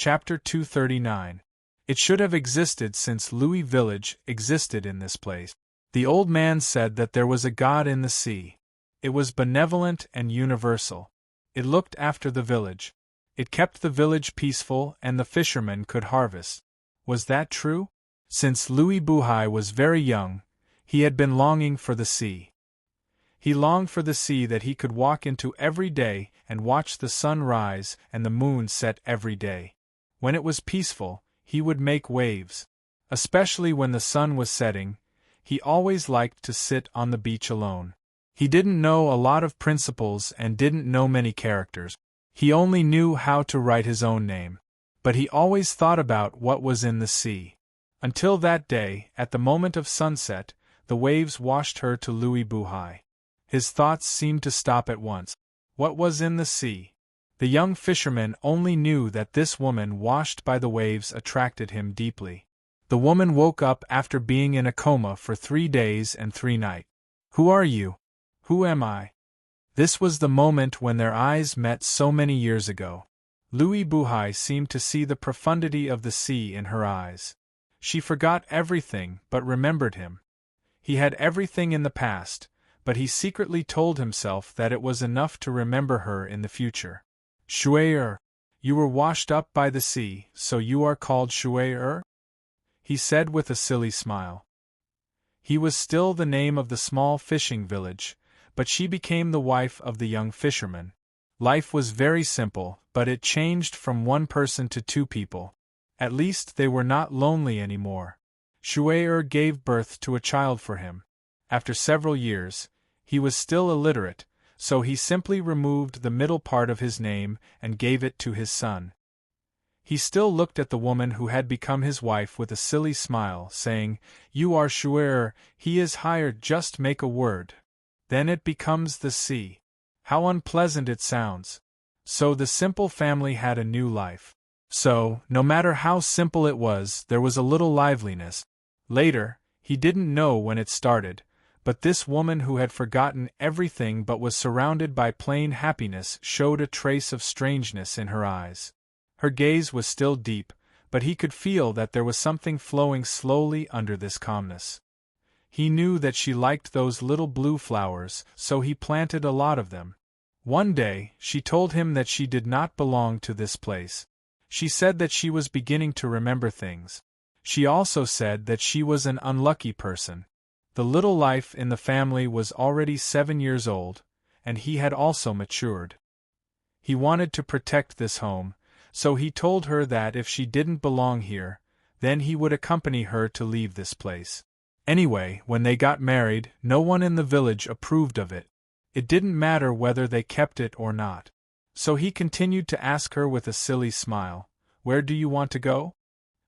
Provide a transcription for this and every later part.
Chapter 239. It should have existed since Louis Village existed in this place. The old man said that there was a God in the sea. It was benevolent and universal. It looked after the village. It kept the village peaceful and the fishermen could harvest. Was that true? Since Louis Buhai was very young, he had been longing for the sea. He longed for the sea that he could walk into every day and watch the sun rise and the moon set every day. When it was peaceful, he would make waves. Especially when the sun was setting, he always liked to sit on the beach alone. He didn't know a lot of principles and didn't know many characters. He only knew how to write his own name. But he always thought about what was in the sea. Until that day, at the moment of sunset, the waves washed her to Louis Buhai. His thoughts seemed to stop at once. What was in the sea? The young fisherman only knew that this woman washed by the waves attracted him deeply. The woman woke up after being in a coma for 3 days and 3 nights. Who are you? Who am I? This was the moment when their eyes met so many years ago. Louis Buhai seemed to see the profundity of the sea in her eyes. She forgot everything but remembered him. He had everything in the past, but he secretly told himself that it was enough to remember her in the future. Shuai-er, you were washed up by the sea, so you are called Shuai-er? He said with a silly smile. He was still the name of the small fishing village, but she became the wife of the young fisherman. Life was very simple, but it changed from one person to 2 people. At least they were not lonely anymore. Shuai-er gave birth to a child for him. After several years, he was still illiterate, so he simply removed the middle part of his name and gave it to his son. He still looked at the woman who had become his wife with a silly smile, saying, "You are Shuai-er, he is hired, just make a word. Then it becomes the sea." How unpleasant it sounds. So the simple family had a new life. So, no matter how simple it was, there was a little liveliness. Later, he didn't know when it started, but this woman who had forgotten everything but was surrounded by plain happiness showed a trace of strangeness in her eyes. Her gaze was still deep, but he could feel that there was something flowing slowly under this calmness. He knew that she liked those little blue flowers, so he planted a lot of them. One day, she told him that she did not belong to this place. She said that she was beginning to remember things. She also said that she was an unlucky person. The little life in the family was already 7 years old, and he had also matured. He wanted to protect this home, so he told her that if she didn't belong here, then he would accompany her to leave this place. Anyway, when they got married, no one in the village approved of it. It didn't matter whether they kept it or not. So he continued to ask her with a silly smile, "Where do you want to go?"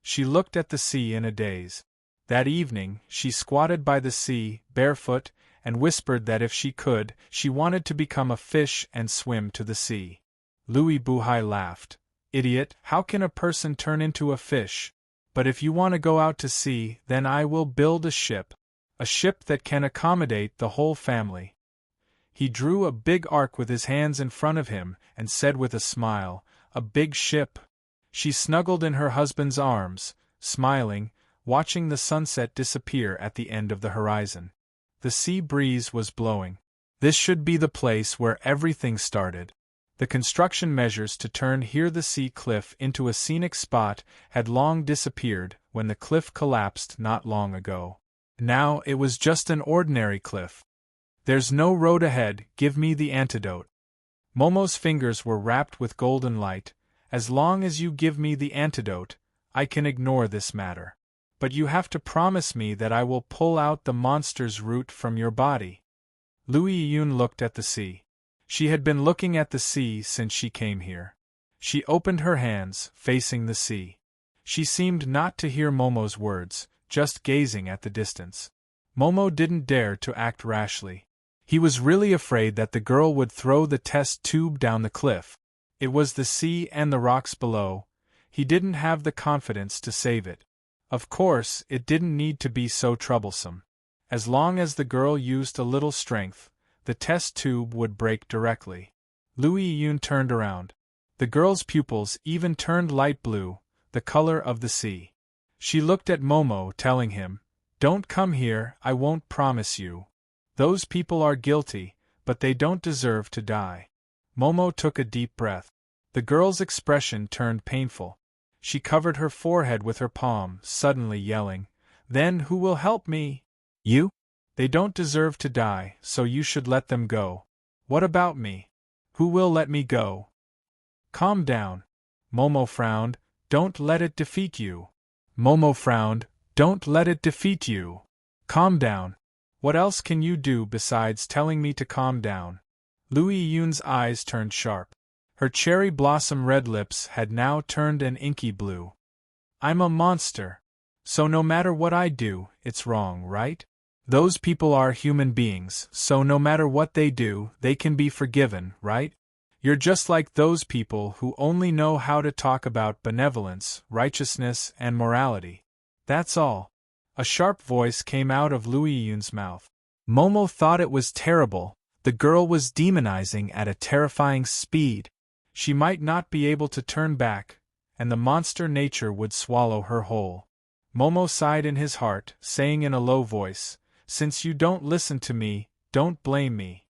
She looked at the sea in a daze. That evening, she squatted by the sea, barefoot, and whispered that if she could, she wanted to become a fish and swim to the sea. Louis Buhai laughed. "Idiot, how can a person turn into a fish? But if you want to go out to sea, then I will build a ship that can accommodate the whole family." He drew a big arc with his hands in front of him and said with a smile, "A big ship." She snuggled in her husband's arms, smiling, watching the sunset disappear at the end of the horizon. The sea breeze was blowing. This should be the place where everything started. The construction measures to turn here the sea cliff into a scenic spot had long disappeared when the cliff collapsed not long ago. Now it was just an ordinary cliff. "There's no road ahead, give me the antidote." Momo's fingers were wrapped with golden light. "As long as you give me the antidote, I can ignore this matter. But you have to promise me that I will pull out the monster's root from your body." Louis Yun looked at the sea. She had been looking at the sea since she came here. She opened her hands, facing the sea. She seemed not to hear Momo's words, just gazing at the distance. Momo didn't dare to act rashly. He was really afraid that the girl would throw the test tube down the cliff. It was the sea and the rocks below. He didn't have the confidence to save it. Of course, it didn't need to be so troublesome. As long as the girl used a little strength, the test tube would break directly. Louis Yun turned around. The girl's pupils even turned light blue, the color of the sea. She looked at Momo, telling him, "Don't come here, I won't promise you. Those people are guilty, but they don't deserve to die." Momo took a deep breath. The girl's expression turned painful. She covered her forehead with her palm, suddenly yelling, "Then who will help me? You? They don't deserve to die, so you should let them go. What about me? Who will let me go?" "Calm down." Momo frowned. "Don't let it defeat you." Momo frowned. "Don't let it defeat you. Calm down. What else can you do besides telling me to calm down?" Louis Yun's eyes turned sharp. Her cherry blossom red lips had now turned an inky blue. "I'm a monster. So no matter what I do, it's wrong, right? Those people are human beings, so no matter what they do, they can be forgiven, right? You're just like those people who only know how to talk about benevolence, righteousness, and morality. That's all." A sharp voice came out of Louis Yun's mouth. Momo thought it was terrible. The girl was demonizing at a terrifying speed. She might not be able to turn back, and the monster nature would swallow her whole. Momo sighed in his heart, saying in a low voice, "Since you don't listen to me, don't blame me."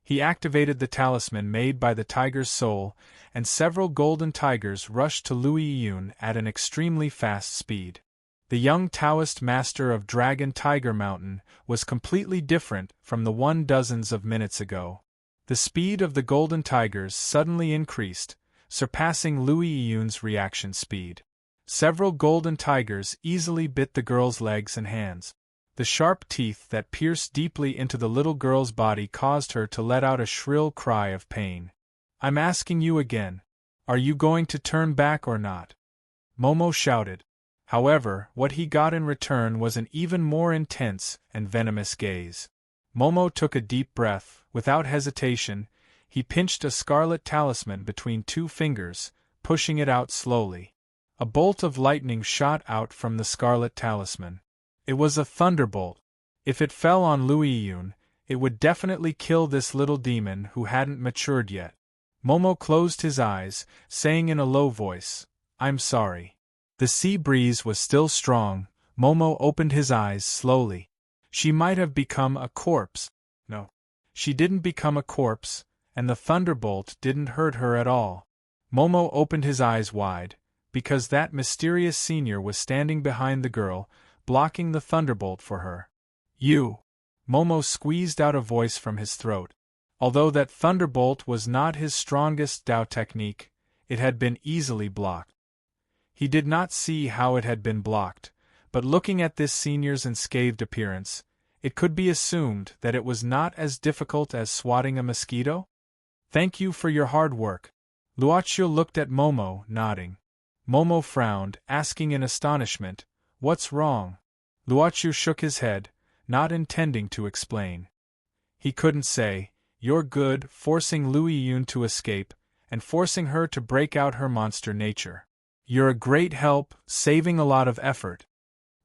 He activated the talisman made by the tiger's soul, and several golden tigers rushed to Louis Yun at an extremely fast speed. The young Taoist master of Dragon Tiger Mountain was completely different from the one dozens of minutes ago. The speed of the golden tigers suddenly increased, surpassing Louis Yun's reaction speed. Several golden tigers easily bit the girl's legs and hands. The sharp teeth that pierced deeply into the little girl's body caused her to let out a shrill cry of pain. "I'm asking you again. Are you going to turn back or not?" Momo shouted. However, what he got in return was an even more intense and venomous gaze. Momo took a deep breath. Without hesitation, he pinched a scarlet talisman between two fingers, pushing it out slowly. A bolt of lightning shot out from the scarlet talisman. It was a thunderbolt. If it fell on Louis Yun, it would definitely kill this little demon who hadn't matured yet. Momo closed his eyes, saying in a low voice, "I'm sorry." The sea breeze was still strong. Momo opened his eyes slowly. She might have become a corpse. No. She didn't become a corpse, and the thunderbolt didn't hurt her at all. Momo opened his eyes wide, because that mysterious senior was standing behind the girl, blocking the thunderbolt for her. "You!" Momo squeezed out a voice from his throat. Although that thunderbolt was not his strongest Dao technique, it had been easily blocked. He did not see how it had been blocked, but looking at this senior's unscathed appearance, it could be assumed that it was not as difficult as swatting a mosquito. "Thank you for your hard work." Luoqiu looked at Momo, nodding. Momo frowned, asking in astonishment, "What's wrong?" Luoqiu shook his head, not intending to explain. He couldn't say, "You're good," forcing Louis Yun to escape, and forcing her to break out her monster nature. "You're a great help, saving a lot of effort."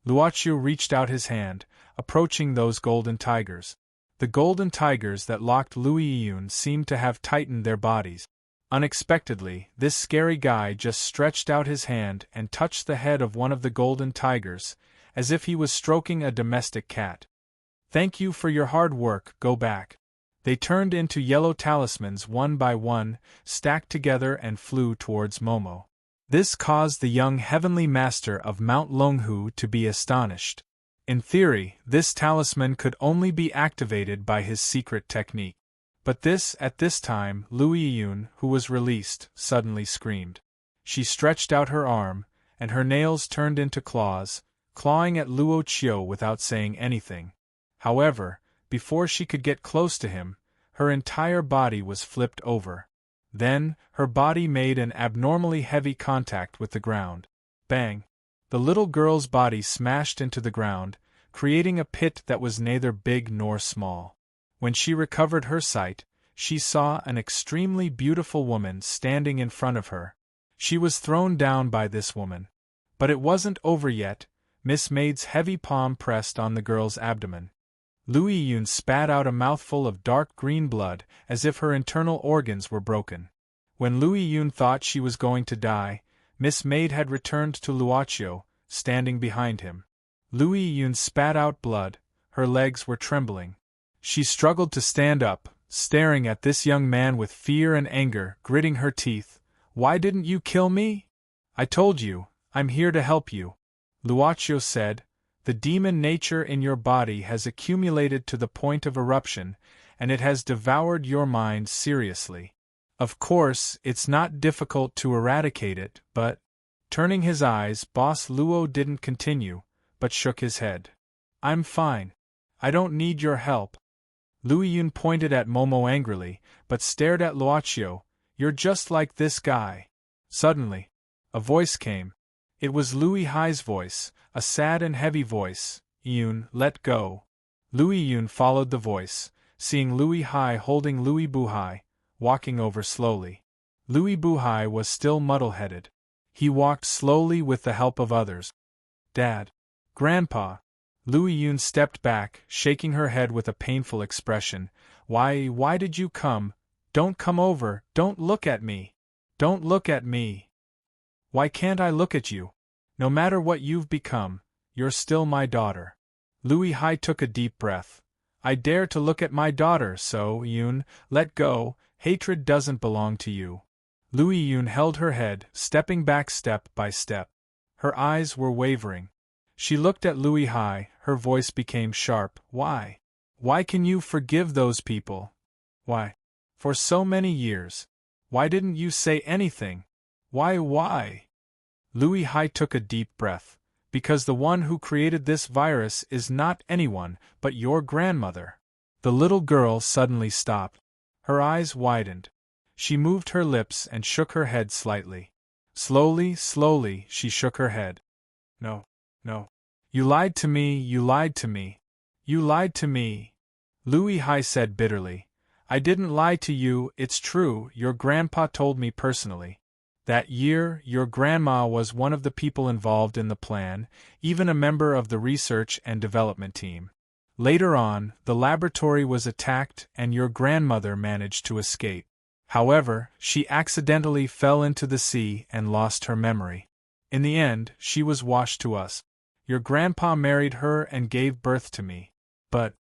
Luoqiu reached out his hand, approaching those golden tigers. The golden tigers that locked Louis Yun seemed to have tightened their bodies. Unexpectedly, this scary guy just stretched out his hand and touched the head of one of the golden tigers, as if he was stroking a domestic cat. "Thank you for your hard work, go back." They turned into yellow talismans one by one, stacked together and flew towards Momo. This caused the young heavenly master of Mount Longhu to be astonished. In theory, this talisman could only be activated by his secret technique. But at this time, Louis Yun, who was released, suddenly screamed. She stretched out her arm, and her nails turned into claws, clawing at Luoqiu without saying anything. However, before she could get close to him, her entire body was flipped over. Then, her body made an abnormally heavy contact with the ground. Bang! The little girl's body smashed into the ground, creating a pit that was neither big nor small. When she recovered her sight, she saw an extremely beautiful woman standing in front of her. She was thrown down by this woman. But it wasn't over yet. Miss Maid's heavy palm pressed on the girl's abdomen. Louis Yun spat out a mouthful of dark green blood, as if her internal organs were broken. When Louis Yun thought she was going to die, Miss Maid had returned to Luocio, standing behind him. Louis Yun spat out blood, her legs were trembling. She struggled to stand up, staring at this young man with fear and anger, gritting her teeth. "Why didn't you kill me? I told you, I'm here to help you," Luocio said. "The demon nature in your body has accumulated to the point of eruption, and it has devoured your mind seriously. Of course, it's not difficult to eradicate it, but—" Turning his eyes, Boss Luo didn't continue, but shook his head. "I'm fine. I don't need your help." Louis Yun pointed at Momo angrily, but stared at Luocio. "You're just like this guy." Suddenly, a voice came. It was Louis Hai's voice, a sad and heavy voice. "Yun, let go." Louis Yun followed the voice, seeing Louis Hai holding Louis Buhai, walking over slowly. Louis Buhai was still muddle-headed. He walked slowly with the help of others. "Dad. Grandpa." Louis Yun stepped back, shaking her head with a painful expression. Why did you come? Don't come over, don't look at me. Don't look at me." "Why can't I look at you? No matter what you've become, you're still my daughter." Louis Hai took a deep breath. "I dare to look at my daughter, so, Yun, let go, hatred doesn't belong to you." Louis Yun held her head, stepping back step by step. Her eyes were wavering. She looked at Louis Hai, her voice became sharp. "Why? Why can you forgive those people? Why? For so many years. Why didn't you say anything? Why? Louis Hai took a deep breath. "Because the one who created this virus is not anyone but your grandmother." The little girl suddenly stopped. Her eyes widened. She moved her lips and shook her head slightly. Slowly, she shook her head. No. You lied to me, you lied to me. You lied to me." Louis Hai said bitterly. "I didn't lie to you, it's true, your grandpa told me personally. That year, your grandma was one of the people involved in the plan, even a member of the research and development team. Later on, the laboratory was attacked and your grandmother managed to escape. However, she accidentally fell into the sea and lost her memory. In the end, she was washed to us. Your grandpa married her and gave birth to me. But,"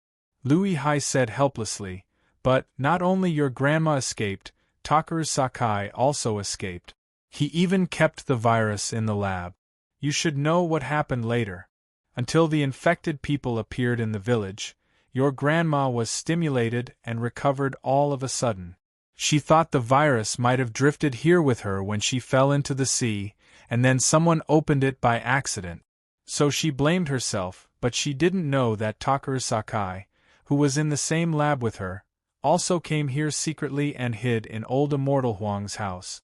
Louis Hai said helplessly, "but not only your grandma escaped, Takeru Sakai also escaped. He even kept the virus in the lab. You should know what happened later. Until the infected people appeared in the village, your grandma was stimulated and recovered all of a sudden. She thought the virus might have drifted here with her when she fell into the sea, and then someone opened it by accident. So she blamed herself, but she didn't know that Takeru Sakai, who was in the same lab with her, also came here secretly and hid in old Immortal Huang's house."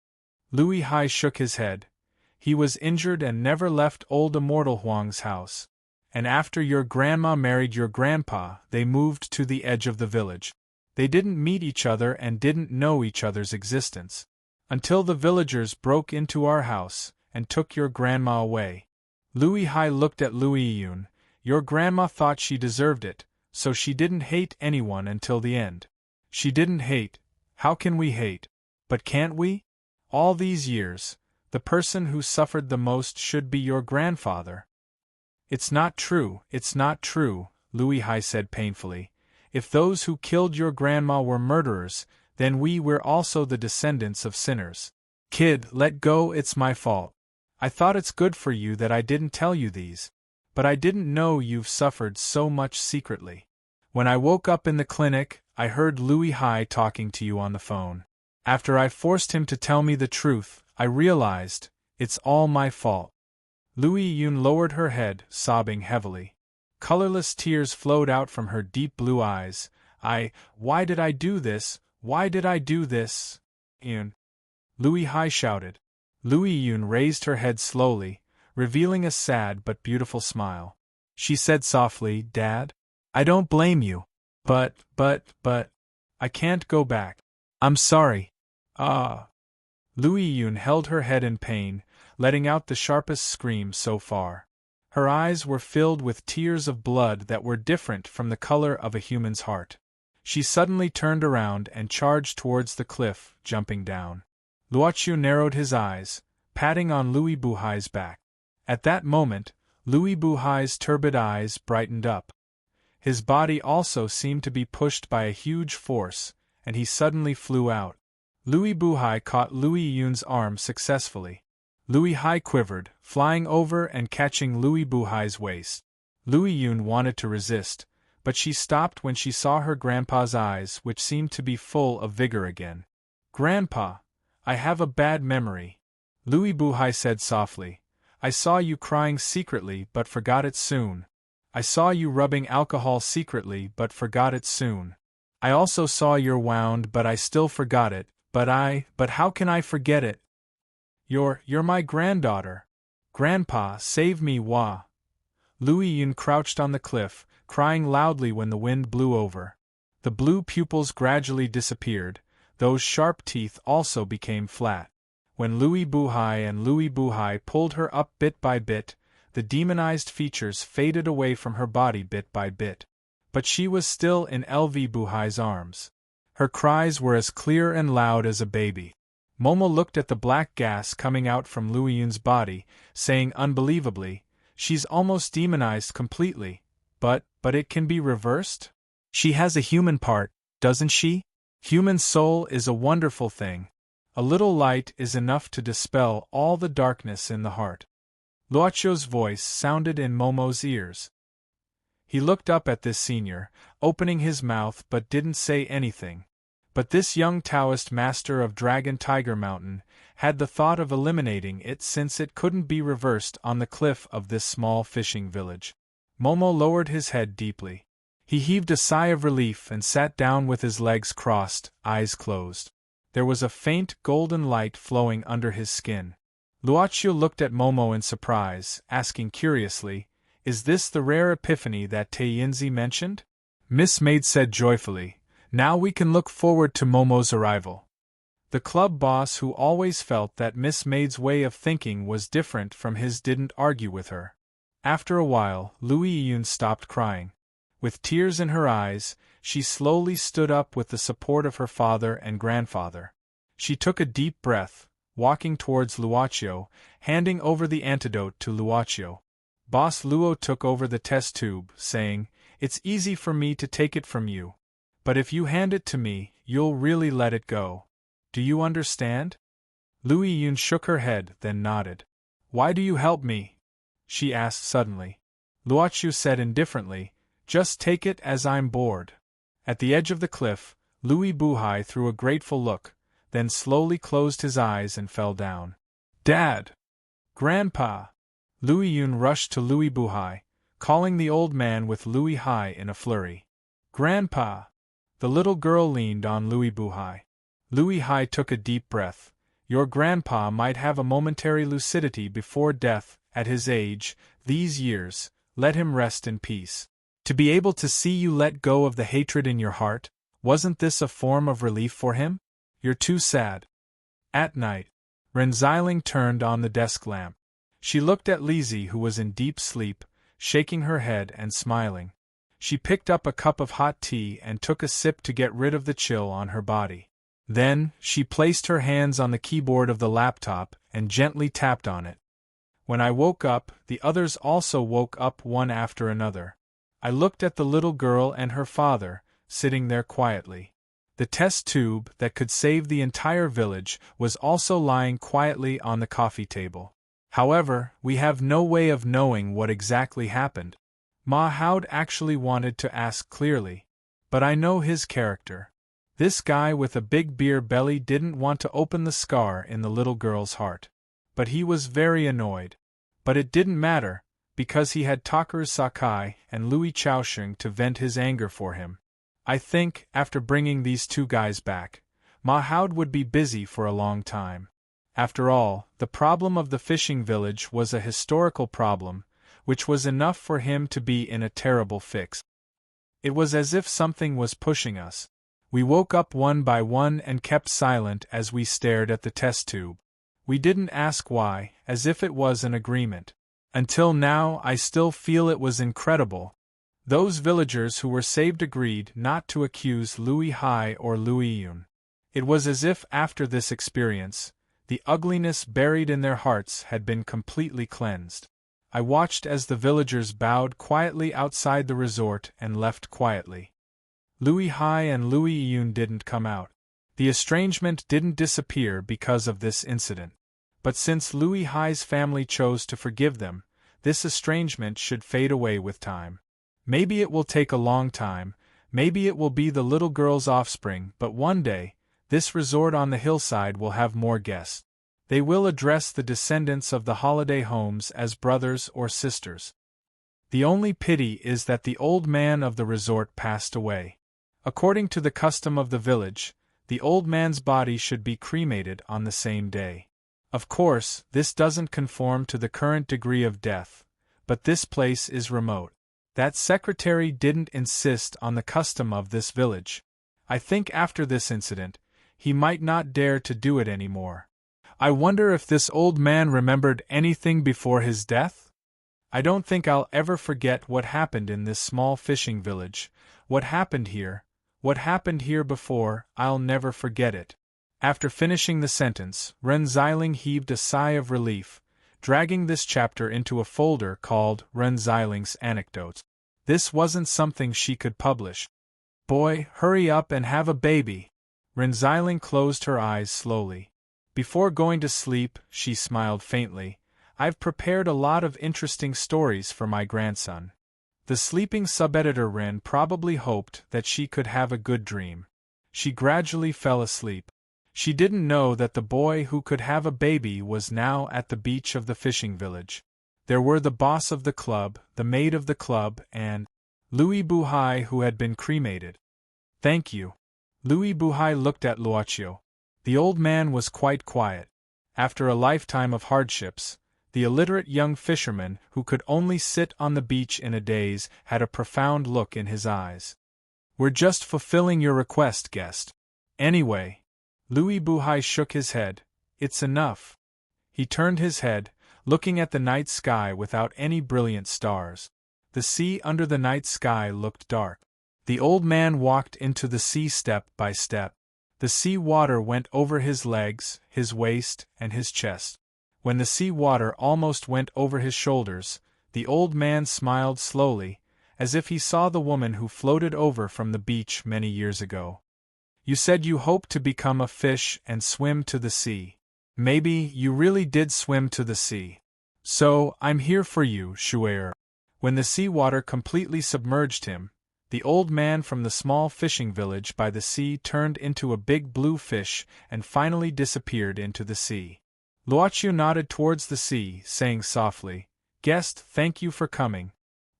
Louis Hai shook his head. "He was injured and never left old Immortal Huang's house. And after your grandma married your grandpa, they moved to the edge of the village. They didn't meet each other and didn't know each other's existence. Until the villagers broke into our house and took your grandma away." Louis Hai looked at Louis Yun. "Your grandma thought she deserved it, so she didn't hate anyone until the end. She didn't hate. How can we hate? But can't we? All these years, the person who suffered the most should be your grandfather." It's not true, Louis Hai said painfully. "If those who killed your grandma were murderers, then we're also the descendants of sinners. Kid, let go, it's my fault. I thought it's good for you that I didn't tell you these. But I didn't know you've suffered so much secretly. When I woke up in the clinic, I heard Louis Hai talking to you on the phone. After I forced him to tell me the truth, I realized, it's all my fault." Louis Yun lowered her head, sobbing heavily. Colorless tears flowed out from her deep blue eyes. Why did I do this? Why did I do this? Yun. Louis Hai shouted. Louis Yun raised her head slowly, revealing a sad but beautiful smile. She said softly, "Dad? I don't blame you. But, I can't go back. I'm sorry." Louis Yun held her head in pain, letting out the sharpest scream so far. Her eyes were filled with tears of blood that were different from the color of a human's heart. She suddenly turned around and charged towards the cliff, jumping down. Luochu narrowed his eyes, patting on Louis Buhai's back. At that moment, Louis Buhai's turbid eyes brightened up. His body also seemed to be pushed by a huge force, and he suddenly flew out. Louis Buhai caught Louis Yun's arm successfully. Louis Hai quivered, flying over and catching Louis Buhai's waist. Louis Yun wanted to resist, but she stopped when she saw her grandpa's eyes, which seemed to be full of vigor again. "Grandpa, I have a bad memory," Louis Buhai said softly. "I saw you crying secretly but forgot it soon. I saw you rubbing alcohol secretly but forgot it soon. I also saw you're wound but I still forgot it, but how can I forget it? You're my granddaughter. Grandpa, save me, wah." Louis Yun crouched on the cliff, crying loudly when the wind blew over. The blue pupils gradually disappeared, those sharp teeth also became flat. When Louis Buhai pulled her up bit by bit, the demonized features faded away from her body bit by bit. But she was still in LV Buhai's arms. Her cries were as clear and loud as a baby. Momo looked at the black gas coming out from Louis Yun's body, saying unbelievably, "She's almost demonized completely, but it can be reversed? She has a human part, doesn't she? Human soul is a wonderful thing. A little light is enough to dispel all the darkness in the heart." Luochu's voice sounded in Momo's ears. He looked up at this senior, opening his mouth but didn't say anything. But this young Taoist master of Dragon Tiger Mountain had the thought of eliminating it since it couldn't be reversed on the cliff of this small fishing village. Momo lowered his head deeply. He heaved a sigh of relief and sat down with his legs crossed, eyes closed. There was a faint golden light flowing under his skin. Luochu looked at Momo in surprise, asking curiously, "Is this the rare epiphany that Taiyinzi mentioned?" Miss Maid said joyfully, "Now we can look forward to Momo's arrival." The club boss, who always felt that Miss Maid's way of thinking was different from his, didn't argue with her. After a while, Louis Yun stopped crying. With tears in her eyes, she slowly stood up with the support of her father and grandfather. She took a deep breath, walking towards Luochu, handing over the antidote to Luochu. Boss Luo took over the test tube, saying, "It's easy for me to take it from you. But if you hand it to me, you'll really let it go. Do you understand?" Louis Yun shook her head, then nodded. "Why do you help me?" she asked suddenly. Luochu said indifferently, "Just take it as I'm bored." At the edge of the cliff, Louis Buhai threw a grateful look, then slowly closed his eyes and fell down. "Dad! Grandpa!" Louis Yun rushed to Louis Buhai, calling the old man with Louis Hai in a flurry. "Grandpa!" The little girl leaned on Louis Buhai. Louis Hai took a deep breath. "Your grandpa might have a momentary lucidity before death, at his age, these years, let him rest in peace. To be able to see you let go of the hatred in your heart, wasn't this a form of relief for him? You're too sad." At night, Ren Xiling turned on the desk lamp. She looked at Lizzie, who was in deep sleep, shaking her head and smiling. She picked up a cup of hot tea and took a sip to get rid of the chill on her body. Then, she placed her hands on the keyboard of the laptop and gently tapped on it. When I woke up, the others also woke up one after another. I looked at the little girl and her father, sitting there quietly. The test tube that could save the entire village was also lying quietly on the coffee table. However, we have no way of knowing what exactly happened. Ma Howd actually wanted to ask clearly. But I know his character. This guy with a big beer belly didn't want to open the scar in the little girl's heart. But he was very annoyed. But it didn't matter, because he had Takaru Sakai and Louis Chaosheng to vent his anger for him. I think, after bringing these two guys back, Ma Howd would be busy for a long time. After all, the problem of the fishing village was a historical problem, which was enough for him to be in a terrible fix. It was as if something was pushing us. We woke up one by one and kept silent as we stared at the test tube. We didn't ask why, as if it was an agreement. Until now, I still feel it was incredible. Those villagers who were saved agreed not to accuse Louis Hai or Louis Yun. It was as if after this experience, The ugliness buried in their hearts had been completely cleansed. I watched as the villagers bowed quietly outside the resort and left quietly. Louis Hai and Louis Yun didn't come out. The estrangement didn't disappear because of this incident. But since Louis Hai's family chose to forgive them, this estrangement should fade away with time. Maybe it will take a long time, maybe it will be the little girl's offspring, but one day, this resort on the hillside will have more guests. They will address the descendants of the holiday homes as brothers or sisters. The only pity is that the old man of the resort passed away. According to the custom of the village, the old man's body should be cremated on the same day. Of course, this doesn't conform to the current degree of death, but this place is remote. That secretary didn't insist on the custom of this village. I think after this incident, he might not dare to do it anymore. I wonder if this old man remembered anything before his death? I don't think I'll ever forget what happened in this small fishing village. What happened here before, I'll never forget it. After finishing the sentence, Ren Xiling heaved a sigh of relief, dragging this chapter into a folder called Ren Xiling's Anecdotes. This wasn't something she could publish. Boy, hurry up and have a baby. Ren Xiling closed her eyes slowly. Before going to sleep, she smiled faintly. I've prepared a lot of interesting stories for my grandson. The sleeping sub-editor Ren probably hoped that she could have a good dream. She gradually fell asleep. She didn't know that the boy who could have a baby was now at the beach of the fishing village. There were the boss of the club, the maid of the club, and Louis Buhai, who had been cremated. Thank you. Louis Buhai looked at Luoqiu. The old man was quite quiet. After a lifetime of hardships, the illiterate young fisherman who could only sit on the beach in a daze had a profound look in his eyes. We're just fulfilling your request, guest. Anyway. Louis Buhai shook his head. It's enough. He turned his head, looking at the night sky without any brilliant stars. The sea under the night sky looked dark. The old man walked into the sea step by step. The sea water went over his legs, his waist, and his chest. When the sea water almost went over his shoulders, the old man smiled slowly, as if he saw the woman who floated over from the beach many years ago. You said you hoped to become a fish and swim to the sea. Maybe you really did swim to the sea. So, I'm here for you, Shuer. When the sea water completely submerged him, the old man from the small fishing village by the sea turned into a big blue fish and finally disappeared into the sea. Luoqiu nodded towards the sea, saying softly, Guest, thank you for coming.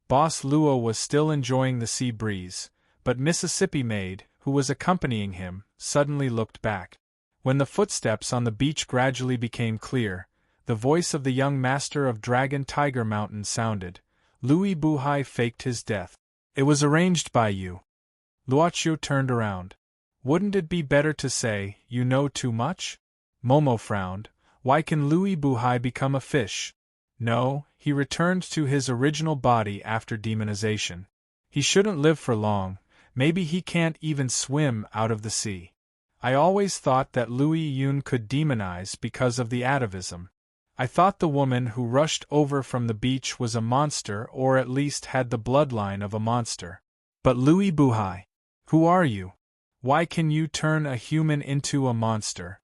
Boss Luo was still enjoying the sea breeze, but Mississippi Maid, who was accompanying him, suddenly looked back. When the footsteps on the beach gradually became clear, the voice of the young master of Dragon Tiger Mountain sounded. Louis Buhai faked his death. It was arranged by you. Luoqiu turned around. Wouldn't it be better to say, you know too much? Momo frowned. Why can Louis Buhai become a fish? No, he returned to his original body after demonization. He shouldn't live for long. Maybe he can't even swim out of the sea. I always thought that Louis Yun could demonize because of the atavism. I thought the woman who rushed over from the beach was a monster or at least had the bloodline of a monster. But Louis Buhai, who are you? Why can you turn a human into a monster?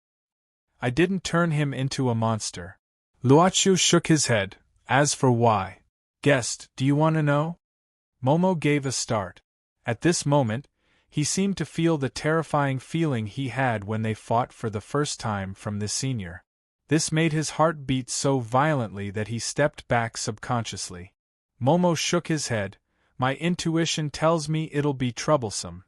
I didn't turn him into a monster. Luoqiu shook his head. As for why, guest, do you want to know? Momo gave a start. At this moment, he seemed to feel the terrifying feeling he had when they fought for the first time from the senior. This made his heart beat so violently that he stepped back subconsciously. Momo shook his head. My intuition tells me it'll be troublesome.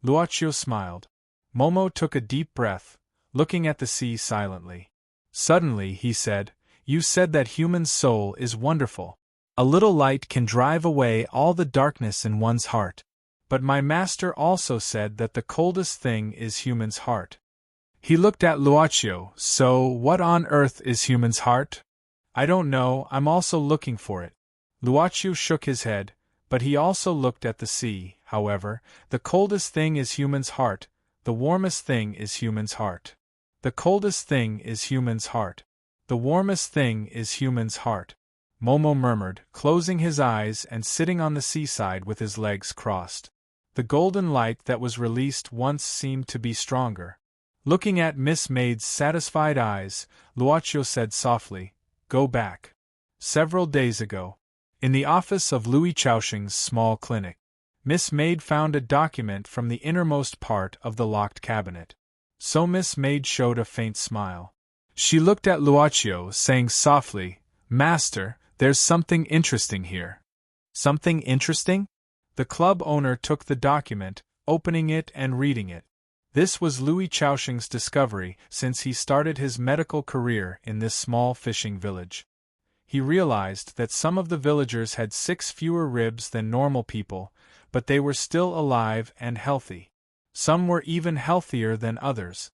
Luoqiu smiled. Momo took a deep breath, looking at the sea silently. Suddenly he said, You said that human soul is wonderful. A little light can drive away all the darkness in one's heart. But my master also said that the coldest thing is human's heart. He looked at Luoqiu. So, what on earth is human's heart? I don't know, I'm also looking for it. Luoqiu shook his head, but he also looked at the sea. However, the coldest thing is human's heart, the warmest thing is human's heart. The coldest thing is human's heart. The warmest thing is human's heart, Momo murmured, closing his eyes and sitting on the seaside with his legs crossed. The golden light that was released once seemed to be stronger. Looking at Miss Maid's satisfied eyes, Luocio said softly, "Go back." Several days ago, in the office of Louis Chaoshing's small clinic, Miss Maid found a document from the innermost part of the locked cabinet. So Miss Maid showed a faint smile. She looked at Luocio, saying softly, "Master, there's something interesting here." "Something interesting?" The club owner took the document, opening it and reading it. This was Louis Chaoshing's discovery since he started his medical career in this small fishing village. He realized that some of the villagers had 6 fewer ribs than normal people, but they were still alive and healthy. Some were even healthier than others.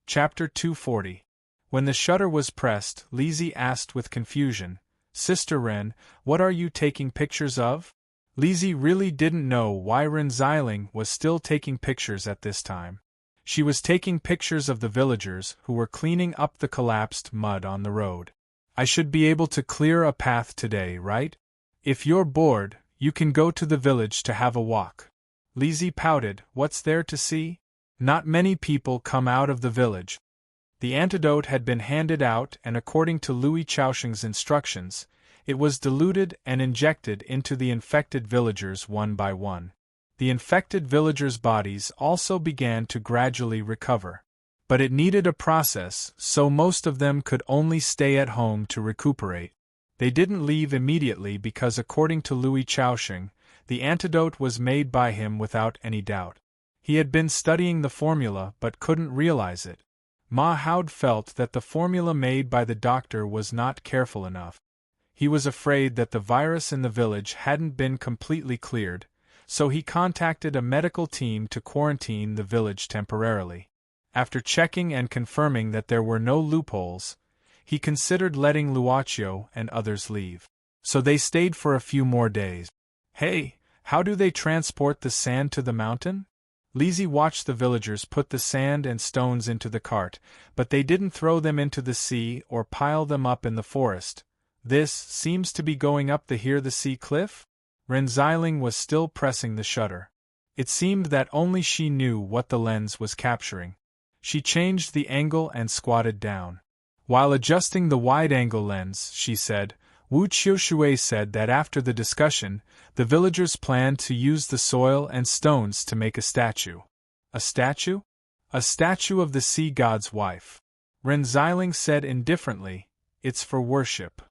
Chapter 240. When the shutter was pressed, Lizzie asked with confusion, "Sister Ren, what are you taking pictures of?" Lizzie really didn't know why Renziling was still taking pictures at this time. She was taking pictures of the villagers who were cleaning up the collapsed mud on the road. "I should be able to clear a path today, right? If you're bored, you can go to the village to have a walk." Lizzie pouted, "What's there to see? Not many people come out of the village." The antidote had been handed out and according to Louis Chaoshing's instructions, it was diluted and injected into the infected villagers one by one. The infected villagers' bodies also began to gradually recover. But it needed a process, so most of them could only stay at home to recuperate. They didn't leave immediately because according to Louis Chaoshing, the antidote was made by him without any doubt. He had been studying the formula but couldn't realize it. Ma Haud felt that the formula made by the doctor was not careful enough. He was afraid that the virus in the village hadn't been completely cleared, so he contacted a medical team to quarantine the village temporarily. After checking and confirming that there were no loopholes, he considered letting Luocio and others leave. So they stayed for a few more days. "Hey, how do they transport the sand to the mountain?" Lizzie watched the villagers put the sand and stones into the cart, but they didn't throw them into the sea or pile them up in the forest. "This seems to be going up the sea cliff?" Renziling was still pressing the shutter. It seemed that only she knew what the lens was capturing. She changed the angle and squatted down. While adjusting the wide-angle lens, she said, "Wu Qiushui said that after the discussion, the villagers planned to use the soil and stones to make a statue." "A statue?" "A statue of the sea god's wife." Renziling said indifferently, "It's for worship."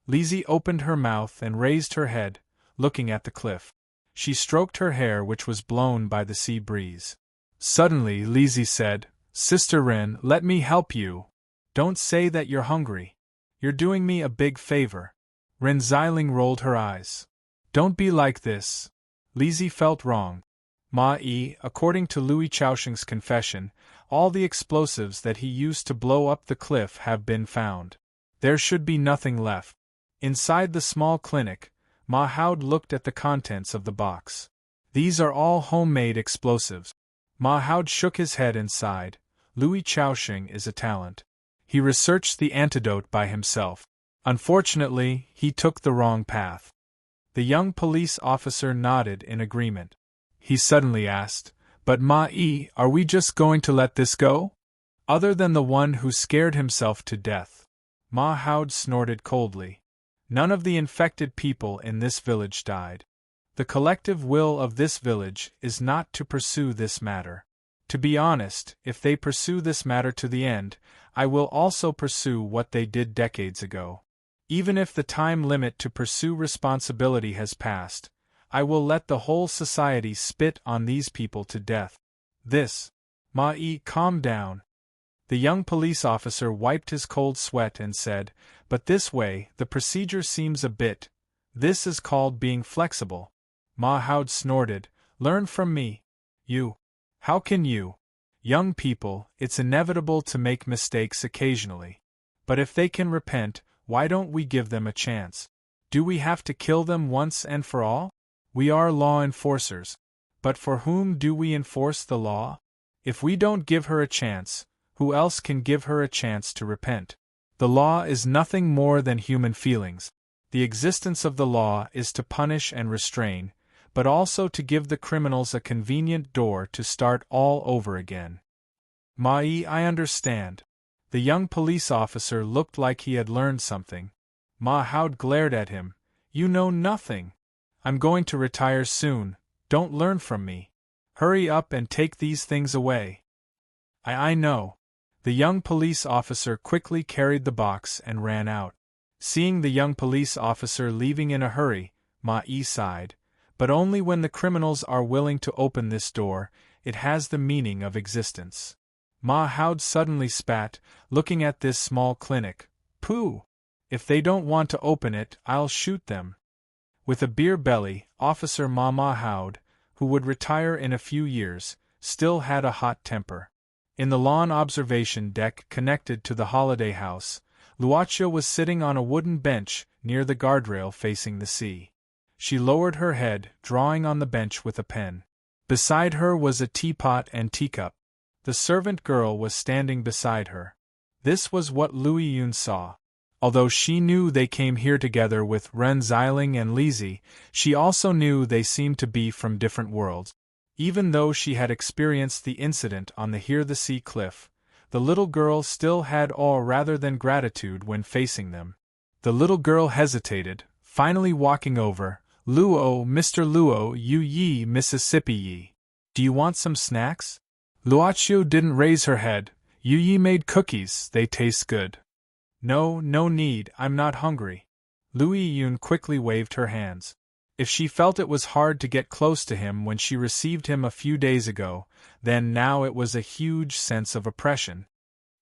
Lizzie opened her mouth and raised her head, looking at the cliff. She stroked her hair which was blown by the sea breeze. Suddenly Lizzie said, "Sister Ren, let me help you. Don't say that you're hungry. You're doing me a big favor." Renziling rolled her eyes. "Don't be like this." Lizzie felt wrong. Ma-yi, according to Louis Chaoshing's confession, all the explosives that he used to blow up the cliff have been found. There should be nothing left. Inside the small clinic, Ma Haud looked at the contents of the box. "These are all homemade explosives." Ma Haud shook his head and sighed. "Louis Chaoshing is a talent. He researched the antidote by himself. Unfortunately, he took the wrong path." The young police officer nodded in agreement. He suddenly asked, "But Ma-yi, are we just going to let this go? Other than the one who scared himself to death?" Ma Haud snorted coldly. "None of the infected people in this village died. The collective will of this village is not to pursue this matter. To be honest, if they pursue this matter to the end, I will also pursue what they did decades ago. Even if the time limit to pursue responsibility has passed, I will let the whole society spit on these people to death. This." Ma-yi, calm down. The young police officer wiped his cold sweat and said, "But this way, the procedure seems a bit. This is called being flexible." Ma Haud snorted, "Learn from me." "You? How can you? Young people, it's inevitable to make mistakes occasionally. But if they can repent, why don't we give them a chance? Do we have to kill them once and for all? We are law enforcers. But for whom do we enforce the law? If we don't give her a chance, Who else can give her a chance to repent? The law is nothing more than human feelings. The existence of the law is to punish and restrain, but also to give the criminals a convenient door to start all over again. Mai, I understand. The young police officer looked like he had learned something. Ma Howd glared at him. You know nothing. I'm going to retire soon, don't learn from me. Hurry up and take these things away. I know. The young police officer quickly carried the box and ran out. Seeing the young police officer leaving in a hurry, Ma-ee sighed. But only when the criminals are willing to open this door, it has the meaning of existence. Ma Howd suddenly spat, looking at this small clinic. Pooh! If they don't want to open it, I'll shoot them. With a beer belly, Officer Ma Howd, who would retire in a few years, still had a hot temper. In the lawn observation deck connected to the holiday house, Luocha was sitting on a wooden bench near the guardrail facing the sea. She lowered her head, drawing on the bench with a pen. Beside her was a teapot and teacup. The servant girl was standing beside her. This was what Louis Yun saw. Although she knew they came here together with Ren Xiling and Lizzie, she also knew they seemed to be from different worlds. Even though she had experienced the incident on the Hear the Sea cliff, the little girl still had awe rather than gratitude when facing them. The little girl hesitated, finally walking over. Luo, Mr. Luo, you ye, Mississippi ye. Do you want some snacks? Luocha didn't raise her head. You ye made cookies, they taste good. No need, I'm not hungry. Louis Yun quickly waved her hands. If she felt it was hard to get close to him when she received him a few days ago, then now it was a huge sense of oppression.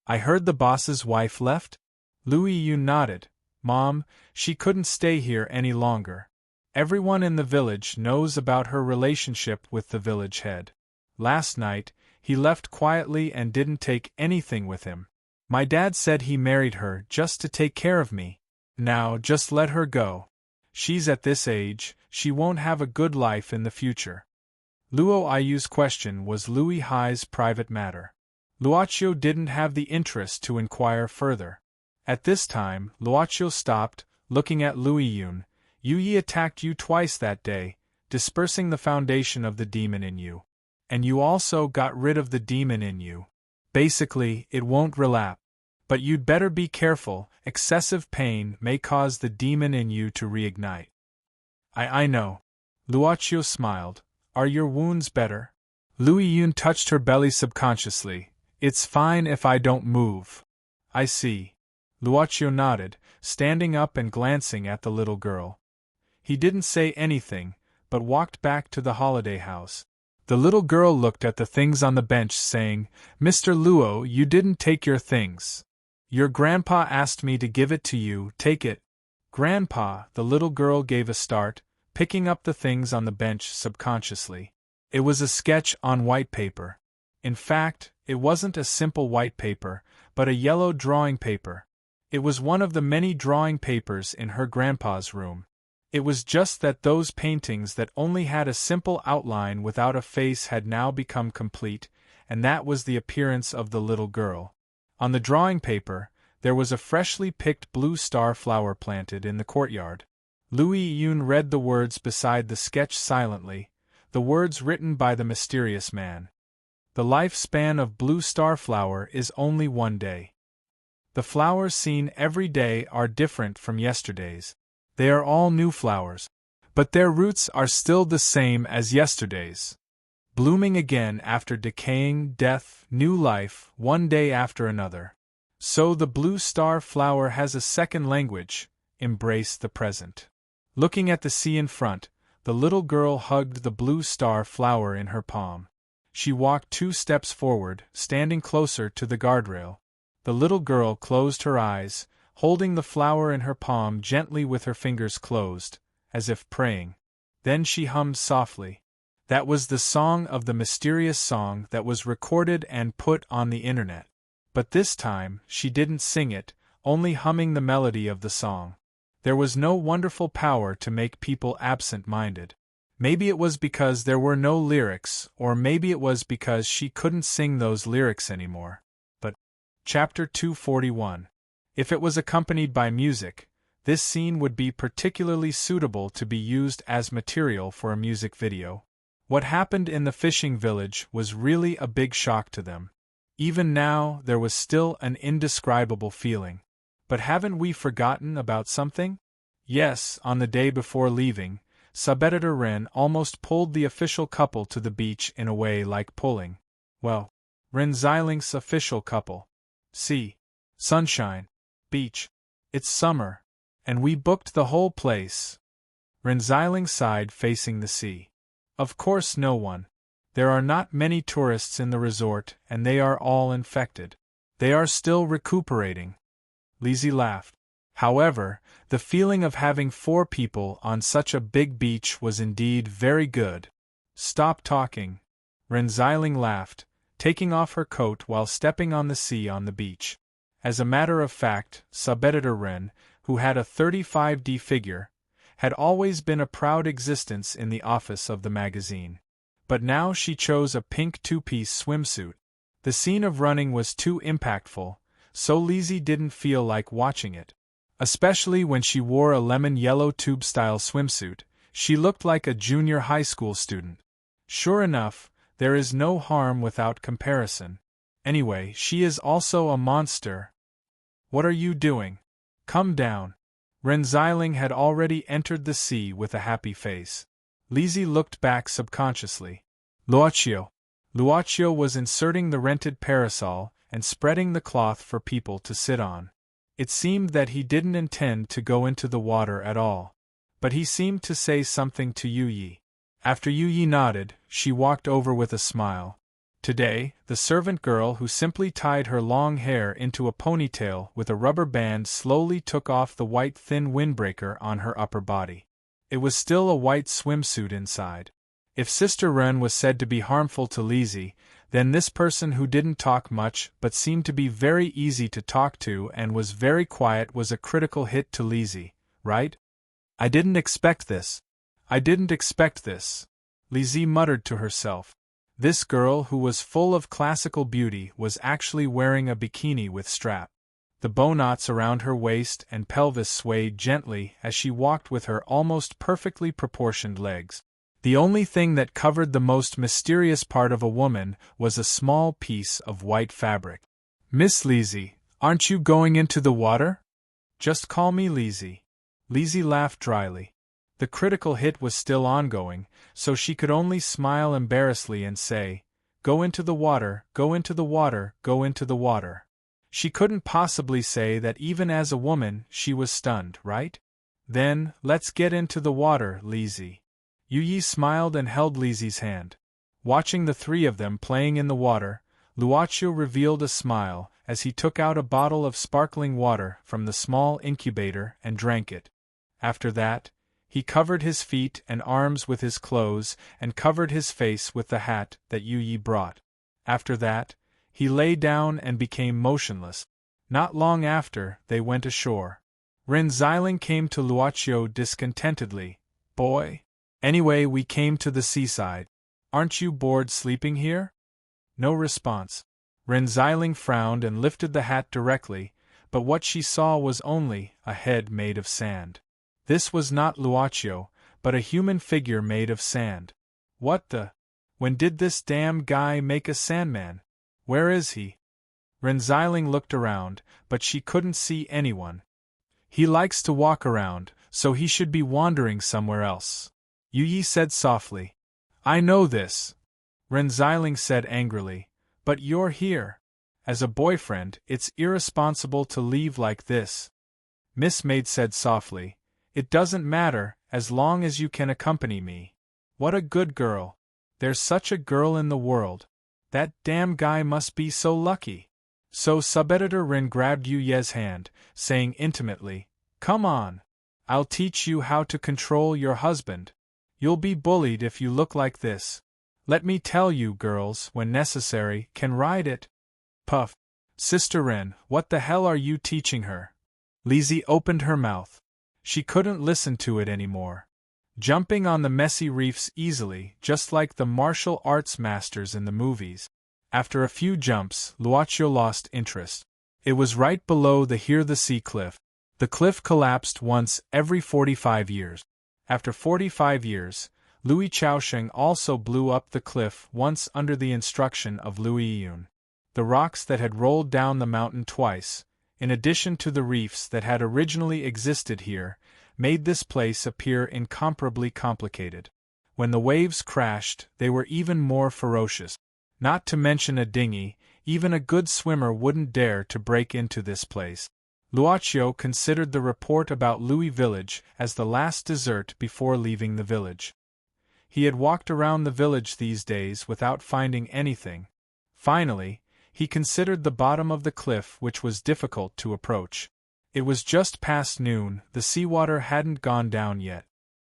I heard the boss's wife left? Louis Yun nodded. Mom, she couldn't stay here any longer. Everyone in the village knows about her relationship with the village head. Last night, he left quietly and didn't take anything with him. My dad said he married her just to take care of me. Now just let her go. She's at this age, she won't have a good life in the future. Luo Ayu's question was Louis Hai's private matter. Luocha didn't have the interest to inquire further. At this time, Luocha stopped, looking at Louis Yun. Yu Yi attacked you twice that day, dispersing the foundation of the demon in you. And you also got rid of the demon in you. Basically, it won't relapse. But you'd better be careful, excessive pain may cause the demon in you to reignite. I know. Luocha smiled. Are your wounds better? Louis Yun touched her belly subconsciously. It's fine if I don't move. I see. Luocha nodded, standing up and glancing at the little girl. He didn't say anything, but walked back to the holiday house. The little girl looked at the things on the bench saying, Mr. Luo, you didn't take your things. Your grandpa asked me to give it to you, take it. Grandpa, the little girl gave a start, picking up the things on the bench subconsciously. It was a sketch on white paper. In fact, it wasn't a simple white paper, but a yellow drawing paper. It was one of the many drawing papers in her grandpa's room. It was just that those paintings that only had a simple outline without a face had now become complete, and that was the appearance of the little girl. On the drawing paper, there was a freshly picked blue star flower planted in the courtyard. Louis Yun read the words beside the sketch silently, the words written by the mysterious man. The lifespan of blue star flower is only 1 day. The flowers seen every day are different from yesterday's. They are all new flowers, but their roots are still the same as yesterday's. Blooming again after decaying, death, new life, 1 day after another. So the blue star flower has a second language, embrace the present. Looking at the sea in front, the little girl hugged the blue star flower in her palm. She walked 2 steps forward, standing closer to the guardrail. The little girl closed her eyes, holding the flower in her palm gently with her fingers closed, as if praying. Then she hummed softly. That was the song of the mysterious song that was recorded and put on the internet. But this time, she didn't sing it, only humming the melody of the song. There was no wonderful power to make people absent-minded. Maybe it was because there were no lyrics, or maybe it was because she couldn't sing those lyrics anymore. Chapter 241. If it was accompanied by music, this scene would be particularly suitable to be used as material for a music video. What happened in the fishing village was really a big shock to them. Even now, there was still an indescribable feeling. But haven't we forgotten about something? Yes, on the day before leaving, Subeditor Ren almost pulled the official couple to the beach in a way like pulling, well, Ren Xilin's official couple. Sea, sunshine, beach. It's summer, and we booked the whole place. Ren Xiling sighed, facing the sea. Of course no one. There are not many tourists in the resort, and they are all infected. They are still recuperating. Lizzie laughed. However, the feeling of having 4 people on such a big beach was indeed very good. Stop talking. Ren Xiling laughed, taking off her coat while stepping on the sea on the beach. As a matter of fact, Subeditor Ren, who had a 35D figure, had always been a proud existence in the office of the magazine. But now she chose a pink 2-piece swimsuit. The scene of running was too impactful, so Lizzie didn't feel like watching it. Especially when she wore a lemon-yellow tube-style swimsuit, she looked like a junior high school student. Sure enough, there is no harm without comparison. Anyway, she is also a monster. What are you doing? Come down. Ren Xiling had already entered the sea with a happy face. Lizzie looked back subconsciously. Luochio. Luochio was inserting the rented parasol and spreading the cloth for people to sit on. It seemed that he didn't intend to go into the water at all. But he seemed to say something to Yu Yi. After Yu Yi nodded, she walked over with a smile. Today, the servant girl who simply tied her long hair into a ponytail with a rubber band slowly took off the white thin windbreaker on her upper body. It was still a white swimsuit inside. If Sister Ren was said to be harmful to Lizzie, then this person who didn't talk much but seemed to be very easy to talk to and was very quiet was a critical hit to Lizzie, right? I didn't expect this. I didn't expect this. Lizzie muttered to herself. This girl who was full of classical beauty was actually wearing a bikini with strap. The bow knots around her waist and pelvis swayed gently as she walked with her almost perfectly proportioned legs. The only thing that covered the most mysterious part of a woman was a small piece of white fabric. Miss Lizzie, aren't you going into the water? Just call me Lizzie. Lizzie laughed dryly. The critical hit was still ongoing, so she could only smile embarrassedly and say, Go into the water, go into the water, go into the water. She couldn't possibly say that even as a woman she was stunned, right? Then, let's get into the water, Lizzie. Yu Yi smiled and held Lizzie's hand. Watching the 3 of them playing in the water, Luochio revealed a smile as he took out a bottle of sparkling water from the small incubator and drank it. After that, he covered his feet and arms with his clothes and covered his face with the hat that Yu Yi brought. After that, he lay down and became motionless. Not long after, they went ashore. Ren Xiling came to Luochio discontentedly. Boy. Anyway, we came to the seaside. Aren't you bored sleeping here? No response. Ren Xiling frowned and lifted the hat directly, but what she saw was only a head made of sand. This was not Luochio, but a human figure made of sand. What the? When did this damn guy make a sandman? Where is he? Ren Xiling looked around, but she couldn't see anyone. He likes to walk around, so he should be wandering somewhere else. Yu Yi said softly. I know this. Ren Xiling said angrily. But you're here. As a boyfriend, it's irresponsible to leave like this. Miss Maid said softly. It doesn't matter, as long as you can accompany me. What a good girl. There's such a girl in the world. That damn guy must be so lucky. So Subeditor Ren grabbed Yu Ye's hand, saying intimately, Come on. I'll teach you how to control your husband. You'll be bullied if you look like this. Let me tell you, girls, when necessary, can ride it. Puff. Sister Ren, what the hell are you teaching her? Lizzie opened her mouth. She couldn't listen to it anymore. Jumping on the messy reefs easily, just like the martial arts masters in the movies. After a few jumps, Luochio lost interest. It was right below the sea cliff. The cliff collapsed once every 45 years. After 45 years, Louis Chaosheng also blew up the cliff once under the instruction of Louis Yun. The rocks that had rolled down the mountain twice, in addition to the reefs that had originally existed here, made this place appear incomparably complicated. When the waves crashed, they were even more ferocious. Not to mention a dinghy, even a good swimmer wouldn't dare to break into this place. Luoqiu considered the report about Louis village as the last dessert before leaving the village. He had walked around the village these days without finding anything. Finally, he considered the bottom of the cliff, which was difficult to approach. It was just past noon, the seawater hadn't gone down yet.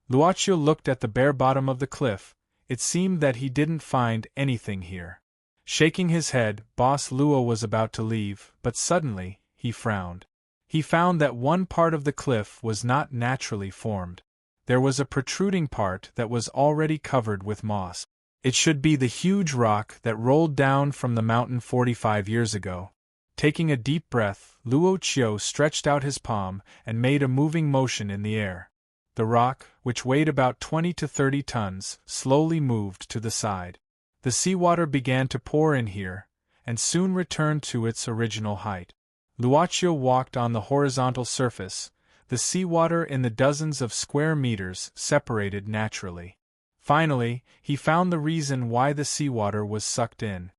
Luoqiu looked at the bare bottom of the cliff. It seemed that he didn't find anything here. Shaking his head, Boss Luo was about to leave, but suddenly, he frowned. He found that one part of the cliff was not naturally formed. There was a protruding part that was already covered with moss. It should be the huge rock that rolled down from the mountain 45 years ago. Taking a deep breath, Luoqiu stretched out his palm and made a moving motion in the air. The rock, which weighed about 20 to 30 tons, slowly moved to the side. The seawater began to pour in here, and soon returned to its original height. Luoqiu walked on the horizontal surface, the seawater in the dozens of square meters separated naturally. Finally, he found the reason why the seawater was sucked in.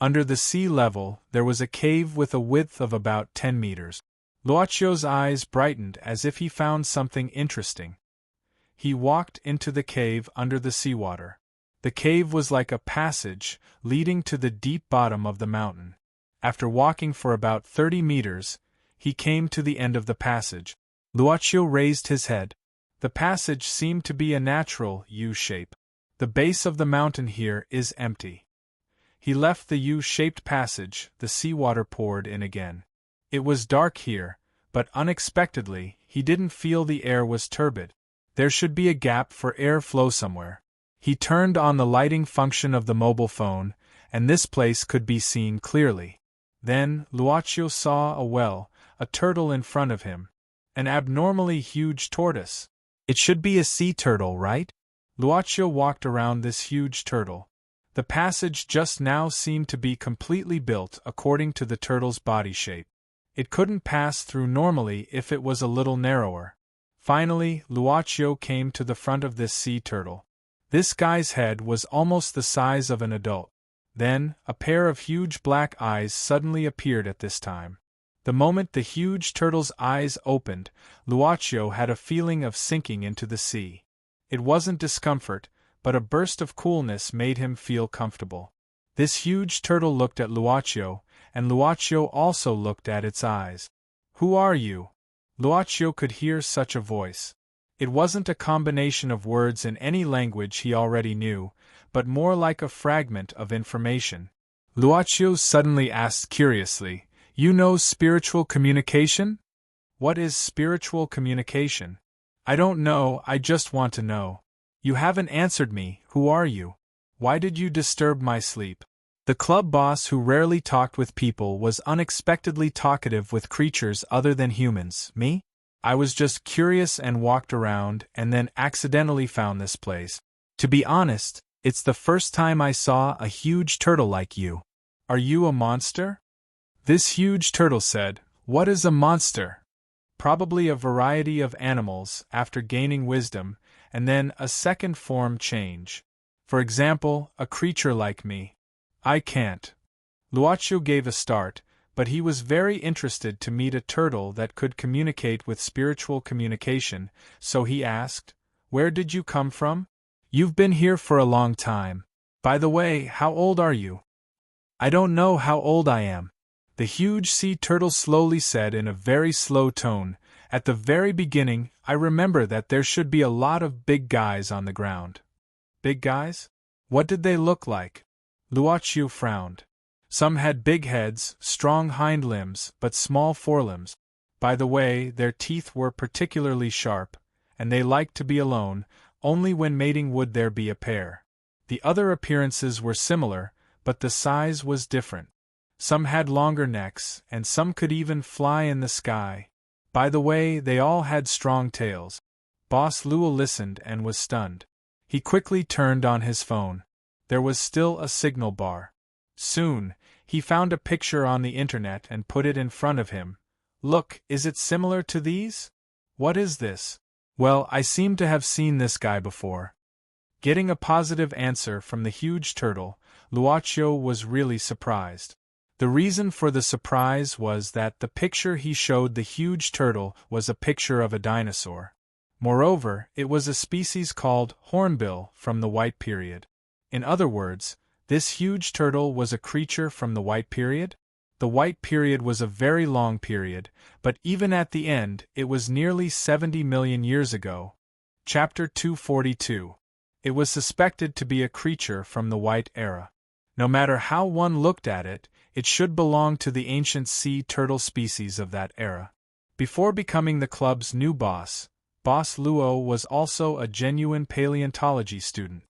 Under the sea level, there was a cave with a width of about 10 meters. Luoqiu's eyes brightened as if he found something interesting. He walked into the cave under the seawater. The cave was like a passage leading to the deep bottom of the mountain. After walking for about 30 meters, he came to the end of the passage. Luoqiu raised his head. The passage seemed to be a natural U shape. The base of the mountain here is empty. He left the U-shaped passage, the seawater poured in again. It was dark here, but unexpectedly, he didn't feel the air was turbid. There should be a gap for air flow somewhere. He turned on the lighting function of the mobile phone, and this place could be seen clearly. Then, Luoqiu saw a turtle in front of him. An abnormally huge tortoise. It should be a sea turtle, right? Luoqiu walked around this huge turtle. The passage just now seemed to be completely built according to the turtle's body shape. It couldn't pass through normally if it was a little narrower. Finally, Luoqiu came to the front of this sea turtle. This guy's head was almost the size of an adult. Then, a pair of huge black eyes suddenly appeared at this time. The moment the huge turtle's eyes opened, Luoqiu had a feeling of sinking into the sea. It wasn't discomfort, but a burst of coolness made him feel comfortable. This huge turtle looked at Luoqiu, and Luoqiu also looked at its eyes. "Who are you?" Luoqiu could hear such a voice. It wasn't a combination of words in any language he already knew, but more like a fragment of information. Luoqiu suddenly asked curiously, "You know spiritual communication?" "What is spiritual communication?" "I don't know, I just want to know." "You haven't answered me, who are you? Why did you disturb my sleep?" The club boss who rarely talked with people was unexpectedly talkative with creatures other than humans. "Me? I was just curious and walked around and then accidentally found this place. To be honest, it's the first time I saw a huge turtle like you." "Are you a monster?" This huge turtle said, "What is a monster?" "Probably a variety of animals after gaining wisdom, and then a second form change. For example, a creature like me." "I can't." Luoqiu gave a start, but he was very interested to meet a turtle that could communicate with spiritual communication, so he asked, "Where did you come from?" "You've been here for a long time. By the way, how old are you?" "I don't know how old I am," the huge sea turtle slowly said in a very slow tone. "At the very beginning, I remember that there should be a lot of big guys on the ground." "Big guys? What did they look like?" Luoqiu frowned. "Some had big heads, strong hind limbs, but small forelimbs. By the way, their teeth were particularly sharp, and they liked to be alone, only when mating would there be a pair. The other appearances were similar, but the size was different. Some had longer necks, and some could even fly in the sky. By the way, they all had strong tails. Boss Luo listened and was stunned. He quickly turned on his phone. There was still a signal bar. Soon, he found a picture on the internet and put it in front of him. Look, is it similar to these? What is this? Well, I seem to have seen this guy before. Getting a positive answer from the huge turtle, Luochio was really surprised. The reason for the surprise was that the picture he showed the huge turtle was a picture of a dinosaur. Moreover, it was a species called hornbill from the White Period. In other words, this huge turtle was a creature from the White Period? The White Period was a very long period, but even at the end, it was nearly 70 million years ago. Chapter 242. It was suspected to be a creature from the White Era. No matter how one looked at it, it should belong to the ancient sea turtle species of that era. Before becoming the club's new boss, Boss Luo was also a genuine paleontology student.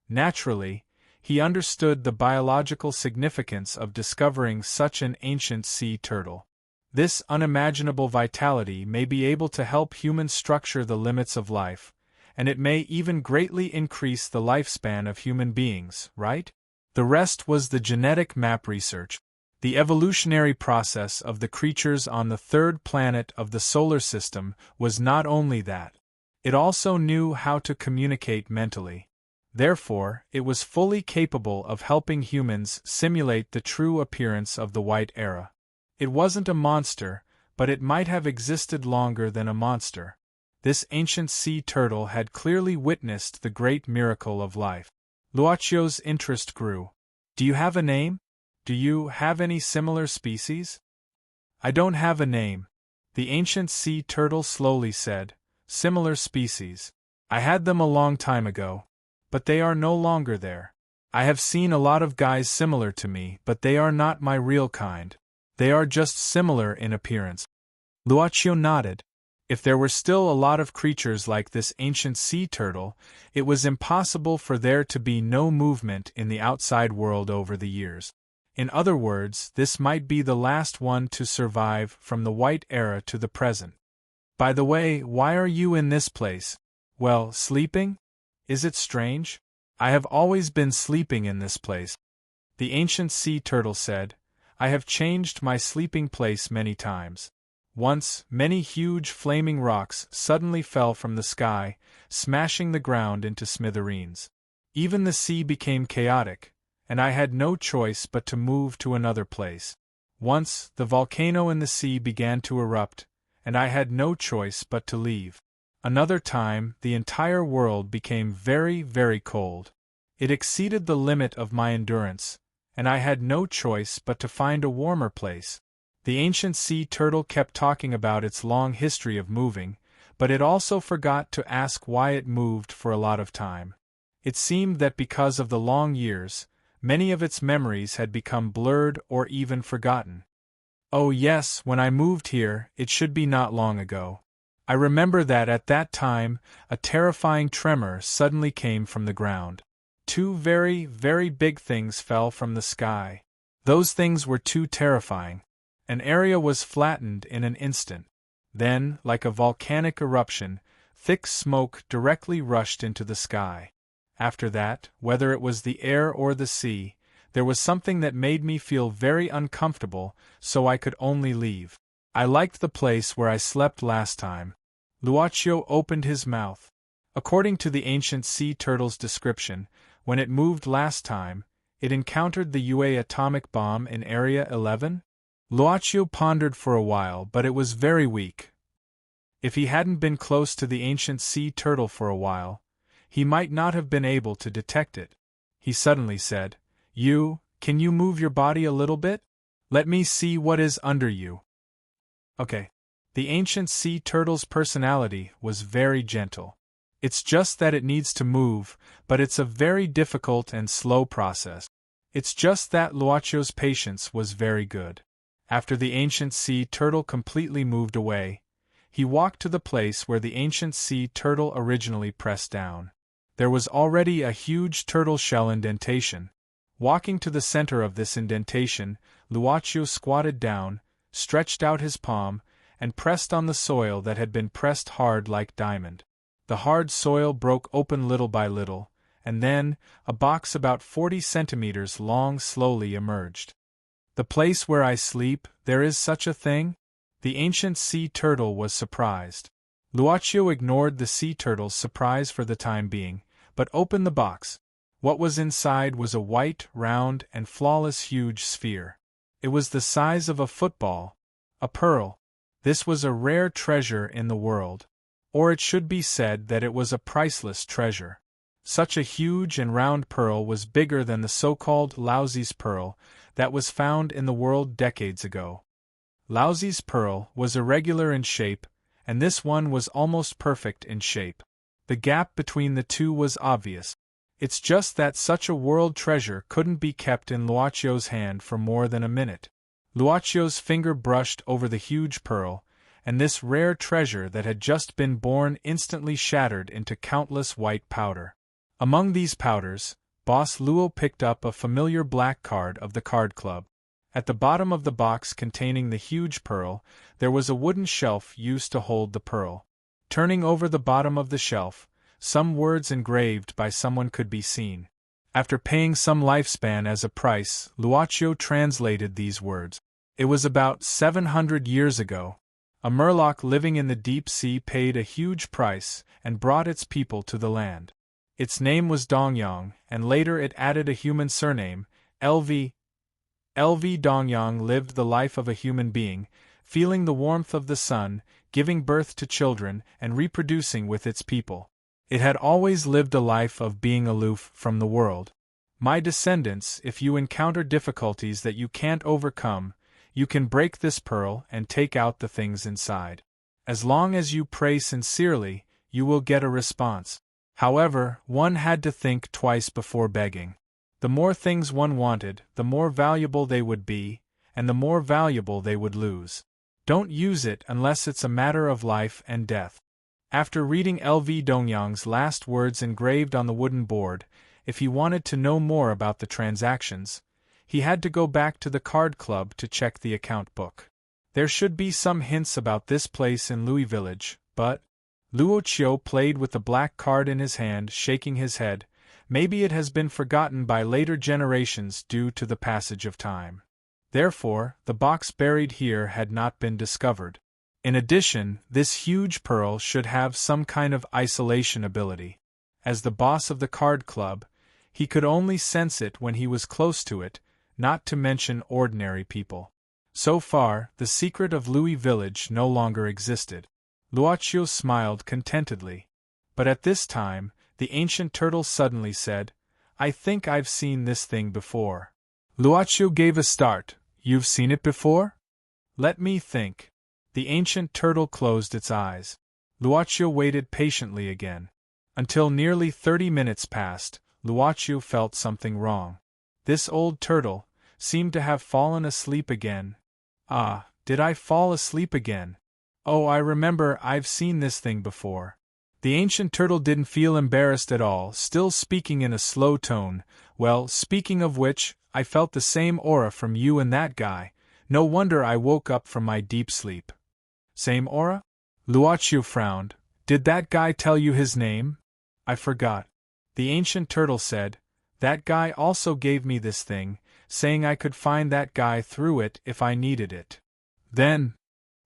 Naturally, he understood the biological significance of discovering such an ancient sea turtle. This unimaginable vitality may be able to help humans structure the limits of life, and it may even greatly increase the lifespan of human beings, right? The rest was the genetic map research. The evolutionary process of the creatures on the third planet of the solar system was not only that. It also knew how to communicate mentally. Therefore, it was fully capable of helping humans simulate the true appearance of the White Era. It wasn't a monster, but it might have existed longer than a monster. This ancient sea turtle had clearly witnessed the great miracle of life. Luochio's interest grew. Do you have a name? Do you have any similar species? I don't have a name, the ancient sea turtle slowly said. Similar species. I had them a long time ago. But they are no longer there. I have seen a lot of guys similar to me, but they are not my real kind. They are just similar in appearance. Luochio nodded. If there were still a lot of creatures like this ancient sea turtle, it was impossible for there to be no movement in the outside world over the years. In other words, this might be the last one to survive from the White Era to the present. By the way, why are you in this place? Well, sleeping? Is it strange? I have always been sleeping in this place. The ancient sea turtle said, I have changed my sleeping place many times. Once, many huge flaming rocks suddenly fell from the sky, smashing the ground into smithereens. Even the sea became chaotic, and I had no choice but to move to another place. Once, the volcano in the sea began to erupt, and I had no choice but to leave. Another time, the entire world became very, very cold. It exceeded the limit of my endurance, and I had no choice but to find a warmer place. The ancient sea turtle kept talking about its long history of moving, but it also forgot to ask why it moved for a lot of time. It seemed that because of the long years, many of its memories had become blurred or even forgotten. Oh yes, when I moved here, it should be not long ago. I remember that at that time, a terrifying tremor suddenly came from the ground. Two very, very big things fell from the sky. Those things were too terrifying. An area was flattened in an instant. Then, like a volcanic eruption, thick smoke directly rushed into the sky. After that, whether it was the air or the sea, there was something that made me feel very uncomfortable, so I could only leave. I liked the place where I slept last time. Luochio opened his mouth. According to the ancient sea turtle's description, when it moved last time, it encountered the UA atomic bomb in Area 11? Luochio pondered for a while, but it was very weak. If he hadn't been close to the ancient sea turtle for a while, he might not have been able to detect it. He suddenly said, Can you move your body a little bit? Let me see what is under you. Okay. The ancient sea turtle's personality was very gentle. It's just that it needs to move, but it's a very difficult and slow process. It's just that Luochio's patience was very good. After the ancient sea turtle completely moved away, he walked to the place where the ancient sea turtle originally pressed down. There was already a huge turtle shell indentation. Walking to the center of this indentation, Luocio squatted down, stretched out his palm, and pressed on the soil that had been pressed hard like diamond. The hard soil broke open little by little, and then, a box about 40 centimeters long slowly emerged. "The place where I sleep, there is such a thing?" The ancient sea turtle was surprised. Luocio ignored the sea turtle's surprise for the time being, but opened the box. What was inside was a white, round, and flawless huge sphere. It was the size of a football. A pearl. This was a rare treasure in the world. Or it should be said that it was a priceless treasure. Such a huge and round pearl was bigger than the so-called Laozi's pearl that was found in the world decades ago. Laozi's pearl was irregular in shape, and this one was almost perfect in shape. The gap between the two was obvious. It's just that such a world treasure couldn't be kept in Luocio's hand for more than a minute. Luocio's finger brushed over the huge pearl, and this rare treasure that had just been born instantly shattered into countless white powder. Among these powders, Boss Luo picked up a familiar black card of the card club. At the bottom of the box containing the huge pearl, there was a wooden shelf used to hold the pearl. Turning over the bottom of the shelf, some words engraved by someone could be seen. After paying some lifespan as a price, Luocio translated these words. It was about 700 years ago. A murloc living in the deep sea paid a huge price and brought its people to the land. Its name was Dongyang, and later it added a human surname, LV. LV Dongyang lived the life of a human being, feeling the warmth of the sun, giving birth to children, and reproducing with its people. It had always lived a life of being aloof from the world. My descendants, if you encounter difficulties that you can't overcome, you can break this pearl and take out the things inside. As long as you pray sincerely, you will get a response. However, one had to think twice before begging. The more things one wanted, the more valuable they would be, and the more valuable they would lose. Don't use it unless it's a matter of life and death. After reading LV Dongyang's last words engraved on the wooden board, if he wanted to know more about the transactions, he had to go back to the card club to check the account book. There should be some hints about this place in Louis Village, but Luocio played with the black card in his hand, shaking his head. Maybe it has been forgotten by later generations due to the passage of time. Therefore, the box buried here had not been discovered. In addition, this huge pearl should have some kind of isolation ability. As the boss of the card club, he could only sense it when he was close to it, not to mention ordinary people. So far, the secret of Louis Village no longer existed. Luocio smiled contentedly. But at this time, the ancient turtle suddenly said, "I think I've seen this thing before." Luocio gave a start. "You've seen it before?" "Let me think." The ancient turtle closed its eyes. Luocio waited patiently again. Until nearly 30 minutes passed, Luocio felt something wrong. This old turtle seemed to have fallen asleep again. Ah, did I fall asleep again? Oh, I remember, I've seen this thing before. The ancient turtle didn't feel embarrassed at all, still speaking in a slow tone. "Well, speaking of which, I felt the same aura from you and that guy. No wonder I woke up from my deep sleep." "Same aura?" Luocio frowned. "Did that guy tell you his name?" "I forgot." The ancient turtle said, "That guy also gave me this thing, saying I could find that guy through it if I needed it. Then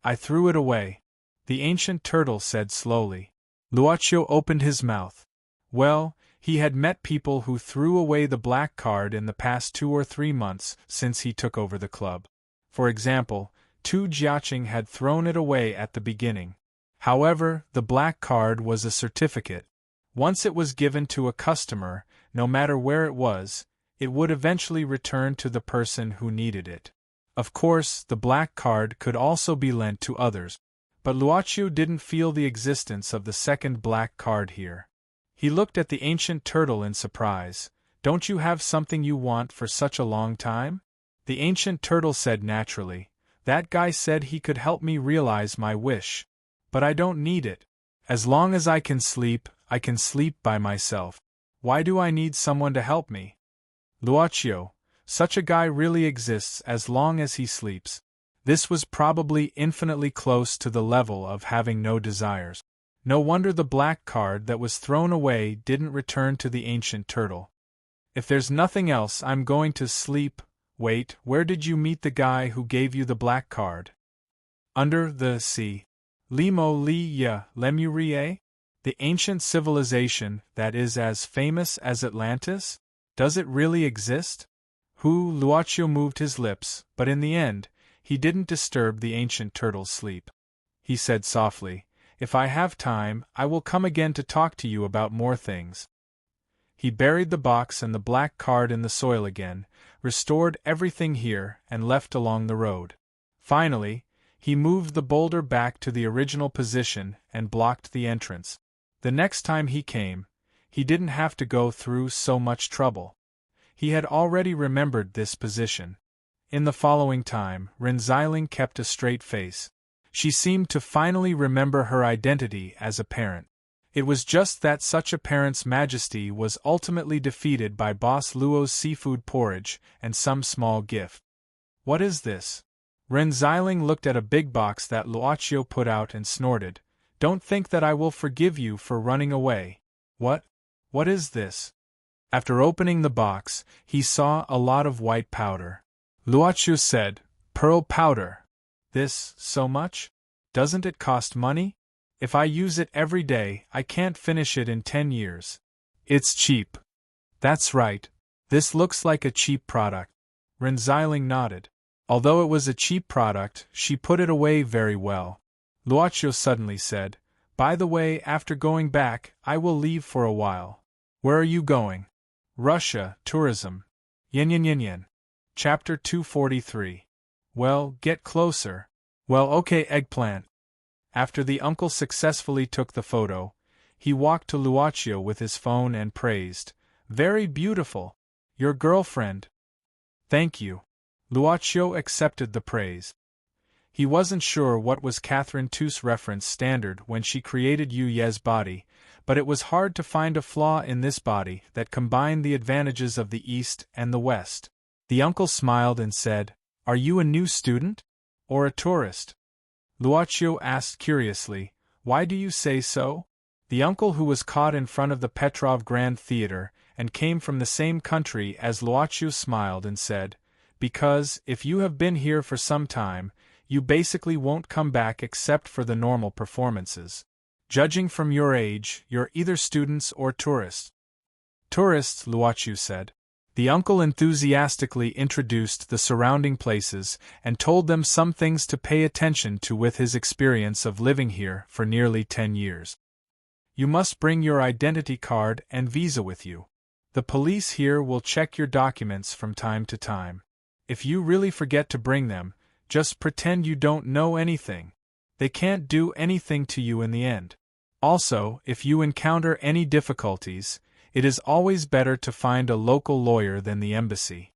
I threw it away." The ancient turtle said slowly. Luocio opened his mouth. Well, he had met people who threw away the black card in the past 2 or 3 months since he took over the club. For example, Tu Jiaqing had thrown it away at the beginning. However, the black card was a certificate. Once it was given to a customer, no matter where it was, it would eventually return to the person who needed it. Of course, the black card could also be lent to others. But Luocio didn't feel the existence of the second black card here. He looked at the ancient turtle in surprise. "Don't you have something you want for such a long time?" The ancient turtle said naturally, "That guy said he could help me realize my wish. But I don't need it. As long as I can sleep by myself. Why do I need someone to help me?" "Luocio, Such a guy really exists as long as he sleeps. This was probably infinitely close to the level of having no desires. No wonder the black card that was thrown away didn't return to the ancient turtle. If there's nothing else, I'm going to sleep. Wait, where did you meet the guy who gave you the black card? Under the sea. Limo Liya Lemurie? The ancient civilization that is as famous as Atlantis? Does it really exist? Luochio moved his lips, but in the end, he didn't disturb the ancient turtle's sleep. He said softly, "If I have time, I will come again to talk to you about more things." He buried the box and the black card in the soil again, restored everything here, and left along the road. Finally, he moved the boulder back to the original position and blocked the entrance. The next time he came, he didn't have to go through so much trouble. He had already remembered this position. In the following time, Renziling kept a straight face. She seemed to finally remember her identity as a parent. It was just that such a parent's majesty was ultimately defeated by Boss Luo's seafood porridge and some small gift. "What is this?" Renziling looked at a big box that Luochio put out and snorted. "Don't think that I will forgive you for running away." What is this?" After opening the box, he saw a lot of white powder. Luochio said, "Pearl powder. This, so much? Doesn't it cost money? If I use it every day, I can't finish it in 10 years. It's cheap." "That's right. This looks like a cheap product." Renziling nodded. Although it was a cheap product, she put it away very well. Luochio suddenly said, "By the way, after going back, I will leave for a while." "Where are you going?" "Russia, tourism." Yin. Chapter 243. Well, get closer. Well, okay, eggplant. After the uncle successfully took the photo, he walked to Luochio with his phone and praised, "Very beautiful. Your girlfriend." "Thank you." Luochio accepted the praise. He wasn't sure what was Catherine Too's reference standard when she created Yu Ye's body, but it was hard to find a flaw in this body that combined the advantages of the East and the West. The uncle smiled and said, "Are you a new student? Or a tourist?" Luochio asked curiously, "Why do you say so?" The uncle, who was caught in front of the Petrov Grand Theater and came from the same country as Luochio, smiled and said, "Because, if you have been here for some time, you basically won't come back except for the normal performances. Judging from your age, you're either students or tourists." "Tourists," Luochio said. The uncle enthusiastically introduced the surrounding places and told them some things to pay attention to with his experience of living here for nearly 10 years. "You must bring your identity card and visa with you. The police here will check your documents from time to time. If you really forget to bring them, just pretend you don't know anything. They can't do anything to you in the end. Also, if you encounter any difficulties, it is always better to find a local lawyer than the embassy."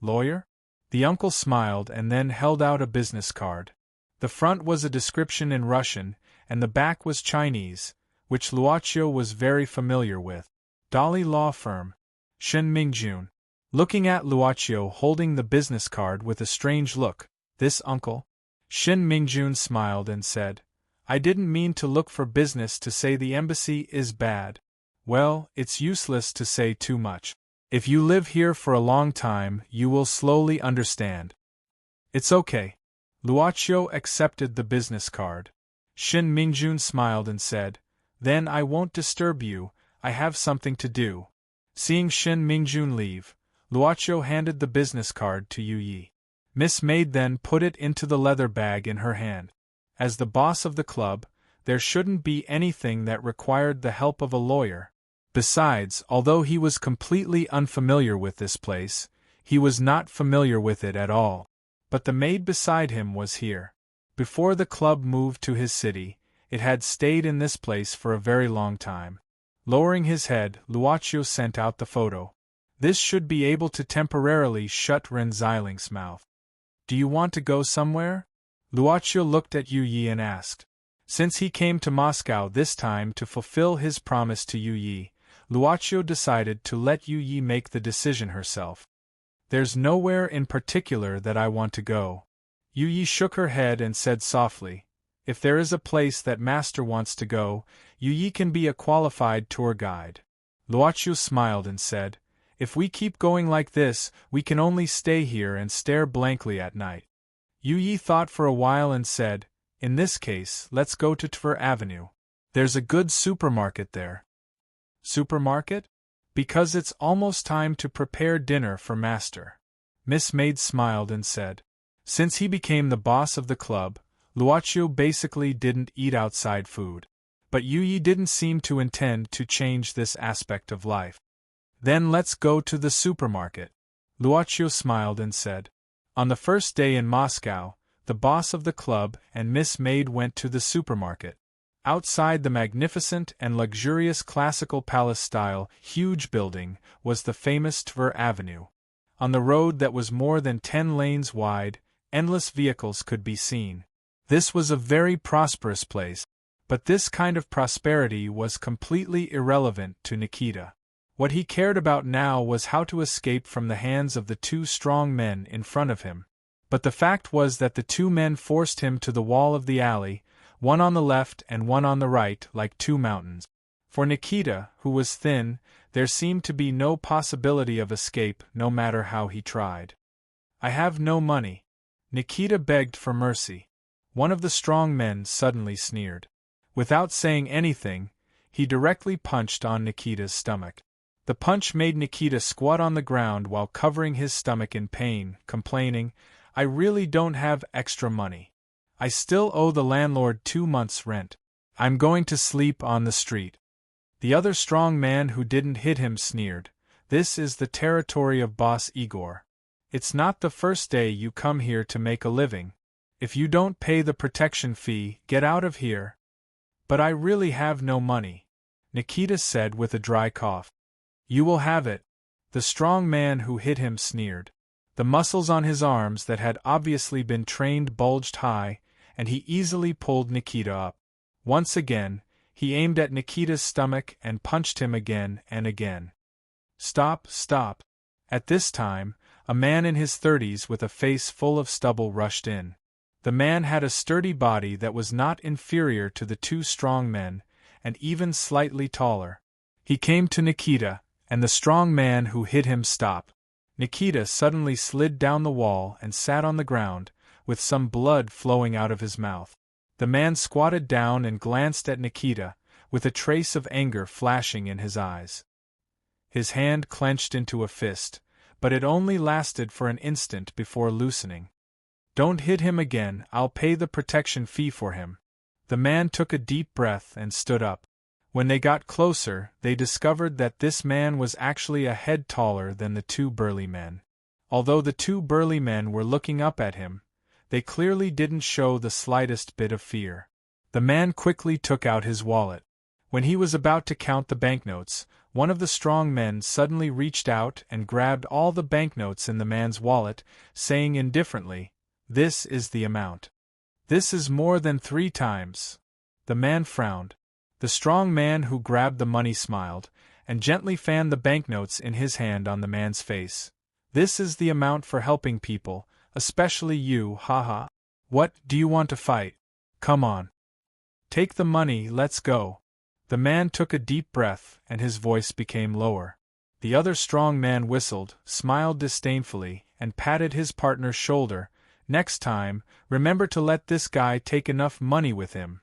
"Lawyer?" The uncle smiled and then held out a business card. The front was a description in Russian, and the back was Chinese, which Luochio was very familiar with. "Dali Law Firm. Shen Mingjun." Looking at Luochio holding the business card with a strange look, "This uncle?" Shin Mingjun smiled and said, "I didn't mean to look for business to say the embassy is bad. Well, it's useless to say too much. If you live here for a long time, you will slowly understand." "It's okay." Luochio accepted the business card. Shin Mingjun smiled and said, "Then I won't disturb you, I have something to do." Seeing Shin Mingjun leave, Luochio handed the business card to Yu Yi. Miss Maid then put it into the leather bag in her hand. As the boss of the club, there shouldn't be anything that required the help of a lawyer. Besides, although he was completely unfamiliar with this place, he was not familiar with it at all. But the maid beside him was here. Before the club moved to his city, it had stayed in this place for a very long time. Lowering his head, Luochio sent out the photo. This should be able to temporarily shut Renziling's mouth. "Do you want to go somewhere?" Luochio looked at Yu Yi and asked. Since he came to Moscow this time to fulfill his promise to Yu Yi, Luochio decided to let Yu Yi make the decision herself. There's nowhere in particular that I want to go. Yu shook her head and said softly, if there is a place that Master wants to go, Yu can be a qualified tour guide. Luochu smiled and said, if we keep going like this, we can only stay here and stare blankly at night. Yu thought for a while and said, in this case, let's go to Trafford Avenue. There's a good supermarket there. Supermarket? Because it's almost time to prepare dinner for Master. Miss Maid smiled and said, since he became the boss of the club, Luochu basically didn't eat outside food. But Yu didn't seem to intend to change this aspect of life. Then let's go to the supermarket. Luochu smiled and said. On the first day in Moscow, the boss of the club and Miss Maid went to the supermarket. Outside the magnificent and luxurious classical palace-style, huge building was the famous Trafford Avenue. On the road that was more than 10 lanes wide, endless vehicles could be seen. This was a very prosperous place, but this kind of prosperity was completely irrelevant to Nikita. What he cared about now was how to escape from the hands of the two strong men in front of him. But the fact was that the two men forced him to the wall of the alley, one on the left and one on the right, like two mountains. For Nikita, who was thin, there seemed to be no possibility of escape no matter how he tried. I have no money. Nikita begged for mercy. One of the strong men suddenly sneered. Without saying anything, he directly punched on Nikita's stomach. The punch made Nikita squat on the ground while covering his stomach in pain, complaining, I really don't have extra money. I still owe the landlord 2 months' rent. I'm going to sleep on the street. The other strong man who didn't hit him sneered, this is the territory of Boss Igor. It's not the first day you come here to make a living. If you don't pay the protection fee, get out of here. But I really have no money, Nikita said with a dry cough. You will have it. The strong man who hit him sneered. The muscles on his arms that had obviously been trained bulged high, and he easily pulled Nikita up. Once again, he aimed at Nikita's stomach and punched him again and again. Stop, stop. At this time, a man in his 30s with a face full of stubble rushed in. The man had a sturdy body that was not inferior to the two strong men, and even slightly taller. He came to Nikita, and the strong man who hit him stopped. Nikita suddenly slid down the wall and sat on the ground, with some blood flowing out of his mouth. The man squatted down and glanced at Nikita, with a trace of anger flashing in his eyes. His hand clenched into a fist, but it only lasted for an instant before loosening. Don't hit him again, I'll pay the protection fee for him. The man took a deep breath and stood up. When they got closer, they discovered that this man was actually a head taller than the two burly men. Although the two burly men were looking up at him, they clearly didn't show the slightest bit of fear. The man quickly took out his wallet. When he was about to count the banknotes, one of the strong men suddenly reached out and grabbed all the banknotes in the man's wallet, saying indifferently, This is the amount. This is more than 3 times. The man frowned. The strong man who grabbed the money smiled, and gently fanned the banknotes in his hand on the man's face. This is the amount for helping people, especially you, haha. What, do you want to fight? Come on. Take the money, let's go. The man took a deep breath, and his voice became lower. The other strong man whistled, smiled disdainfully, and patted his partner's shoulder. Next time, remember to let this guy take enough money with him.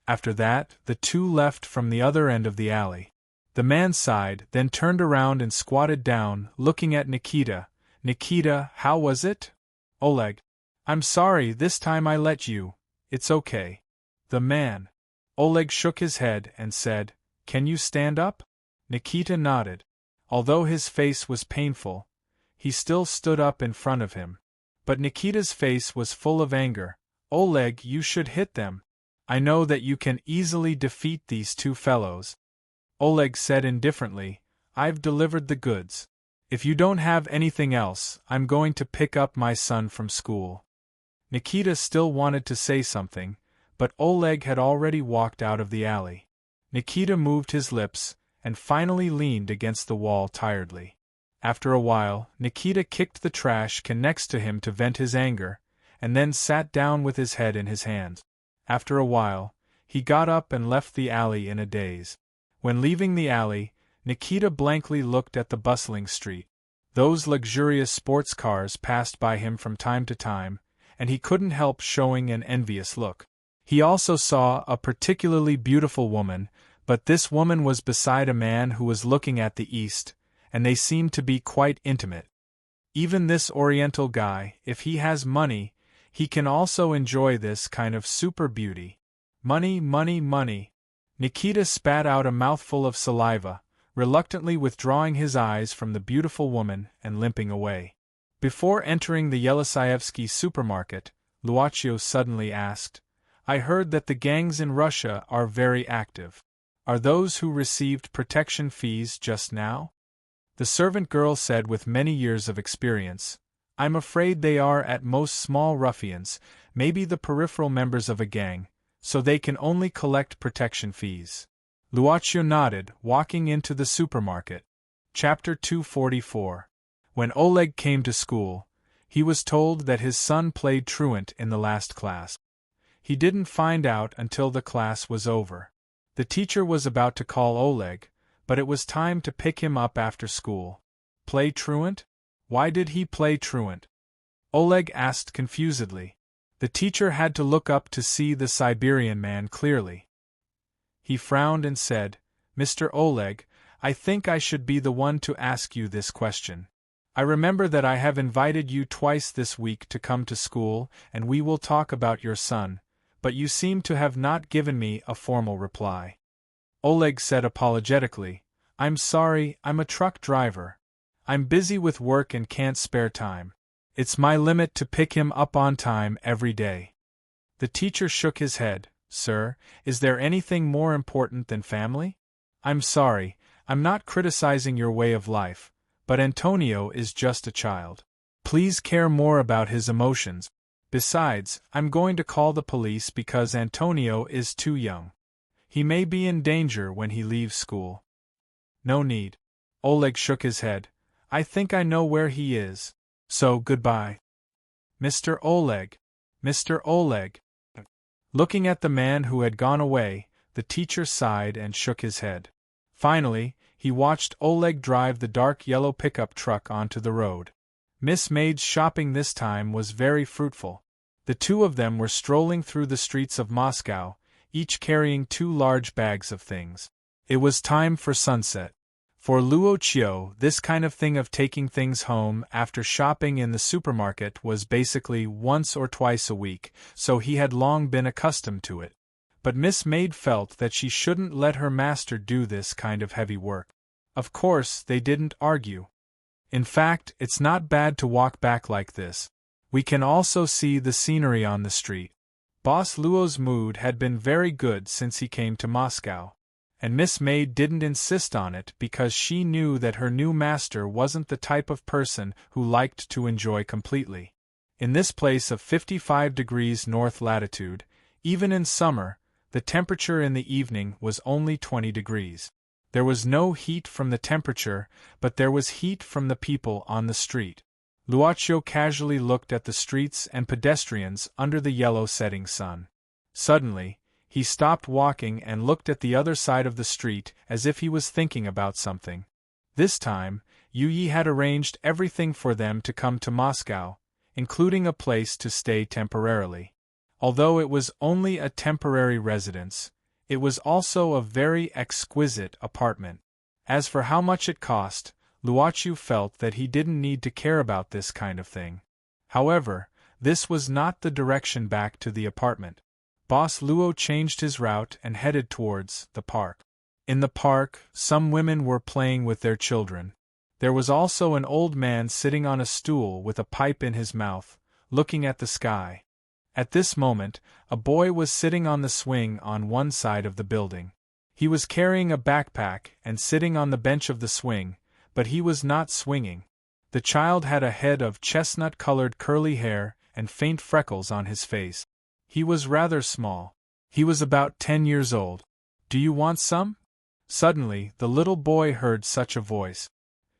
After that, the two left from the other end of the alley. The man sighed, then turned around and squatted down, looking at Nikita. Nikita, how was it? Oleg. I'm sorry, this time I let you. It's okay. The man. Oleg shook his head and said, Can you stand up? Nikita nodded. Although his face was painful, he still stood up in front of him. But Nikita's face was full of anger. Oleg, you should hit them. I know that you can easily defeat these two fellows. Oleg said indifferently, I've delivered the goods. If you don't have anything else, I'm going to pick up my son from school. Nikita still wanted to say something, but Oleg had already walked out of the alley. Nikita moved his lips, and finally leaned against the wall tiredly. After a while, Nikita kicked the trash can next to him to vent his anger, and then sat down with his head in his hands. After a while, he got up and left the alley in a daze. When leaving the alley, Nikita blankly looked at the bustling street. Those luxurious sports cars passed by him from time to time, and he couldn't help showing an envious look. He also saw a particularly beautiful woman, but this woman was beside a man who was looking at the east, and they seemed to be quite intimate. Even this Oriental guy, if he has money, he can also enjoy this kind of super beauty. Money, money, money. Nikita spat out a mouthful of saliva, reluctantly withdrawing his eyes from the beautiful woman and limping away. Before entering the Yelisaevsky supermarket, Luachio suddenly asked, "I heard that the gangs in Russia are very active. Are those who received protection fees just now?" The servant girl said with many years of experience, "I'm afraid they are at most small ruffians, maybe the peripheral members of a gang, so they can only collect protection fees." Luachio nodded, walking into the supermarket. Chapter 244. When Oleg came to school, he was told that his son played truant in the last class. He didn't find out until the class was over. The teacher was about to call Oleg, but it was time to pick him up after school. Play truant? Why did he play truant? Oleg asked confusedly. The teacher had to look up to see the Siberian man clearly. He frowned and said, "Mr. Oleg, I think I should be the one to ask you this question. I remember that I have invited you twice this week to come to school, and we will talk about your son, but you seem to have not given me a formal reply." Oleg said apologetically, "I'm sorry, I'm a truck driver. I'm busy with work and can't spare time. It's my limit to pick him up on time every day." The teacher shook his head. "Sir, is there anything more important than family? I'm sorry, I'm not criticizing your way of life, but Antonio is just a child. Please care more about his emotions. Besides, I'm going to call the police because Antonio is too young. He may be in danger when he leaves school." "No need." Oleg shook his head. "I think I know where he is. So, goodbye." "Mr. Oleg! Mr. Oleg!" Looking at the man who had gone away, the teacher sighed and shook his head. Finally, he watched Oleg drive the dark yellow pickup truck onto the road. Miss Maid's shopping this time was very fruitful. The two of them were strolling through the streets of Moscow, each carrying 2 large bags of things. It was time for sunset. For Luochio, this kind of thing of taking things home after shopping in the supermarket was basically once or twice a week, so he had long been accustomed to it. But Miss Maid felt that she shouldn't let her master do this kind of heavy work. Of course, they didn't argue. In fact, it's not bad to walk back like this. We can also see the scenery on the street. Boss Luo's mood had been very good since he came to Moscow, and Miss Maid didn't insist on it because she knew that her new master wasn't the type of person who liked to enjoy completely. In this place of 55 degrees north latitude, even in summer, the temperature in the evening was only 20 degrees. There was no heat from the temperature, but there was heat from the people on the street. Luachio casually looked at the streets and pedestrians under the yellow setting sun. Suddenly, he stopped walking and looked at the other side of the street as if he was thinking about something. This time, Yuyi had arranged everything for them to come to Moscow, including a place to stay temporarily. Although it was only a temporary residence, it was also a very exquisite apartment. As for how much it cost, Luachio felt that he didn't need to care about this kind of thing. However, this was not the direction back to the apartment. Boss Luo changed his route and headed towards the park. In the park, some women were playing with their children. There was also an old man sitting on a stool with a pipe in his mouth, looking at the sky. At this moment, a boy was sitting on the swing on one side of the building. He was carrying a backpack and sitting on the bench of the swing, but he was not swinging. The child had a head of chestnut-colored curly hair and faint freckles on his face. He was rather small. He was about 10 years old. "Do you want some?" Suddenly, the little boy heard such a voice.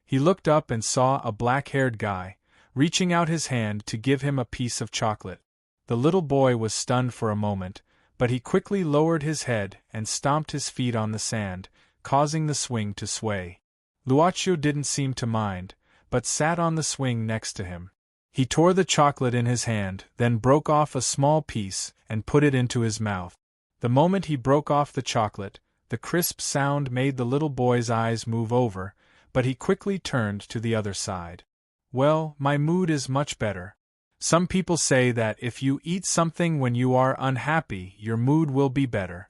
He looked up and saw a black-haired guy, reaching out his hand to give him a piece of chocolate. The little boy was stunned for a moment, but he quickly lowered his head and stomped his feet on the sand, causing the swing to sway. Luocio didn't seem to mind, but sat on the swing next to him. He tore the chocolate in his hand, then broke off a small piece and put it into his mouth. The moment he broke off the chocolate, the crisp sound made the little boy's eyes move over, but he quickly turned to the other side. Well, my mood is much better. Some people say that if you eat something when you are unhappy, your mood will be better.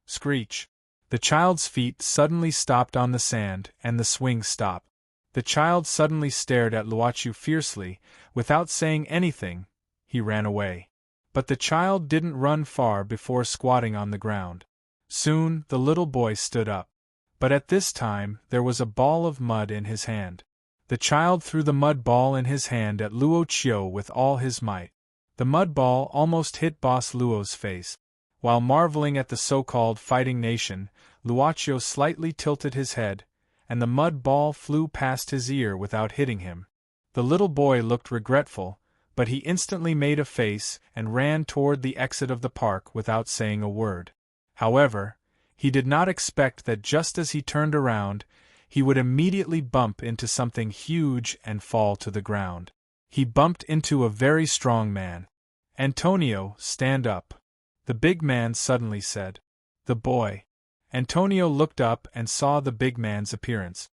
Screech. The child's feet suddenly stopped on the sand, and the swing stopped. The child suddenly stared at Luocio fiercely. Without saying anything, he ran away. But the child didn't run far before squatting on the ground. Soon, the little boy stood up. But at this time, there was a ball of mud in his hand. The child threw the mud ball in his hand at Luocio with all his might. The mud ball almost hit Boss Luo's face. While marveling at the so-called fighting nation, Luocio slightly tilted his head, and the mud ball flew past his ear without hitting him. The little boy looked regretful, but he instantly made a face and ran toward the exit of the park without saying a word. However, he did not expect that just as he turned around, he would immediately bump into something huge and fall to the ground. He bumped into a very strong man. "Antonio, stand up," the big man suddenly said. The boy. Antonio looked up and saw the big man's appearance.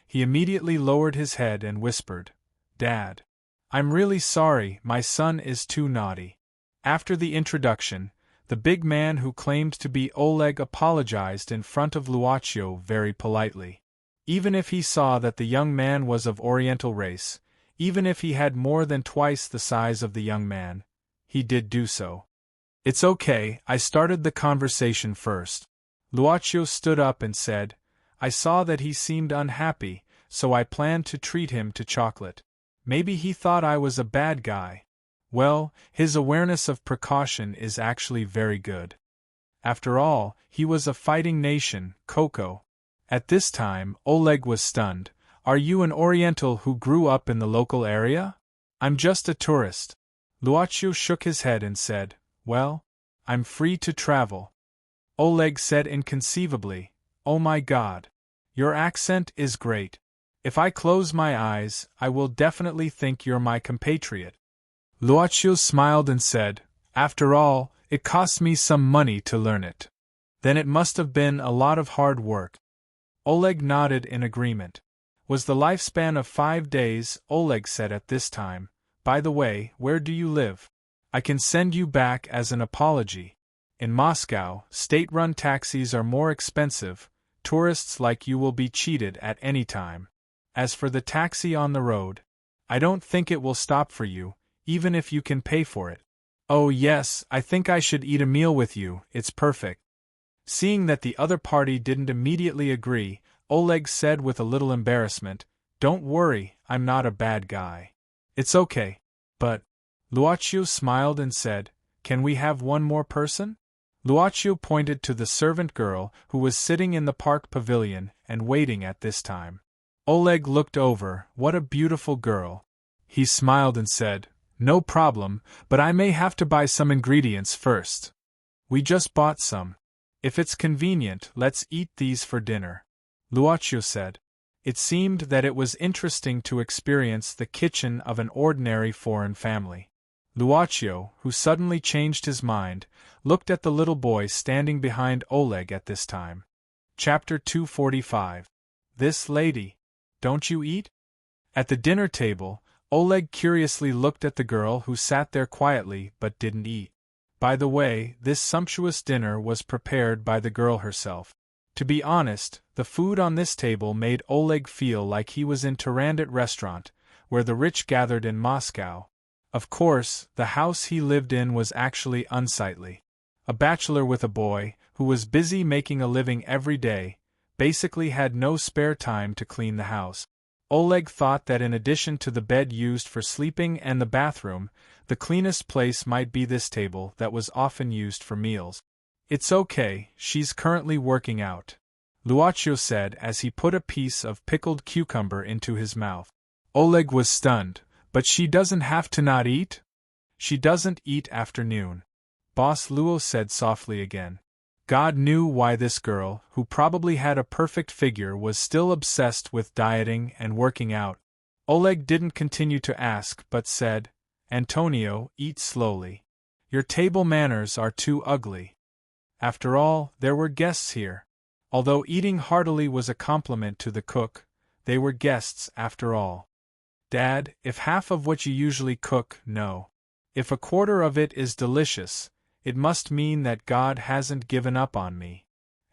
He immediately lowered his head and whispered, "Dad. I'm really sorry, my son is too naughty." After the introduction, the big man who claimed to be Oleg apologized in front of Luocio very politely. Even if he saw that the young man was of Oriental race, even if he had more than twice the size of the young man, he did do so. "It's okay, I started the conversation first." Luocio stood up and said, "I saw that he seemed unhappy, so I planned to treat him to chocolate. Maybe he thought I was a bad guy. Well, his awareness of precaution is actually very good. After all, he was a fighting nation, Coco." At this time, Oleg was stunned. "Are you an Oriental who grew up in the local area?" "I'm just a tourist." Luocio shook his head and said, "Well, I'm free to travel." Oleg said inconceivably, "Oh my God. Your accent is great. If I close my eyes, I will definitely think you're my compatriot." Luocio smiled and said, "After all, it cost me some money to learn it." "Then it must have been a lot of hard work." Oleg nodded in agreement. "Was the lifespan of 5 days," Oleg said at this time. "By the way, where do you live? I can send you back as an apology. In Moscow, state-run taxis are more expensive. Tourists like you will be cheated at any time. As for the taxi on the road, I don't think it will stop for you, even if you can pay for it." "Oh yes, I think I should eat a meal with you, it's perfect." Seeing that the other party didn't immediately agree, Oleg said with a little embarrassment, "Don't worry, I'm not a bad guy. It's okay. But..." Luocio smiled and said, "Can we have one more person?" Luocio pointed to the servant girl who was sitting in the park pavilion and waiting at this time. Oleg looked over. "What a beautiful girl." He smiled and said, "No problem, but I may have to buy some ingredients first. We just bought some. If it's convenient, let's eat these for dinner," Luocio said. It seemed that it was interesting to experience the kitchen of an ordinary foreign family. Luocio, who suddenly changed his mind, looked at the little boy standing behind Oleg at this time. Chapter 245. "This lady. Don't you eat?" At the dinner table, Oleg curiously looked at the girl who sat there quietly but didn't eat. By the way, this sumptuous dinner was prepared by the girl herself. To be honest, the food on this table made Oleg feel like he was in Turandot restaurant, where the rich gathered in Moscow. Of course, the house he lived in was actually unsightly. A bachelor with a boy, who was busy making a living every day, basically had no spare time to clean the house. Oleg thought that in addition to the bed used for sleeping and the bathroom, the cleanest place might be this table that was often used for meals. "It's okay, she's currently working out." Luaccio said as he put a piece of pickled cucumber into his mouth. Oleg was stunned. But she doesn't have to not eat? She doesn't eat after noon. Boss Luo said softly again. God knew why this girl, who probably had a perfect figure, was still obsessed with dieting and working out. Oleg didn't continue to ask but said, Antonio, eat slowly. Your table manners are too ugly. After all, there were guests here. Although eating heartily was a compliment to the cook, they were guests after all. Dad, if half of what you usually cook, no. If a quarter of it is delicious, it must mean that God hasn't given up on me.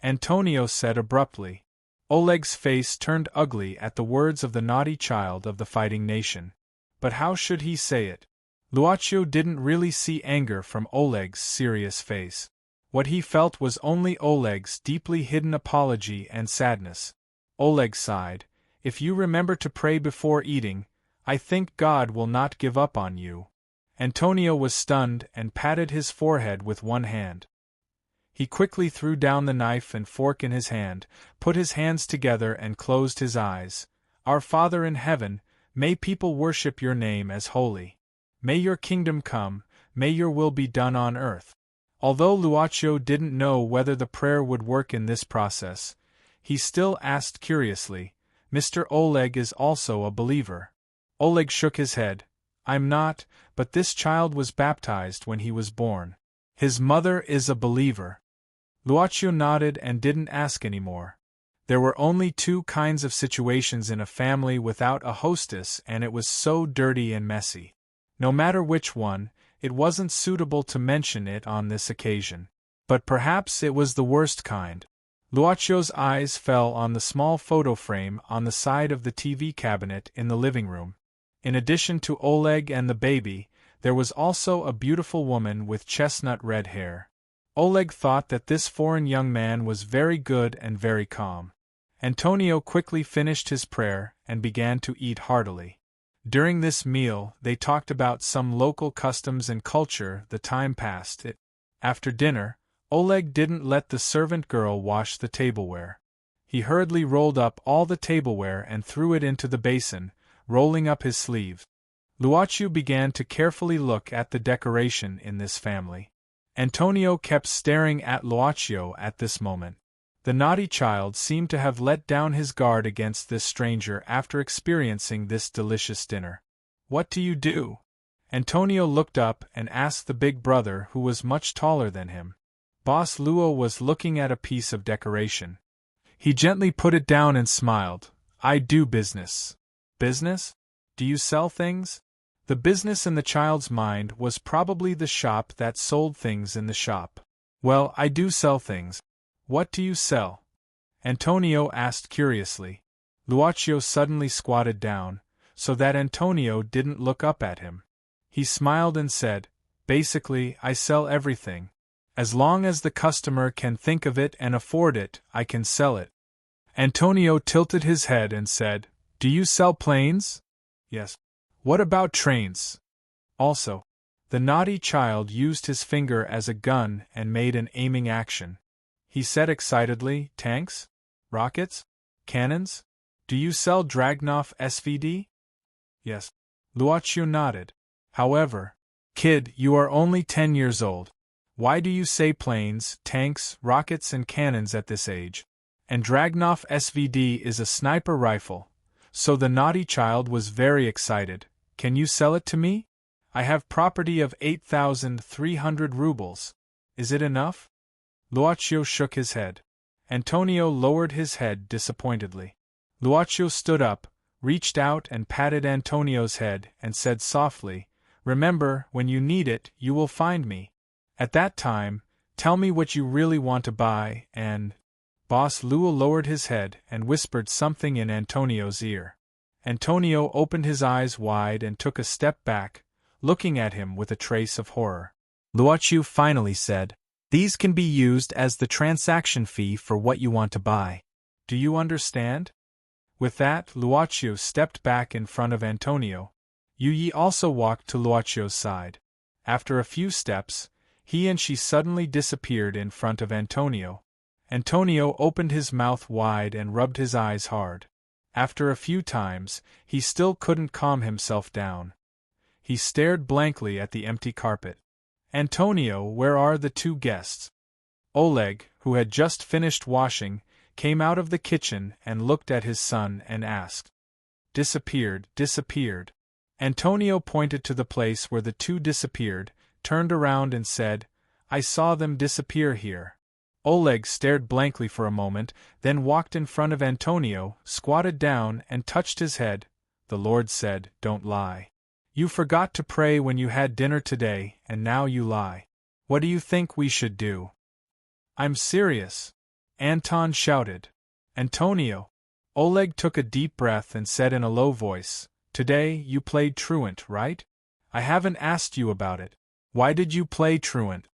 Antonio said abruptly. Oleg's face turned ugly at the words of the naughty child of the fighting nation. But how should he say it? Luaccio didn't really see anger from Oleg's serious face. What he felt was only Oleg's deeply hidden apology and sadness. Oleg sighed. If you remember to pray before eating, I think God will not give up on you. Antonio was stunned and patted his forehead with one hand. He quickly threw down the knife and fork in his hand, put his hands together and closed his eyes. Our Father in heaven, may people worship your name as holy. May your kingdom come, may your will be done on earth. Although Luaccio didn't know whether the prayer would work in this process, he still asked curiously, Mr. Oleg is also a believer. Oleg shook his head. I'm not, but this child was baptized when he was born. His mother is a believer. Luaccio nodded and didn't ask any more. There were only two kinds of situations in a family without a hostess, and it was so dirty and messy. No matter which one, it wasn't suitable to mention it on this occasion. But perhaps it was the worst kind. Luaccio's eyes fell on the small photo frame on the side of the TV cabinet in the living room. In addition to Oleg and the baby, there was also a beautiful woman with chestnut red hair. Oleg thought that this foreign young man was very good and very calm. Antonio quickly finished his prayer and began to eat heartily. During this meal, they talked about some local customs and culture. The time passed. After dinner, Oleg didn't let the servant girl wash the tableware. He hurriedly rolled up all the tableware and threw it into the basin, rolling up his sleeve. Luaccio began to carefully look at the decoration in this family. Antonio kept staring at Luaccio at this moment. The naughty child seemed to have let down his guard against this stranger after experiencing this delicious dinner. What do you do? Antonio looked up and asked the big brother, who was much taller than him. Boss Luo was looking at a piece of decoration. He gently put it down and smiled. I do business. Business? Do you sell things? The business in the child's mind was probably the shop that sold things in the shop. Well, I do sell things. What do you sell? Antonio asked curiously. Luaccio suddenly squatted down, so that Antonio didn't look up at him. He smiled and said, Basically, I sell everything. As long as the customer can think of it and afford it, I can sell it. Antonio tilted his head and said, Do you sell planes? Yes. What about trains? Also. The naughty child used his finger as a gun and made an aiming action. He said excitedly, Tanks? Rockets? Cannons? Do you sell Dragunov SVD? Yes. Luaccio nodded. However, kid, you are only 10 years old. Why do you say planes, tanks, rockets and cannons at this age? And Dragunov SVD is a sniper rifle. So the naughty child was very excited. Can you sell it to me? I have property of 8,300 rubles. Is it enough? Luaccio shook his head. Antonio lowered his head disappointedly. Luaccio stood up, reached out and patted Antonio's head and said softly, Remember, when you need it, you will find me. At that time, tell me what you really want to buy and… Boss Luo lowered his head and whispered something in Antonio's ear. Antonio opened his eyes wide and took a step back, looking at him with a trace of horror. Luaccio finally said, These can be used as the transaction fee for what you want to buy. Do you understand? With that, Luaccio stepped back in front of Antonio. Yuyi also walked to Luaccio's side. After a few steps, he and she suddenly disappeared in front of Antonio. Antonio opened his mouth wide and rubbed his eyes hard. After a few times, he still couldn't calm himself down. He stared blankly at the empty carpet. Antonio, where are the two guests? Oleg, who had just finished washing, came out of the kitchen and looked at his son and asked. Disappeared. Antonio pointed to the place where the two disappeared, turned around and said, I saw them disappear here. Oleg stared blankly for a moment, then walked in front of Antonio, squatted down and touched his head. The Lord said, Don't lie. You forgot to pray when you had dinner today, and now you lie. What do you think we should do? I'm serious, Anton shouted. Antonio. Oleg took a deep breath and said in a low voice, Today you played truant, right? I haven't asked you about it. Why did you play truant?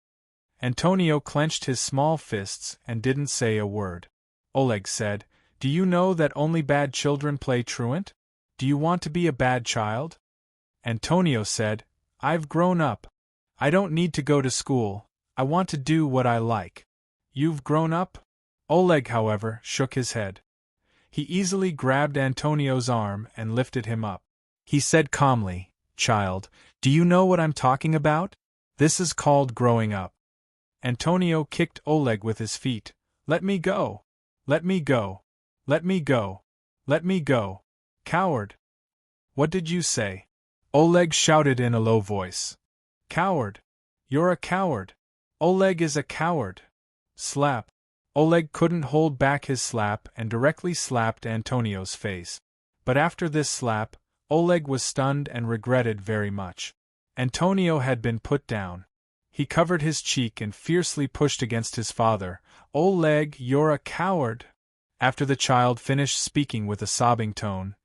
Antonio clenched his small fists and didn't say a word. Oleg said, Do you know that only bad children play truant? Do you want to be a bad child? Antonio said, I've grown up. I don't need to go to school. I want to do what I like. You've grown up? Oleg, however, shook his head. He easily grabbed Antonio's arm and lifted him up. He said calmly, Child, do you know what I'm talking about? This is called growing up. Antonio kicked Oleg with his feet. Let me go. Let me go. Let me go. Let me go. Coward. What did you say? Oleg shouted in a low voice. Coward. You're a coward. Oleg is a coward. Slap. Oleg couldn't hold back his slap and directly slapped Antonio's face. But after this slap, Oleg was stunned and regretted very much. Antonio had been put down. He covered his cheek and fiercely pushed against his father. Oleg, you're a coward. After the child finished speaking with a sobbing tone,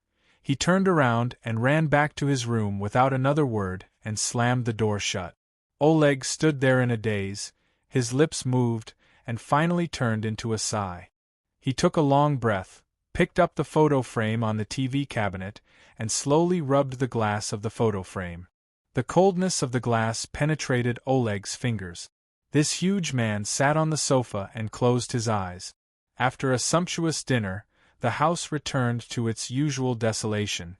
he turned around and ran back to his room without another word and slammed the door shut. Oleg stood there in a daze, his lips moved, and finally turned into a sigh. He took a long breath, picked up the photo frame on the TV cabinet, and slowly rubbed the glass of the photo frame. The coldness of the glass penetrated Oleg's fingers. This huge man sat on the sofa and closed his eyes. After a sumptuous dinner, the house returned to its usual desolation.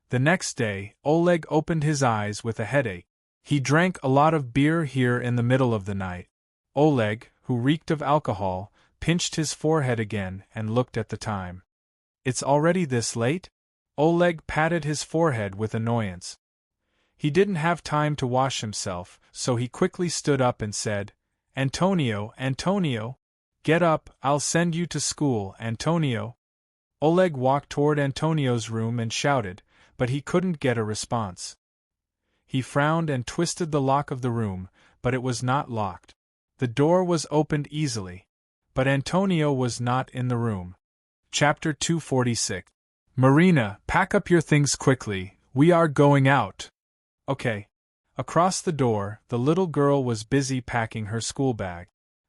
The next day, Oleg opened his eyes with a headache. He drank a lot of beer here in the middle of the night. Oleg, who reeked of alcohol, pinched his forehead again and looked at the time. It's already this late? Oleg patted his forehead with annoyance. He didn't have time to wash himself, so he quickly stood up and said, Antonio, get up, I'll send you to school, Antonio. Oleg walked toward Antonio's room and shouted, but he couldn't get a response. He frowned and twisted the lock of the room, but it was not locked. The door was opened easily, but Antonio was not in the room. Chapter 246. Marina, pack up your things quickly, we are going out. Okay. Across the door, the little girl was busy packing her school bag.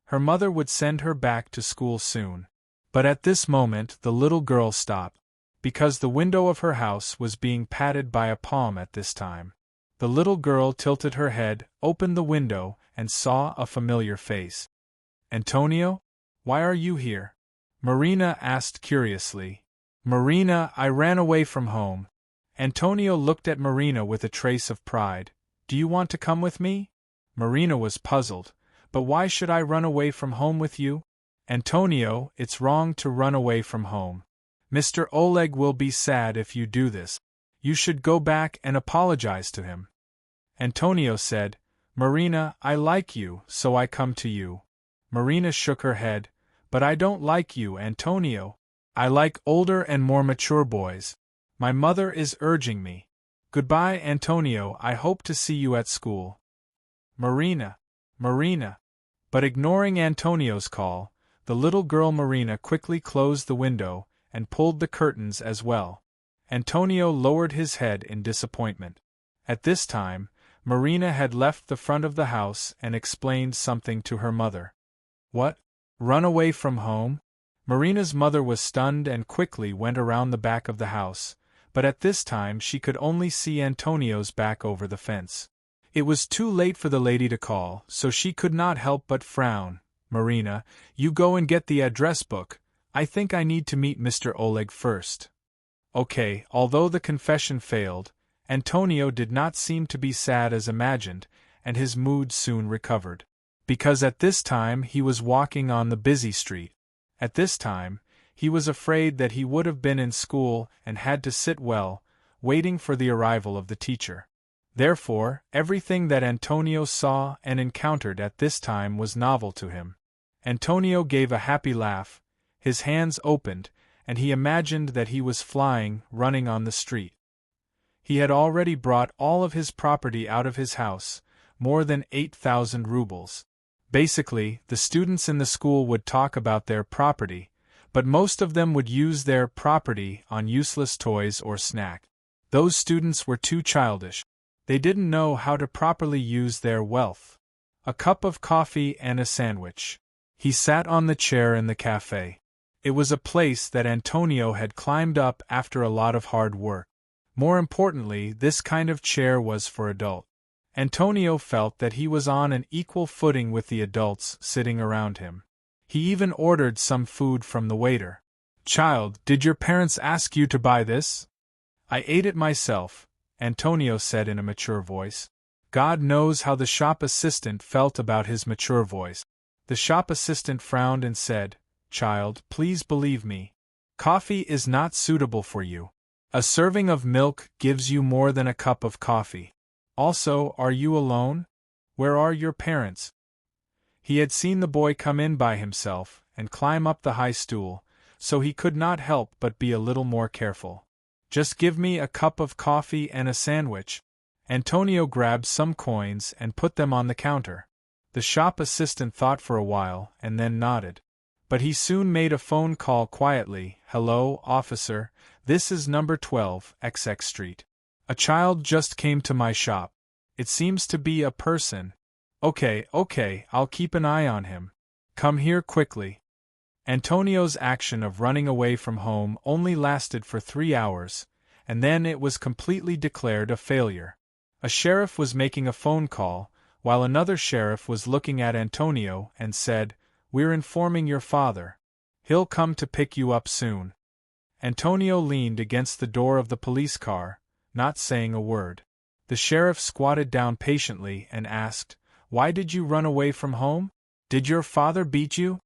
Her mother would send her back to school soon. But at this moment the little girl stopped, because the window of her house was being patted by a palm at this time. The little girl tilted her head, opened the window, and saw a familiar face. Antonio? Why are you here? Marina asked curiously. Marina, I ran away from home. Antonio looked at Marina with a trace of pride. Do you want to come with me? Marina was puzzled. But why should I run away from home with you? Antonio, it's wrong to run away from home. Mr. Oleg will be sad if you do this. You should go back and apologize to him. Antonio said, Marina, I like you, so I come to you. Marina shook her head. But I don't like you, Antonio. I like older and more mature boys. My mother is urging me. Goodbye, Antonio, I hope to see you at school. Marina. But ignoring Antonio's call, the little girl Marina quickly closed the window and pulled the curtains as well. Antonio lowered his head in disappointment. At this time, Marina had left the front of the house and explained something to her mother. What? Run away from home? Marina's mother was stunned and quickly went around the back of the house, but at this time she could only see Antonio's back over the fence. It was too late for the lady to call, so she could not help but frown. Marina, you go and get the address book. I think I need to meet Mr. Oleg first. Okay, although the confession failed, Antonio did not seem to be sad as imagined, and his mood soon recovered. Because at this time he was walking on the busy street. At this time, he was afraid that he would have been in school and had to sit well, waiting for the arrival of the teacher. Therefore, everything that Antonio saw and encountered at this time was novel to him. Antonio gave a happy laugh, his hands opened, and he imagined that he was flying, running on the street. He had already brought all of his property out of his house, more than 8,000 rubles. Basically, the students in the school would talk about their property, but most of them would use their property on useless toys or snack. Those students were too childish. They didn't know how to properly use their wealth. A cup of coffee and a sandwich. He sat on the chair in the cafe. It was a place that Antonio had climbed up after a lot of hard work. More importantly, this kind of chair was for adults. Antonio felt that he was on an equal footing with the adults sitting around him. He even ordered some food from the waiter. "Child, did your parents ask you to buy this?" "I ate it myself," Antonio said in a mature voice. God knows how the shop assistant felt about his mature voice. The shop assistant frowned and said, "Child, please believe me. Coffee is not suitable for you. A serving of milk gives you more than a cup of coffee. Also, are you alone? Where are your parents?" He had seen the boy come in by himself and climb up the high stool, so he could not help but be a little more careful. "Just give me a cup of coffee and a sandwich." Antonio grabbed some coins and put them on the counter. The shop assistant thought for a while and then nodded. But he soon made a phone call quietly. "Hello, officer, this is number 12, XX Street. A child just came to my shop. It seems to be a person." Okay, I'll keep an eye on him. Come here quickly." Antonio's action of running away from home only lasted for 3 hours, and then it was completely declared a failure. A sheriff was making a phone call, while another sheriff was looking at Antonio and said, "We're informing your father. He'll come to pick you up soon." Antonio leaned against the door of the police car, not saying a word. The sheriff squatted down patiently and asked, "Why did you run away from home? Did your father beat you?"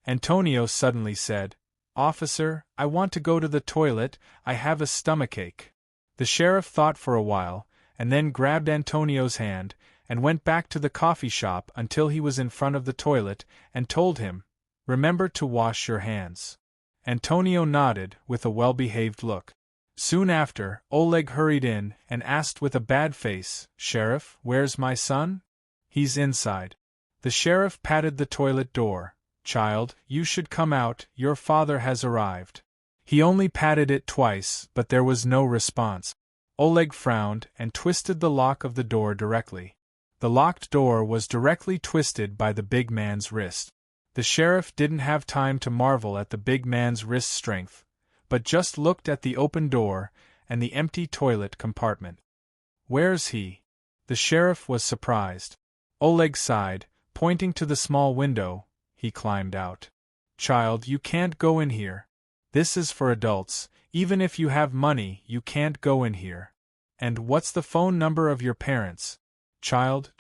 Antonio suddenly said, "Officer, I want to go to the toilet, I have a stomachache." The sheriff thought for a while, and then grabbed Antonio's hand, and went back to the coffee shop until he was in front of the toilet, and told him, "Remember to wash your hands." Antonio nodded, with a well-behaved look. Soon after, Oleg hurried in, and asked with a bad face, "Sheriff, where's my son?" "He's inside." The sheriff patted the toilet door. "Child, you should come out, your father has arrived." He only patted it twice, but there was no response. Oleg frowned, and twisted the lock of the door directly. The locked door was directly twisted by the big man's wrist. The sheriff didn't have time to marvel at the big man's wrist strength, but just looked at the open door and the empty toilet compartment. "Where's he?" The sheriff was surprised. Oleg sighed, pointing to the small window. He climbed out. "Child, you can't go in here. This is for adults. Even if you have money, you can't go in here. And what's the phone number of your parents?" Child,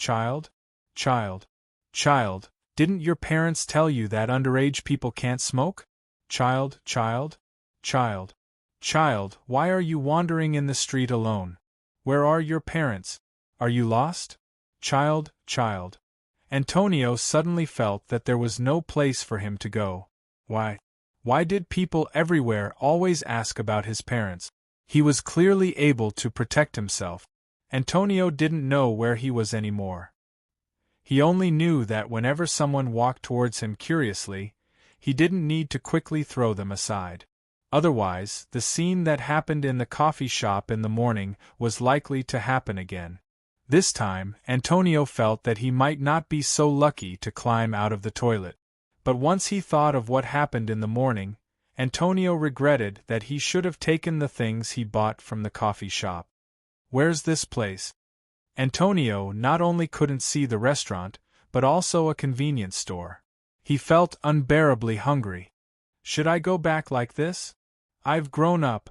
didn't your parents tell you that underage people can't smoke? Child, why are you wandering in the street alone? Where are your parents? Are you lost? Child. Antonio suddenly felt that there was no place for him to go. Why did people everywhere always ask about his parents? He was clearly able to protect himself. Antonio didn't know where he was anymore. He only knew that whenever someone walked towards him curiously, he didn't need to quickly throw them aside. Otherwise, the scene that happened in the coffee shop in the morning was likely to happen again. This time, Antonio felt that he might not be so lucky to climb out of the toilet. But once he thought of what happened in the morning, Antonio regretted that he should have taken the things he bought from the coffee shop. Where's this place? Antonio not only couldn't see the restaurant, but also a convenience store. He felt unbearably hungry. Should I go back like this? I've grown up.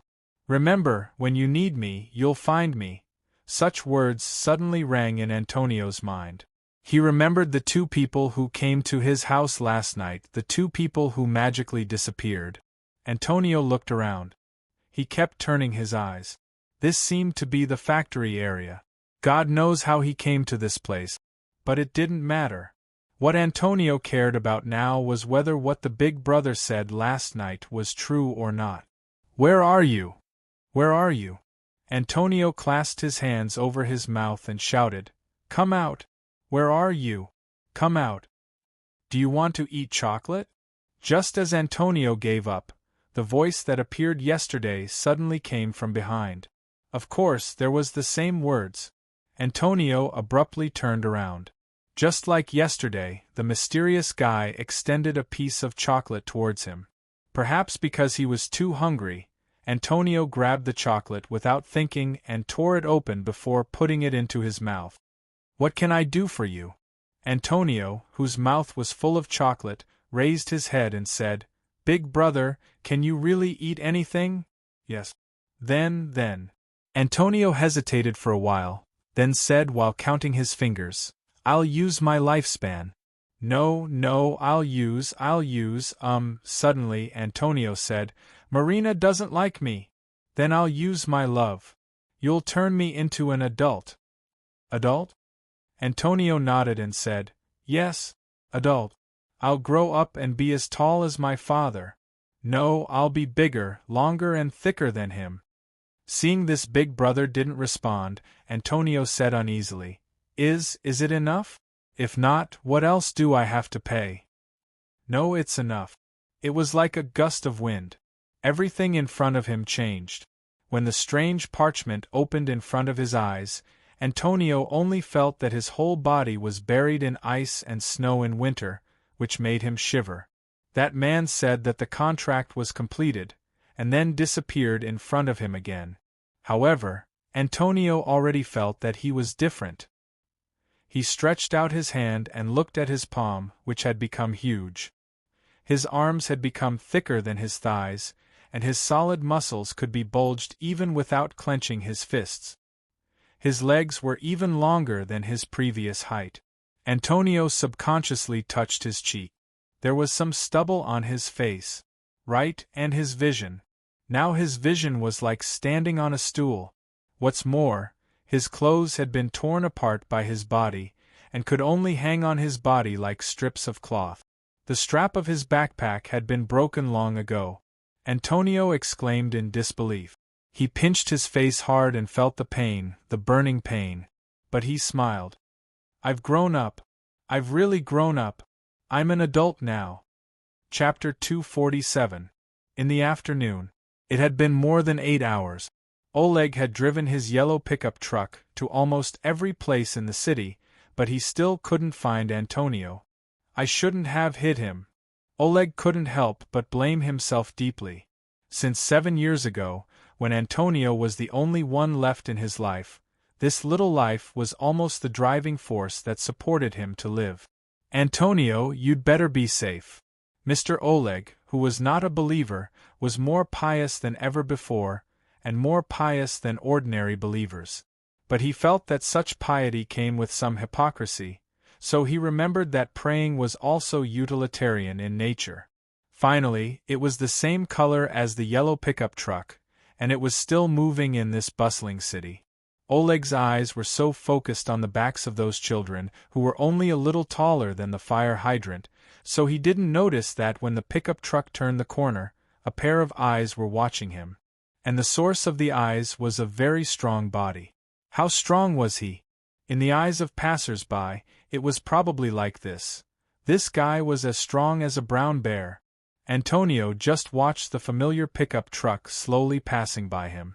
Remember, when you need me, you'll find me. Such words suddenly rang in Antonio's mind. He remembered the two people who came to his house last night, the two people who magically disappeared. Antonio looked around. He kept turning his eyes. This seemed to be the factory area. God knows how he came to this place. But it didn't matter. What Antonio cared about now was whether what the big brother said last night was true or not. Where are you? Where are you? Antonio clasped his hands over his mouth and shouted, Come out! Where are you? Come out! Do you want to eat chocolate? Just as Antonio gave up, the voice that appeared yesterday suddenly came from behind. Of course, there was the same words. Antonio abruptly turned around. Just like yesterday, the mysterious guy extended a piece of chocolate towards him. Perhaps because he was too hungry, Antonio grabbed the chocolate without thinking and tore it open before putting it into his mouth. What can I do for you? Antonio, whose mouth was full of chocolate, raised his head and said, Big brother, can you really eat anything? Yes. Then. Antonio hesitated for a while, then said while counting his fingers, I'll use my lifespan. No, I'll use. Suddenly Antonio said, Marina doesn't like me. Then I'll use my love. You'll turn me into an adult. Adult? Antonio nodded and said, Yes, adult. I'll grow up and be as tall as my father. No, I'll be bigger, longer and thicker than him. Seeing this big brother didn't respond, Antonio said uneasily, Is it enough? If not, what else do I have to pay? No, it's enough. It was like a gust of wind. Everything in front of him changed. When the strange parchment opened in front of his eyes, Antonio only felt that his whole body was buried in ice and snow in winter, which made him shiver. That man said that the contract was completed, and then disappeared in front of him again. However, Antonio already felt that he was different. He stretched out his hand and looked at his palm, which had become huge. His arms had become thicker than his thighs, and his solid muscles could be bulged even without clenching his fists. His legs were even longer than his previous height. Antonio subconsciously touched his cheek. There was some stubble on his face. Right, and his vision. Now his vision was like standing on a stool. What's more, his clothes had been torn apart by his body, and could only hang on his body like strips of cloth. The strap of his backpack had been broken long ago. Antonio exclaimed in disbelief. He pinched his face hard and felt the pain, the burning pain. But he smiled. I've grown up. I've really grown up. I'm an adult now. Chapter 247. In the afternoon. It had been more than 8 hours. Oleg had driven his yellow pickup truck to almost every place in the city, but he still couldn't find Antonio. I shouldn't have hit him. Oleg couldn't help but blame himself deeply. Since 7 years ago, when Antonio was the only one left in his life, this little life was almost the driving force that supported him to live. Antonio, you'd better be safe. Mr. Oleg, who was not a believer, was more pious than ever before, and more pious than ordinary believers. But he felt that such piety came with some hypocrisy, so he remembered that praying was also utilitarian in nature. Finally, it was the same color as the yellow pickup truck, and it was still moving in this bustling city. Oleg's eyes were so focused on the backs of those children, who were only a little taller than the fire hydrant, so he didn't notice that when the pickup truck turned the corner, a pair of eyes were watching him. And the source of the eyes was a very strong body. How strong was he? In the eyes of passers-by, it was probably like this. This guy was as strong as a brown bear. Antonio just watched the familiar pickup truck slowly passing by him.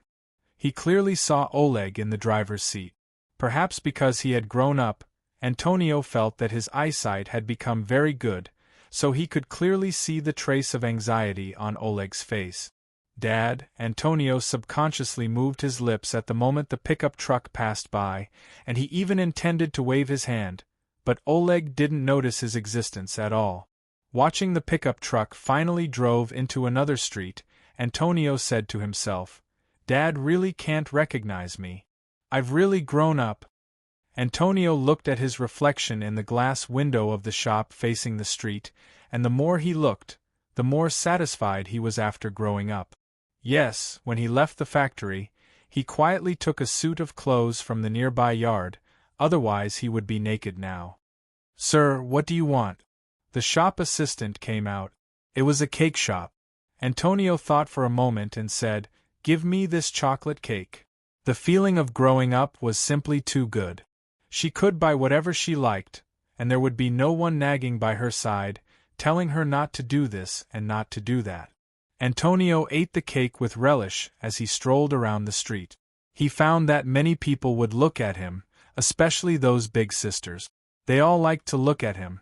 He clearly saw Oleg in the driver's seat. Perhaps because he had grown up, Antonio felt that his eyesight had become very good, so he could clearly see the trace of anxiety on Oleg's face. Dad, Antonio subconsciously moved his lips at the moment the pickup truck passed by, and he even intended to wave his hand, but Oleg didn't notice his existence at all. Watching the pickup truck finally drove into another street, Antonio said to himself, "Dad really can't recognize me. I've really grown up." Antonio looked at his reflection in the glass window of the shop facing the street, and the more he looked, the more satisfied he was after growing up. Yes, when he left the factory, he quietly took a suit of clothes from the nearby yard, otherwise he would be naked now. "Sir, what do you want?" The shop assistant came out. It was a cake shop. Antonio thought for a moment and said, "Give me this chocolate cake." The feeling of growing up was simply too good. She could buy whatever she liked, and there would be no one nagging by her side, telling her not to do this and not to do that. Antonio ate the cake with relish as he strolled around the street. He found that many people would look at him, especially those big sisters. They all liked to look at him.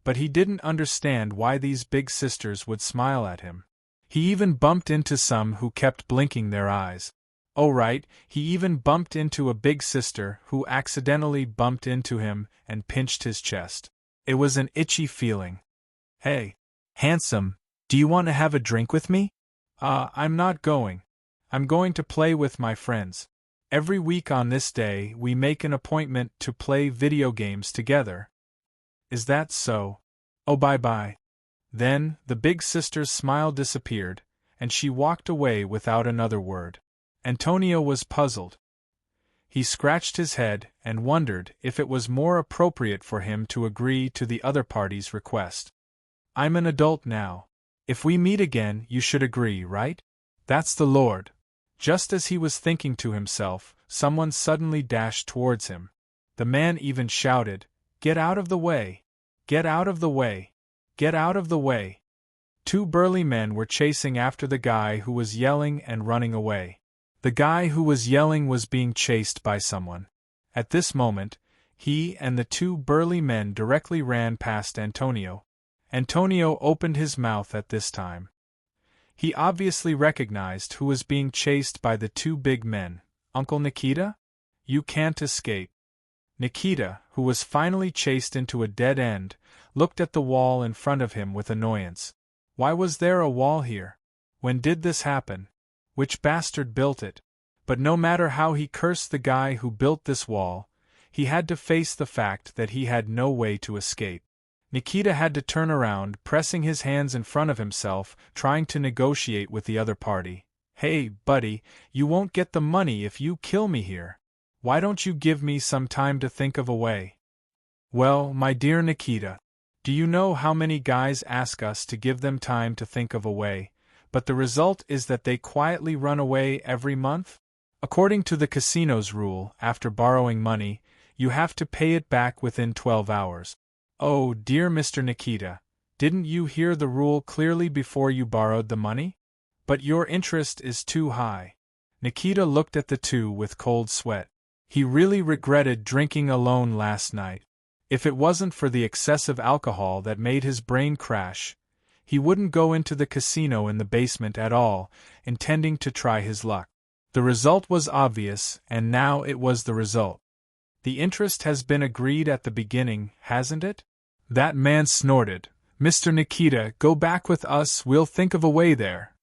But he didn't understand why these big sisters would smile at him. He even bumped into some who kept blinking their eyes. Oh right, he even bumped into a big sister who accidentally bumped into him and pinched his chest. It was an itchy feeling. "Hey, handsome, do you want to have a drink with me?" I'm not going. I'm going to play with my friends. Every week on this day we make an appointment to play video games together." "Is that so? Oh, bye-bye." Then, the big sister's smile disappeared, and she walked away without another word. Antonio was puzzled. He scratched his head and wondered if it was more appropriate for him to agree to the other party's request. "I'm an adult now. If we meet again, you should agree, right? That's the Lord." Just as he was thinking to himself, someone suddenly dashed towards him. The man even shouted, "Get out of the way! Get out of the way! Get out of the way!" Two burly men were chasing after the guy who was yelling and running away. The guy who was yelling was being chased by someone. At this moment, he and the two burly men directly ran past Antonio. Antonio opened his mouth at this time. He obviously recognized who was being chased by the two big men. "Uncle Nikita? You can't escape." Nikita, who was finally chased into a dead end, looked at the wall in front of him with annoyance. Why was there a wall here? When did this happen? Which bastard built it? But no matter how he cursed the guy who built this wall, he had to face the fact that he had no way to escape. Nikita had to turn around, pressing his hands in front of himself, trying to negotiate with the other party. "Hey, buddy, you won't get the money if you kill me here. Why don't you give me some time to think of a way?" "Well, my dear Nikita, do you know how many guys ask us to give them time to think of a way, but the result is that they quietly run away every month? According to the casino's rule, after borrowing money, you have to pay it back within 12 hours. Oh, dear Mr. Nikita, didn't you hear the rule clearly before you borrowed the money? But your interest is too high." Nikita looked at the two with cold sweat. He really regretted drinking alone last night. If it wasn't for the excessive alcohol that made his brain crash, he wouldn't go into the casino in the basement at all, intending to try his luck. The result was obvious, and now it was the result. The interest has been agreed at the beginning, hasn't it? That man snorted. "Mr. Nikita, go back with us, we'll think of a way there.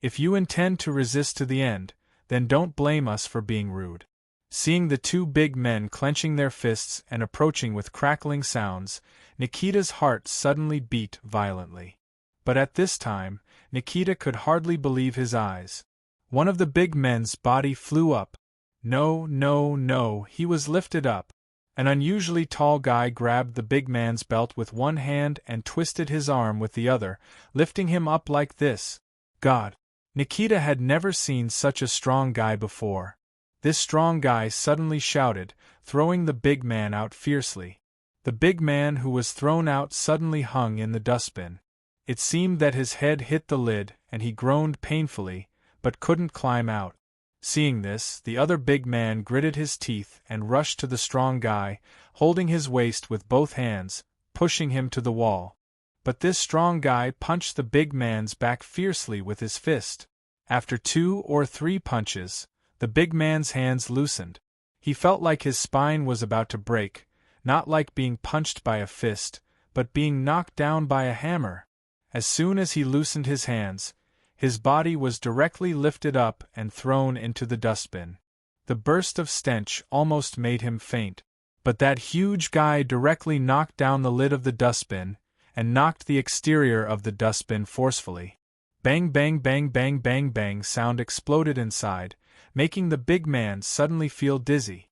If you intend to resist to the end, then don't blame us for being rude." Seeing the two big men clenching their fists and approaching with crackling sounds, Nikita's heart suddenly beat violently. But at this time, Nikita could hardly believe his eyes. One of the big men's body flew up. No, he was lifted up. An unusually tall guy grabbed the big man's belt with one hand and twisted his arm with the other, lifting him up like this. God! Nikita had never seen such a strong guy before. This strong guy suddenly shouted, throwing the big man out fiercely. The big man who was thrown out suddenly hung in the dustbin. It seemed that his head hit the lid, and he groaned painfully, but couldn't climb out. Seeing this, the other big man gritted his teeth and rushed to the strong guy, holding his waist with both hands, pushing him to the wall. But this strong guy punched the big man's back fiercely with his fist. After 2 or 3 punches, the big man's hands loosened. He felt like his spine was about to break, not like being punched by a fist, but being knocked down by a hammer. As soon as he loosened his hands, his body was directly lifted up and thrown into the dustbin. The burst of stench almost made him faint. But that huge guy directly knocked down the lid of the dustbin, and knocked the exterior of the dustbin forcefully. Bang bang bang bang bang bang sound exploded inside, making the big man suddenly feel dizzy.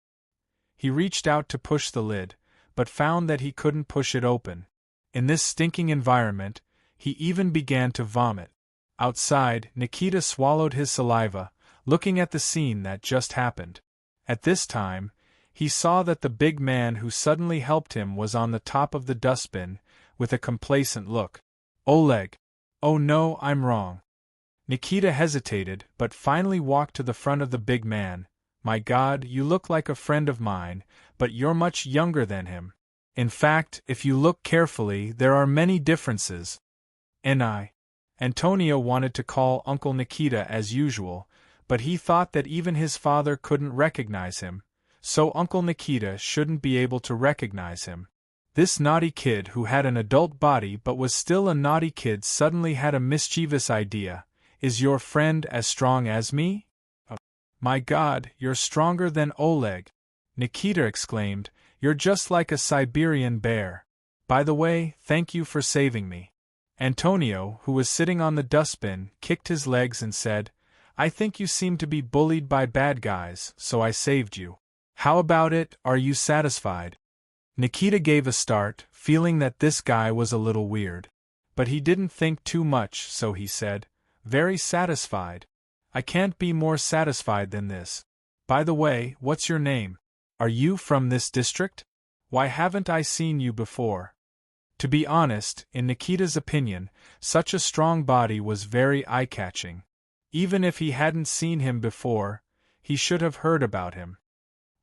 He reached out to push the lid, but found that he couldn't push it open. In this stinking environment, he even began to vomit. Outside, Nikita swallowed his saliva, looking at the scene that just happened. At this time, he saw that the big man who suddenly helped him was on the top of the dustbin, with a complacent look. Oleg! Oh no, I'm wrong. Nikita hesitated, but finally walked to the front of the big man. My God, you look like a friend of mine, but you're much younger than him. In fact, if you look carefully, there are many differences. Antonio wanted to call Uncle Nikita as usual, but he thought that even his father couldn't recognize him, so Uncle Nikita shouldn't be able to recognize him. This naughty kid who had an adult body but was still a naughty kid suddenly had a mischievous idea. Is your friend as strong as me? Oh, my God, you're stronger than Oleg! Nikita exclaimed, you're just like a Siberian bear. By the way, thank you for saving me. Antonio, who was sitting on the dustbin, kicked his legs and said, I think you seem to be bullied by bad guys, so I saved you. How about it, are you satisfied? Nikita gave a start, feeling that this guy was a little weird. But he didn't think too much, so he said, very satisfied. I can't be more satisfied than this. By the way, what's your name? Are you from this district? Why haven't I seen you before? To be honest, in Nikita's opinion, such a strong body was very eye-catching. Even if he hadn't seen him before, he should have heard about him.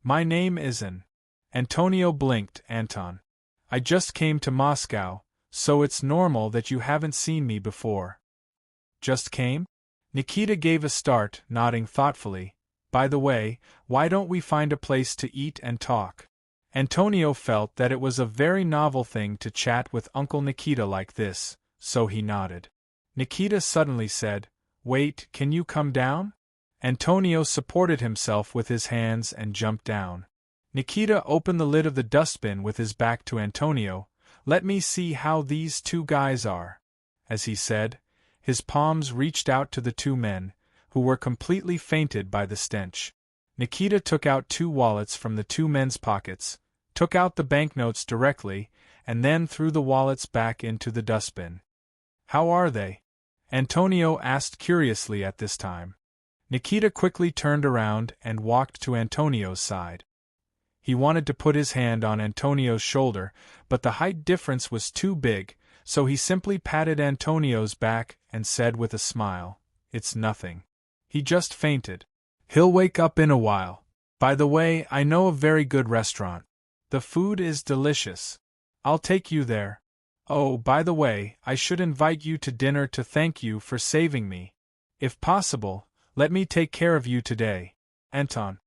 My name is Antonio blinked. Anton. I just came to Moscow, so it's normal that you haven't seen me before. Just came? Nikita gave a start, nodding thoughtfully. By the way, why don't we find a place to eat and talk? Antonio felt that it was a very novel thing to chat with Uncle Nikita like this, so he nodded. Nikita suddenly said, Wait, can you come down? Antonio supported himself with his hands and jumped down. Nikita opened the lid of the dustbin with his back to Antonio. Let me see how these two guys are. As he said, his palms reached out to the two men, who were completely fainted by the stench. Nikita took out 2 wallets from the 2 men's pockets, took out the banknotes directly, and then threw the wallets back into the dustbin. How are they? Antonio asked curiously at this time. Nikita quickly turned around and walked to Antonio's side. He wanted to put his hand on Antonio's shoulder, but the height difference was too big, so he simply patted Antonio's back and said with a smile, It's nothing. He just fainted. He'll wake up in a while. By the way, I know a very good restaurant. The food is delicious. I'll take you there. Oh, by the way, I should invite you to dinner to thank you for saving me. If possible, let me take care of you today. Anton.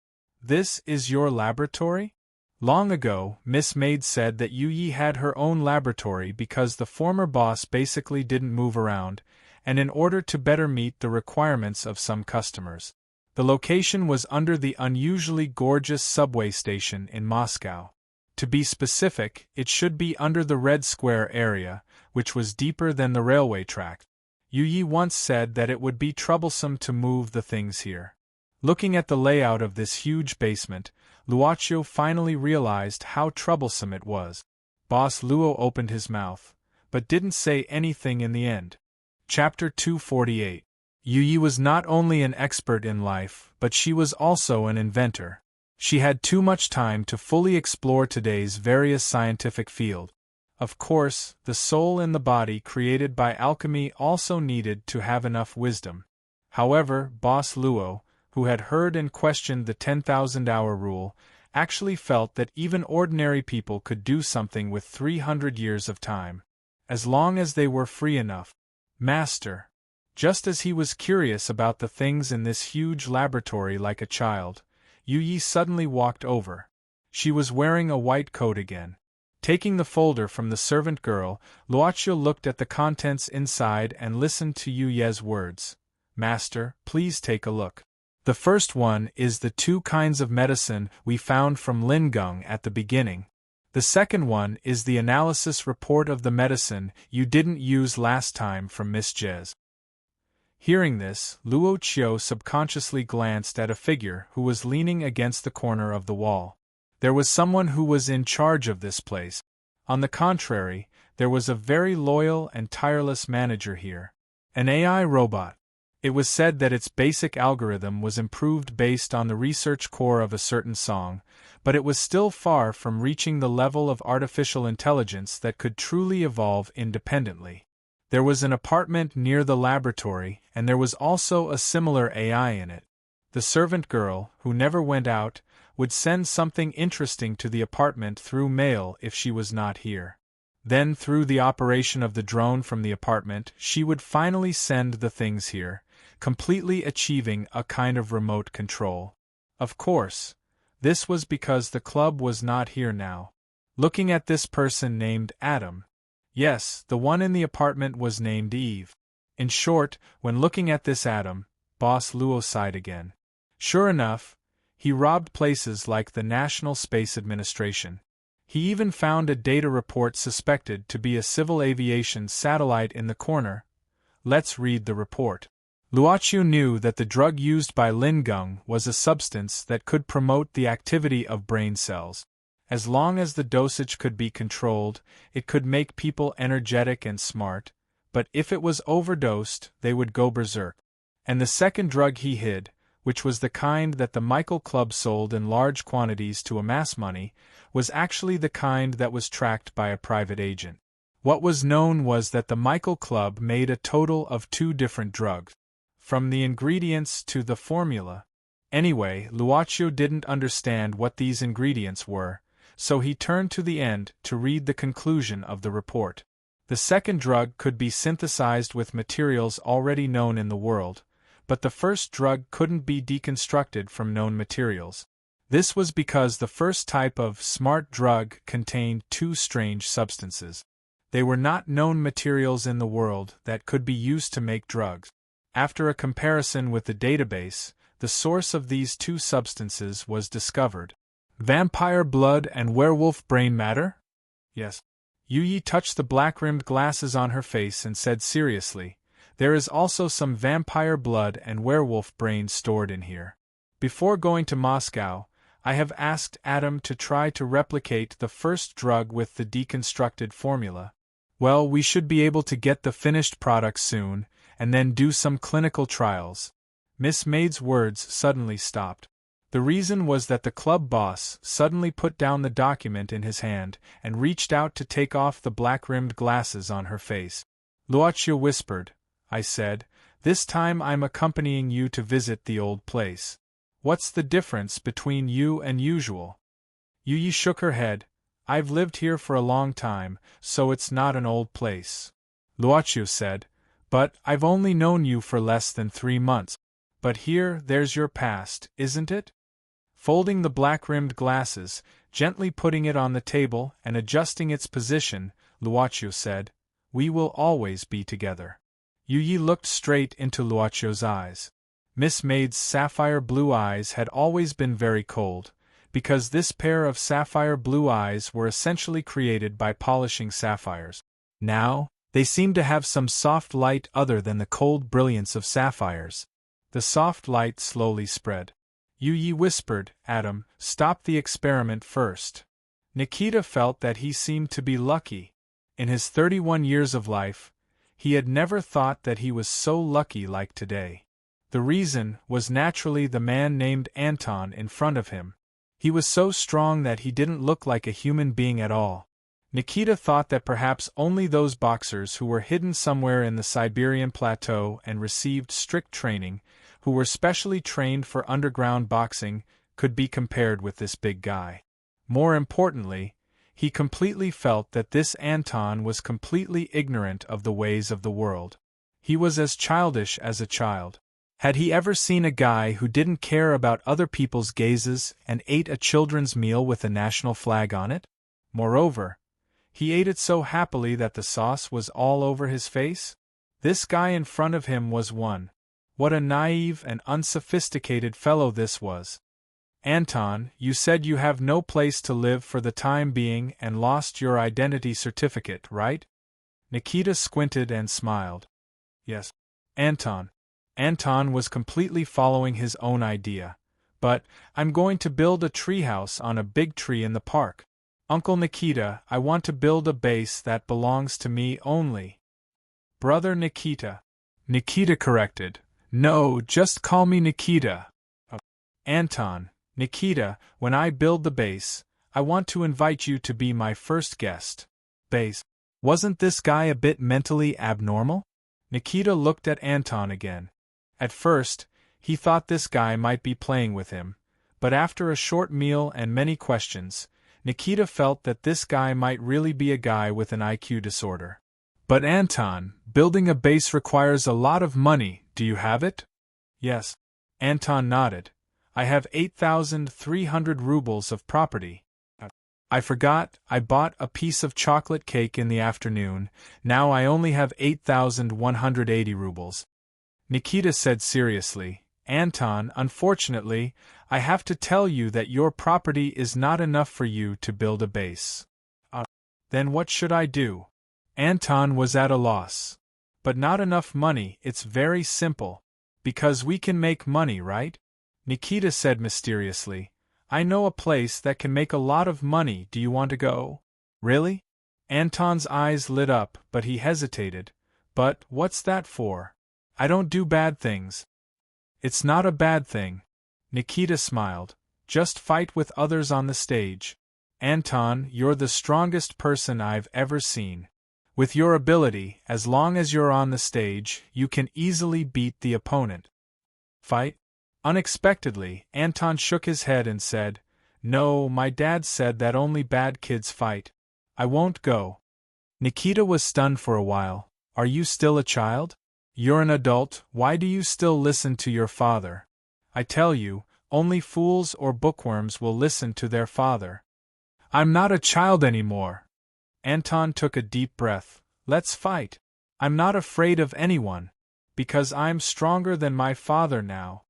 This is your laboratory? Long ago, Miss Maid said that Yu had her own laboratory because the former boss basically didn't move around, and in order to better meet the requirements of some customers. The location was under the unusually gorgeous subway station in Moscow. To be specific, it should be under the Red Square area, which was deeper than the railway track. Yu once said that it would be troublesome to move the things here. Looking at the layout of this huge basement, Luocho finally realized how troublesome it was. Boss Luo opened his mouth, but didn't say anything in the end. Chapter 248. Yu was not only an expert in life, but she was also an inventor. She had too much time to fully explore today's various scientific fields. Of course, the soul in the body created by alchemy also needed to have enough wisdom. However, Boss Luo, who had heard and questioned the 10,000-hour rule, actually felt that even ordinary people could do something with 300 years of time, as long as they were free enough. Master. Just as he was curious about the things in this huge laboratory like a child, Yu suddenly walked over. She was wearing a white coat again. Taking the folder from the servant girl, Luocio looked at the contents inside and listened to Yu Ye's words. Master, please take a look. The first one is the 2 kinds of medicine we found from Lingung at the beginning. The second one is the analysis report of the medicine you didn't use last time from Miss Jez. Hearing this, Luocio subconsciously glanced at a figure who was leaning against the corner of the wall. There was someone who was in charge of this place. On the contrary, there was a very loyal and tireless manager here. An AI robot. It was said that its basic algorithm was improved based on the research core of a certain song, but it was still far from reaching the level of artificial intelligence that could truly evolve independently. There was an apartment near the laboratory, and there was also a similar AI in it. The servant girl, who never went out, would send something interesting to the apartment through mail if she was not here. Then, through the operation of the drone from the apartment, she would finally send the things here, completely achieving a kind of remote control. Of course, this was because the club was not here now. Looking at this person named Adam. Yes, the one in the apartment was named Eve. In short, when looking at this Adam, Boss Luo sighed again. Sure enough, he robbed places like the National Space Administration. He even found a data report suspected to be a civil aviation satellite in the corner. Let's read the report. Luocio knew that the drug used by Lingung was a substance that could promote the activity of brain cells. As long as the dosage could be controlled, it could make people energetic and smart, but if it was overdosed, they would go berserk. And the second drug he hid, which was the kind that the Michael Club sold in large quantities to amass money, was actually the kind that was tracked by a private agent. What was known was that the Michael Club made a total of 2 different drugs. From the ingredients to the formula. Anyway, Luocio didn't understand what these ingredients were, so he turned to the end to read the conclusion of the report. The second drug could be synthesized with materials already known in the world, but the first drug couldn't be deconstructed from known materials. This was because the first type of smart drug contained 2 strange substances. They were not known materials in the world that could be used to make drugs. After a comparison with the database, the source of these 2 substances was discovered. Vampire blood and werewolf brain matter? Yes. Yu Yi touched the black-rimmed glasses on her face and said seriously, there is also some vampire blood and werewolf brain stored in here. Before going to Moscow, I have asked Adam to try to replicate the first drug with the deconstructed formula. Well, we should be able to get the finished product soon, and then do some clinical trials. Miss Maid's words suddenly stopped. The reason was that the club boss suddenly put down the document in his hand and reached out to take off the black-rimmed glasses on her face. Luocio whispered, I said, this time I'm accompanying you to visit the old place. What's the difference between you and usual? Yu Yi shook her head. I've lived here for a long time, so it's not an old place. Luocio said, but I've only known you for less than 3 months. But here, there's your past, isn't it? Folding the black-rimmed glasses, gently putting it on the table and adjusting its position, Luocio said, we will always be together. Yu Yi looked straight into Luocio's eyes. Miss Maid's sapphire blue eyes had always been very cold, because this pair of sapphire blue eyes were essentially created by polishing sapphires. Now, they seemed to have some soft light other than the cold brilliance of sapphires. The soft light slowly spread. Yu Yi whispered, Adam, stop the experiment first. Nikita felt that he seemed to be lucky. In his 31 years of life, he had never thought that he was so lucky like today. The reason was naturally the man named Anton in front of him. He was so strong that he didn't look like a human being at all. Nikita thought that perhaps only those boxers who were hidden somewhere in the Siberian plateau and received strict training, who were specially trained for underground boxing, could be compared with this big guy. More importantly, he completely felt that this Anton was completely ignorant of the ways of the world. He was as childish as a child. Had he ever seen a guy who didn't care about other people's gazes and ate a children's meal with a national flag on it? Moreover, He ate it so happily that the sauce was all over his face? This guy in front of him was one. What a naive and unsophisticated fellow this was. Anton, you said you have no place to live for the time being and lost your identity certificate, right? Nikita squinted and smiled. Yes. Anton. Anton was completely following his own idea. But, I'm going to build a treehouse on a big tree in the park. Uncle Nikita, I want to build a base that belongs to me only. Brother Nikita. Nikita corrected. No, just call me Nikita. Anton. Nikita, when I build the base, I want to invite you to be my first guest. Base. Wasn't this guy a bit mentally abnormal? Nikita looked at Anton again. At first, he thought this guy might be playing with him, but after a short meal and many questions, Nikita felt that this guy might really be a guy with an IQ disorder. But Anton, building a base requires a lot of money, do you have it? Yes. Anton nodded. I have 8,300 rubles of property. I forgot, I bought a piece of chocolate cake in the afternoon, now I only have 8,180 rubles. Nikita said seriously, Anton, unfortunately, I have to tell you that your property is not enough for you to build a base. Then what should I do? Anton was at a loss. But not enough money, it's very simple. Because we can make money, right? Nikita said mysteriously, I know a place that can make a lot of money, do you want to go? Really? Anton's eyes lit up, but he hesitated. But, what's that for? I don't do bad things. It's not a bad thing. Nikita smiled. Just fight with others on the stage. Anton, you're the strongest person I've ever seen. With your ability, as long as you're on the stage, you can easily beat the opponent. Fight? Unexpectedly, Anton shook his head and said, No, my dad said that only bad kids fight. I won't go. Nikita was stunned for a while. Are you still a child? You're an adult, why do you still listen to your father? I tell you, only fools or bookworms will listen to their father. I'm not a child anymore. Anton took a deep breath. Let's fight. I'm not afraid of anyone. Because I'm stronger than my father now.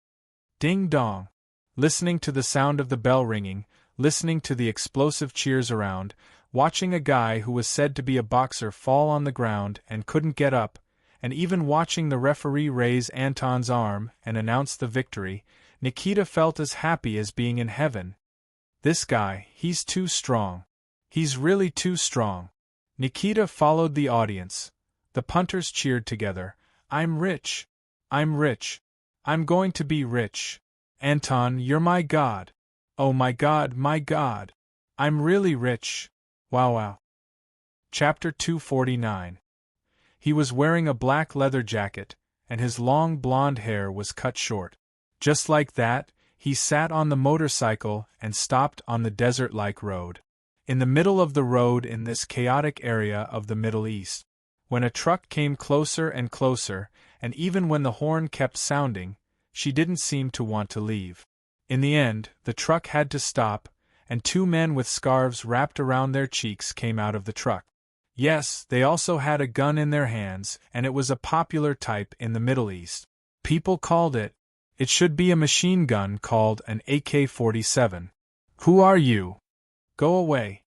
Ding dong. Listening to the sound of the bell ringing, listening to the explosive cheers around, watching a guy who was said to be a boxer fall on the ground and couldn't get up, and even watching the referee raise Anton's arm and announce the victory, Nikita felt as happy as being in heaven. This guy, he's too strong. He's really too strong. Nikita followed the audience. The punters cheered together. I'm rich. I'm rich. I'm going to be rich. Anton, you're my god. Oh my god, my god. I'm really rich. Wow wow. Chapter 249. He was wearing a black leather jacket, and his long blonde hair was cut short. Just like that, he sat on the motorcycle and stopped on the desert-like road. In the middle of the road in this chaotic area of the Middle East. When a truck came closer and closer, and even when the horn kept sounding, she didn't seem to want to leave. In the end, the truck had to stop, and two men with scarves wrapped around their cheeks came out of the truck. Yes, they also had a gun in their hands, and it was a popular type in the Middle East. People called it. It should be a machine gun called an AK-47. Who are you? Go away.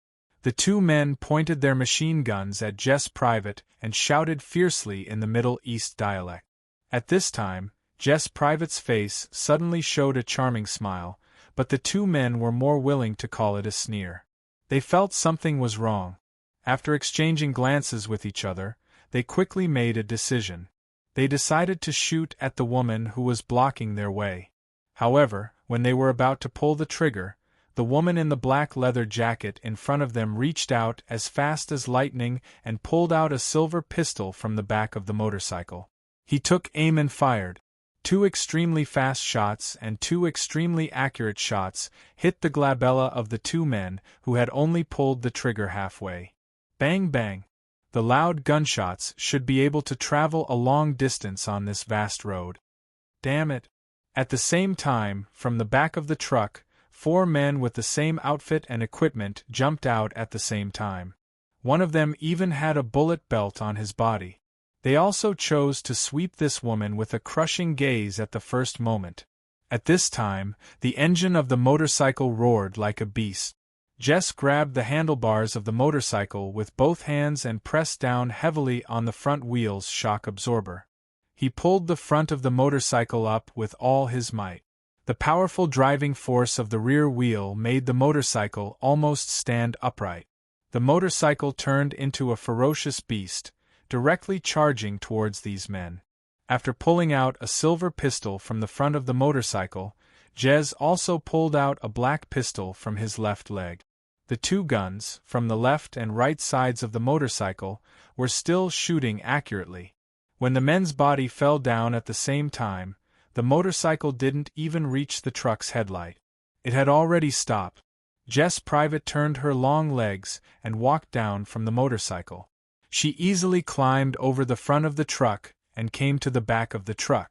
The two men pointed their machine guns at Jess Private and shouted fiercely in the Middle East dialect. At this time, Jess Private's face suddenly showed a charming smile, but the two men were more willing to call it a sneer. They felt something was wrong. After exchanging glances with each other, they quickly made a decision. They decided to shoot at the woman who was blocking their way. However, when they were about to pull the trigger, the woman in the black leather jacket in front of them reached out as fast as lightning and pulled out a silver pistol from the back of the motorcycle. He took aim and fired. 2 extremely fast shots and 2 extremely accurate shots hit the glabella of the two men who had only pulled the trigger halfway. Bang bang. The loud gunshots should be able to travel a long distance on this vast road. Damn it. At the same time, from the back of the truck, 4 men with the same outfit and equipment jumped out at the same time. One of them even had a bullet belt on his body. They also chose to sweep this woman with a crushing gaze at the first moment. At this time, the engine of the motorcycle roared like a beast. Jess grabbed the handlebars of the motorcycle with both hands and pressed down heavily on the front wheel's shock absorber. He pulled the front of the motorcycle up with all his might. The powerful driving force of the rear wheel made the motorcycle almost stand upright. The motorcycle turned into a ferocious beast, directly charging towards these men. After pulling out a silver pistol from the front of the motorcycle, Jez also pulled out a black pistol from his left leg. The two guns, from the left and right sides of the motorcycle, were still shooting accurately. When the men's body fell down at the same time, the motorcycle didn't even reach the truck's headlight. It had already stopped. Jess Private turned her long legs and walked down from the motorcycle. She easily climbed over the front of the truck and came to the back of the truck.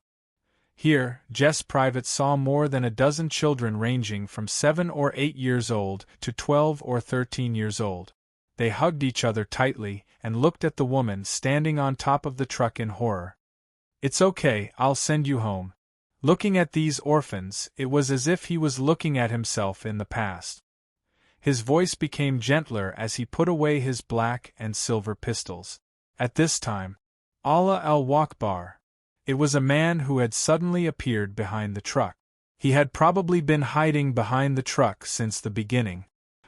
Here, Jess Private saw more than a dozen children ranging from 7 or 8 years old to 12 or 13 years old. They hugged each other tightly and looked at the woman standing on top of the truck in horror. "It's okay, I'll send you home." Looking at these orphans, it was as if he was looking at himself in the past. His voice became gentler as he put away his black and silver pistols. At this time, Allah al-Wakbar. It was a man who had suddenly appeared behind the truck. He had probably been hiding behind the truck since the beginning.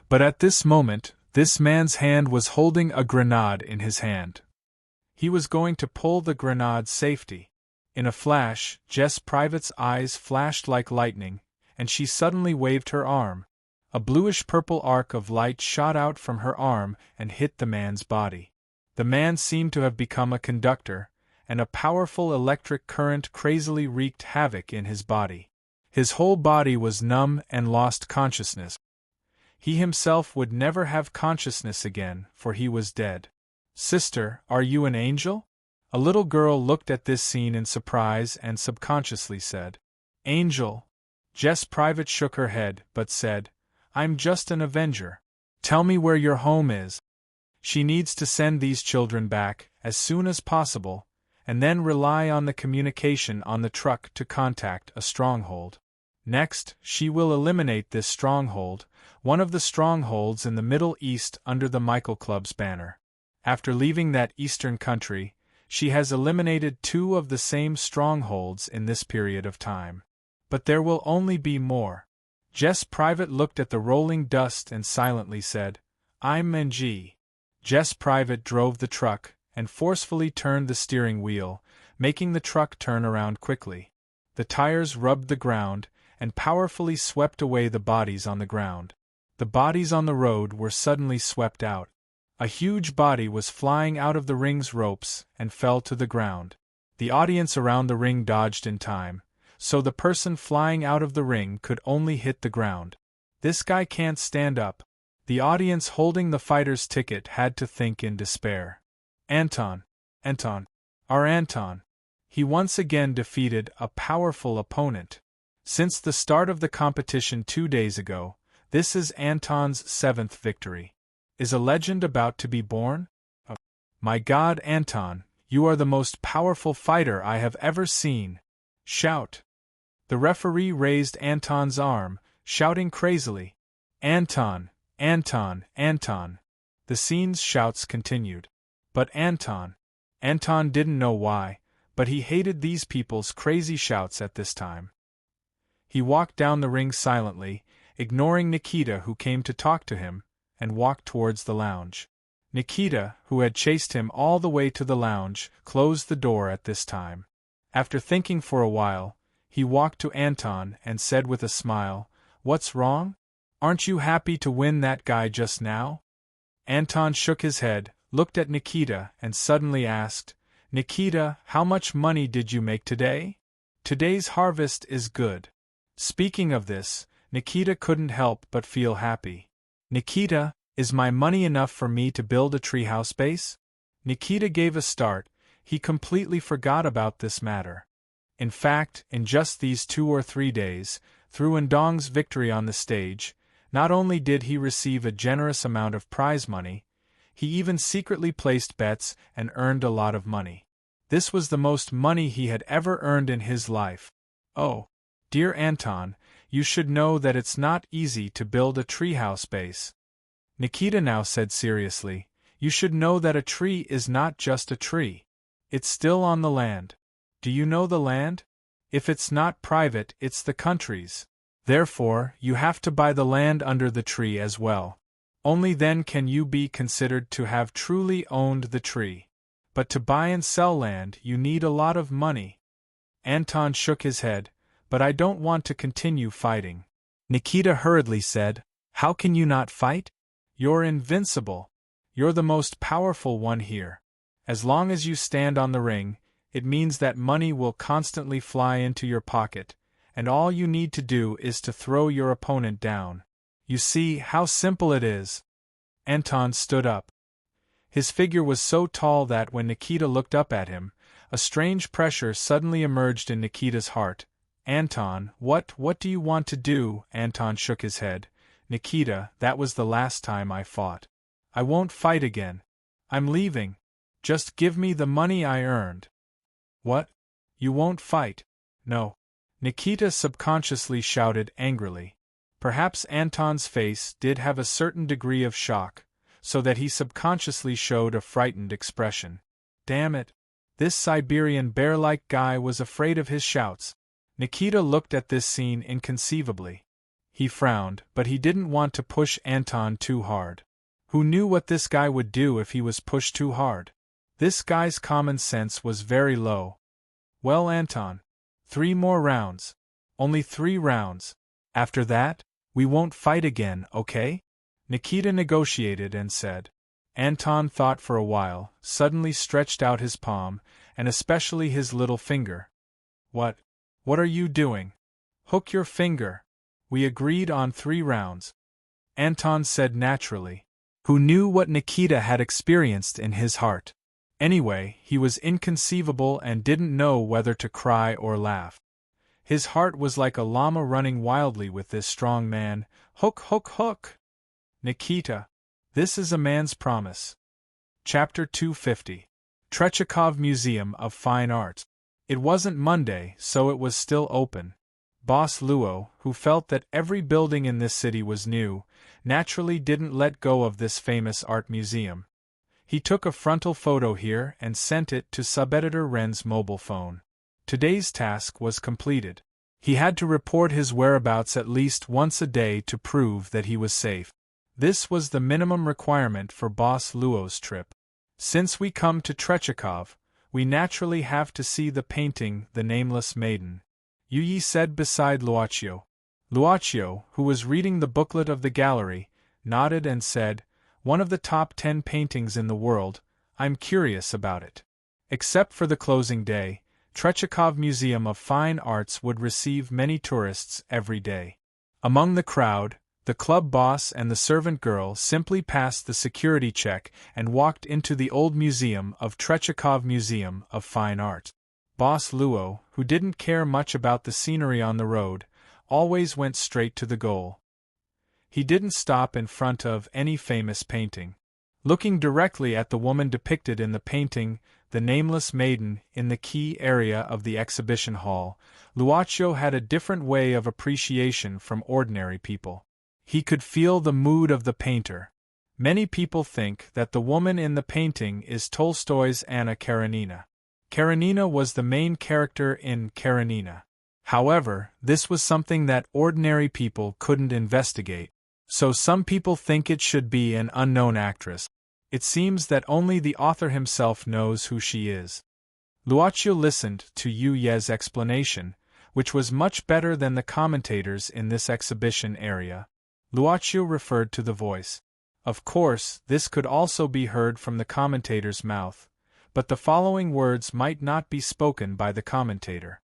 But at this moment, this man's hand was holding a grenade in his hand. He was going to pull the grenade's safety. In a flash, Jess Private's eyes flashed like lightning, and she suddenly waved her arm. A bluish-purple arc of light shot out from her arm and hit the man's body. The man seemed to have become a conductor, and a powerful electric current crazily wreaked havoc in his body. His whole body was numb and lost consciousness. He himself would never have consciousness again, for he was dead. "Sister, are you an angel?" A little girl looked at this scene in surprise and subconsciously said, "Angel?" Jess Private shook her head, but said, "I'm just an avenger. Tell me where your home is." She needs to send these children back, as soon as possible, and then rely on the communication on the truck to contact a stronghold. Next, she will eliminate this stronghold, one of the strongholds in the Middle East under the Michael Club's banner. After leaving that eastern country, she has eliminated 2 of the same strongholds in this period of time. But there will only be more. Jess Private looked at the rolling dust and silently said, "I'm Menji." Jess Private drove the truck and forcefully turned the steering wheel, making the truck turn around quickly. The tires rubbed the ground and powerfully swept away the bodies on the ground. The bodies on the road were suddenly swept out. A huge body was flying out of the ring's ropes and fell to the ground. The audience around the ring dodged in time, so the person flying out of the ring could only hit the ground. "This guy can't stand up." The audience holding the fighter's ticket had to think in despair. Anton. Our Anton. He once again defeated a powerful opponent. Since the start of the competition 2 days ago, this is Anton's 7th victory. Is a legend about to be born? My God, Anton, you are the most powerful fighter I have ever seen. Shout. The referee raised Anton's arm, shouting crazily, "Anton, Anton, Anton." The scene's shouts continued. But Anton didn't know why, but he hated these people's crazy shouts at this time. He walked down the ring silently, ignoring Nikita who came to talk to him, and walked towards the lounge. Nikita, who had chased him all the way to the lounge, closed the door at this time. After thinking for a while, he walked to Anton and said with a smile, "What's wrong? Aren't you happy to win that guy just now?" Anton shook his head, looked at Nikita and suddenly asked, "Nikita, how much money did you make today? Today's harvest is good." Speaking of this, Nikita couldn't help but feel happy. "Nikita, is my money enough for me to build a treehouse base?" Nikita gave a start. He completely forgot about this matter. In fact, in just these 2 or 3 days, through Ndong's victory on the stage, not only did he receive a generous amount of prize money, He even secretly placed bets and earned a lot of money. This was the most money he had ever earned in his life. Oh, dear Anton, you should know that it's not easy to build a treehouse base. Nikita now said seriously, you should know that a tree is not just a tree. It's still on the land. Do you know the land? If it's not private, it's the country's. Therefore, you have to buy the land under the tree as well. Only then can you be considered to have truly owned the tree. But to buy and sell land, you need a lot of money. Anton shook his head, but I don't want to continue fighting. Nikita hurriedly said, how can you not fight? You're invincible. You're the most powerful one here. As long as you stand on the ring, it means that money will constantly fly into your pocket, and all you need to do is to throw your opponent down. You see how simple it is. Anton stood up. His figure was so tall that when Nikita looked up at him, a strange pressure suddenly emerged in Nikita's heart. Anton, what do you want to do? Anton shook his head. Nikita, that was the last time I fought. I won't fight again. I'm leaving. Just give me the money I earned. What? You won't fight? No. Nikita subconsciously shouted angrily. Perhaps Anton's face did have a certain degree of shock, so that he subconsciously showed a frightened expression. Damn it! This Siberian bear-like guy was afraid of his shouts. Nikita looked at this scene inconceivably. He frowned, but he didn't want to push Anton too hard. Who knew what this guy would do if he was pushed too hard? This guy's common sense was very low. Well, Anton, 3 more rounds. Only 3 rounds. After that, we won't fight again, okay? Nikita negotiated and said. Anton thought for a while, suddenly stretched out his palm, and especially his little finger. What are you doing? Hook your finger. We agreed on 3 rounds. Anton said naturally, who knew what Nikita had experienced in his heart. Anyway, he was inconceivable and didn't know whether to cry or laugh. His heart was like a llama running wildly with this strong man. Hook, hook, hook! Nikita. This is a man's promise. Chapter 250. Tretyakov Museum of Fine Arts. It wasn't Monday, so it was still open. Boss Luo, who felt that every building in this city was new, naturally didn't let go of this famous art museum. He took a frontal photo here and sent it to subeditor Ren's mobile phone. Today's task was completed. He had to report his whereabouts at least once a day to prove that he was safe. This was the minimum requirement for Boss Luo's trip. Since we come to Tretyakov, we naturally have to see the painting The Nameless Maiden, Yu Yi said beside Luochio. Luochio, who was reading the booklet of the gallery, nodded and said, one of the top 10 paintings in the world. I'm curious about it. Except for the closing day, Tretyakov Museum of Fine Arts would receive many tourists every day. Among the crowd, the club boss and the servant girl simply passed the security check and walked into the old museum of Tretyakov Museum of Fine Art. Boss Luo, who didn't care much about the scenery on the road, always went straight to the goal. He didn't stop in front of any famous painting. Looking directly at the woman depicted in the painting, The Nameless Maiden, in the key area of the exhibition hall, Luochio had a different way of appreciation from ordinary people. He could feel the mood of the painter. Many people think that the woman in the painting is Tolstoy's Anna Karenina. Karenina was the main character in Karenina. However, this was something that ordinary people couldn't investigate. So some people think it should be an unknown actress. It seems that only the author himself knows who she is. Luochio listened to Yu Ye's explanation, which was much better than the commentators in this exhibition area. Luochio referred to the voice. Of course, this could also be heard from the commentator's mouth, but the following words might not be spoken by the commentator.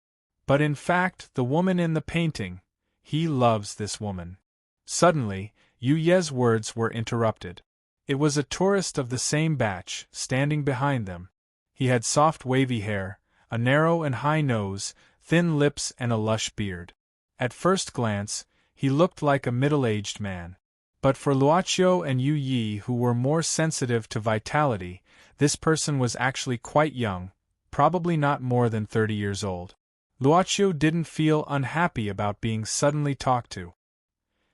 But in fact, the woman in the painting, he loves this woman. Suddenly, Yu Ye's words were interrupted. It was a tourist of the same batch, standing behind them. He had soft wavy hair, a narrow and high nose, thin lips and a lush beard. At first glance, he looked like a middle-aged man. But for Luocio and Yu Yi, who were more sensitive to vitality, this person was actually quite young, probably not more than 30 years old. Luocio didn't feel unhappy about being suddenly talked to.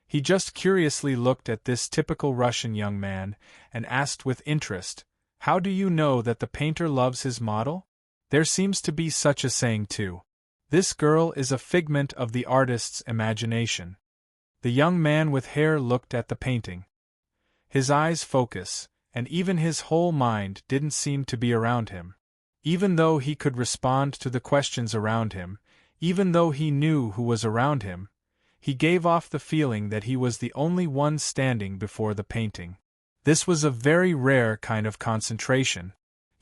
He just curiously looked at this typical Russian young man and asked with interest, "How do you know that the painter loves his model? There seems to be such a saying too. This girl is a figment of the artist's imagination." The young man with hair looked at the painting. His eyes focused, and even his whole mind didn't seem to be around him. Even though he could respond to the questions around him, even though he knew who was around him, he gave off the feeling that he was the only one standing before the painting. This was a very rare kind of concentration.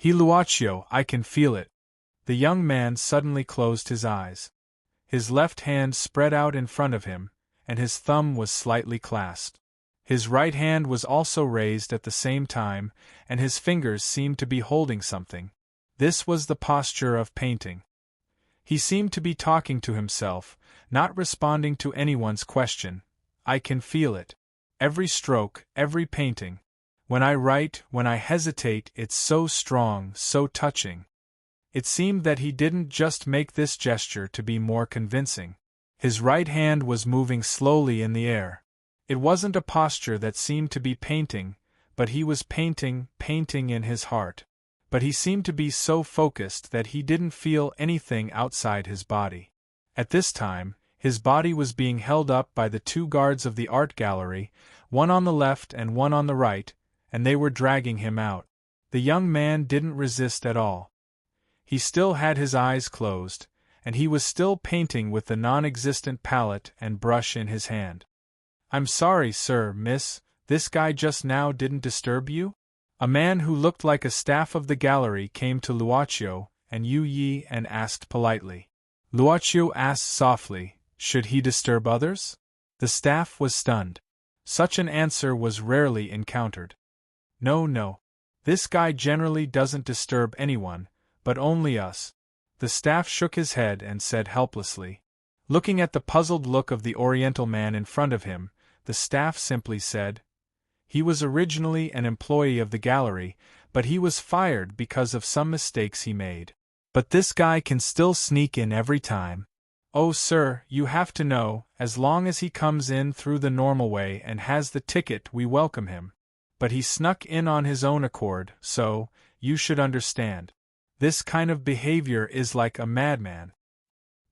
Luocio, I can feel it." The young man suddenly closed his eyes. His left hand spread out in front of him, and his thumb was slightly clasped. His right hand was also raised at the same time, and his fingers seemed to be holding something. This was the posture of painting. He seemed to be talking to himself, not responding to anyone's question. "I can feel it. Every stroke, every painting. When I write, when I hesitate, it's so strong, so touching." It seemed that he didn't just make this gesture to be more convincing. His right hand was moving slowly in the air. It wasn't a posture that seemed to be painting, but he was painting in his heart. But he seemed to be so focused that he didn't feel anything outside his body. At this time, his body was being held up by the two guards of the art gallery, one on the left and one on the right, and they were dragging him out. The young man didn't resist at all. He still had his eyes closed, and he was still painting with the non-existent palette and brush in his hand. "I'm sorry, sir, miss, this guy just now didn't disturb you?" A man who looked like a staff of the gallery came to Luocio and Yu Yi and asked politely. Luocio asked softly, "Should he disturb others?" The staff was stunned. Such an answer was rarely encountered. No. This guy generally doesn't disturb anyone, but only us." The staff shook his head and said helplessly. Looking at the puzzled look of the Oriental man in front of him, the staff simply said, "He was originally an employee of the gallery, but he was fired because of some mistakes he made. But this guy can still sneak in every time. Oh sir, you have to know, as long as he comes in through the normal way and has the ticket, we welcome him. But he snuck in on his own accord, so, you should understand. This kind of behavior is like a madman."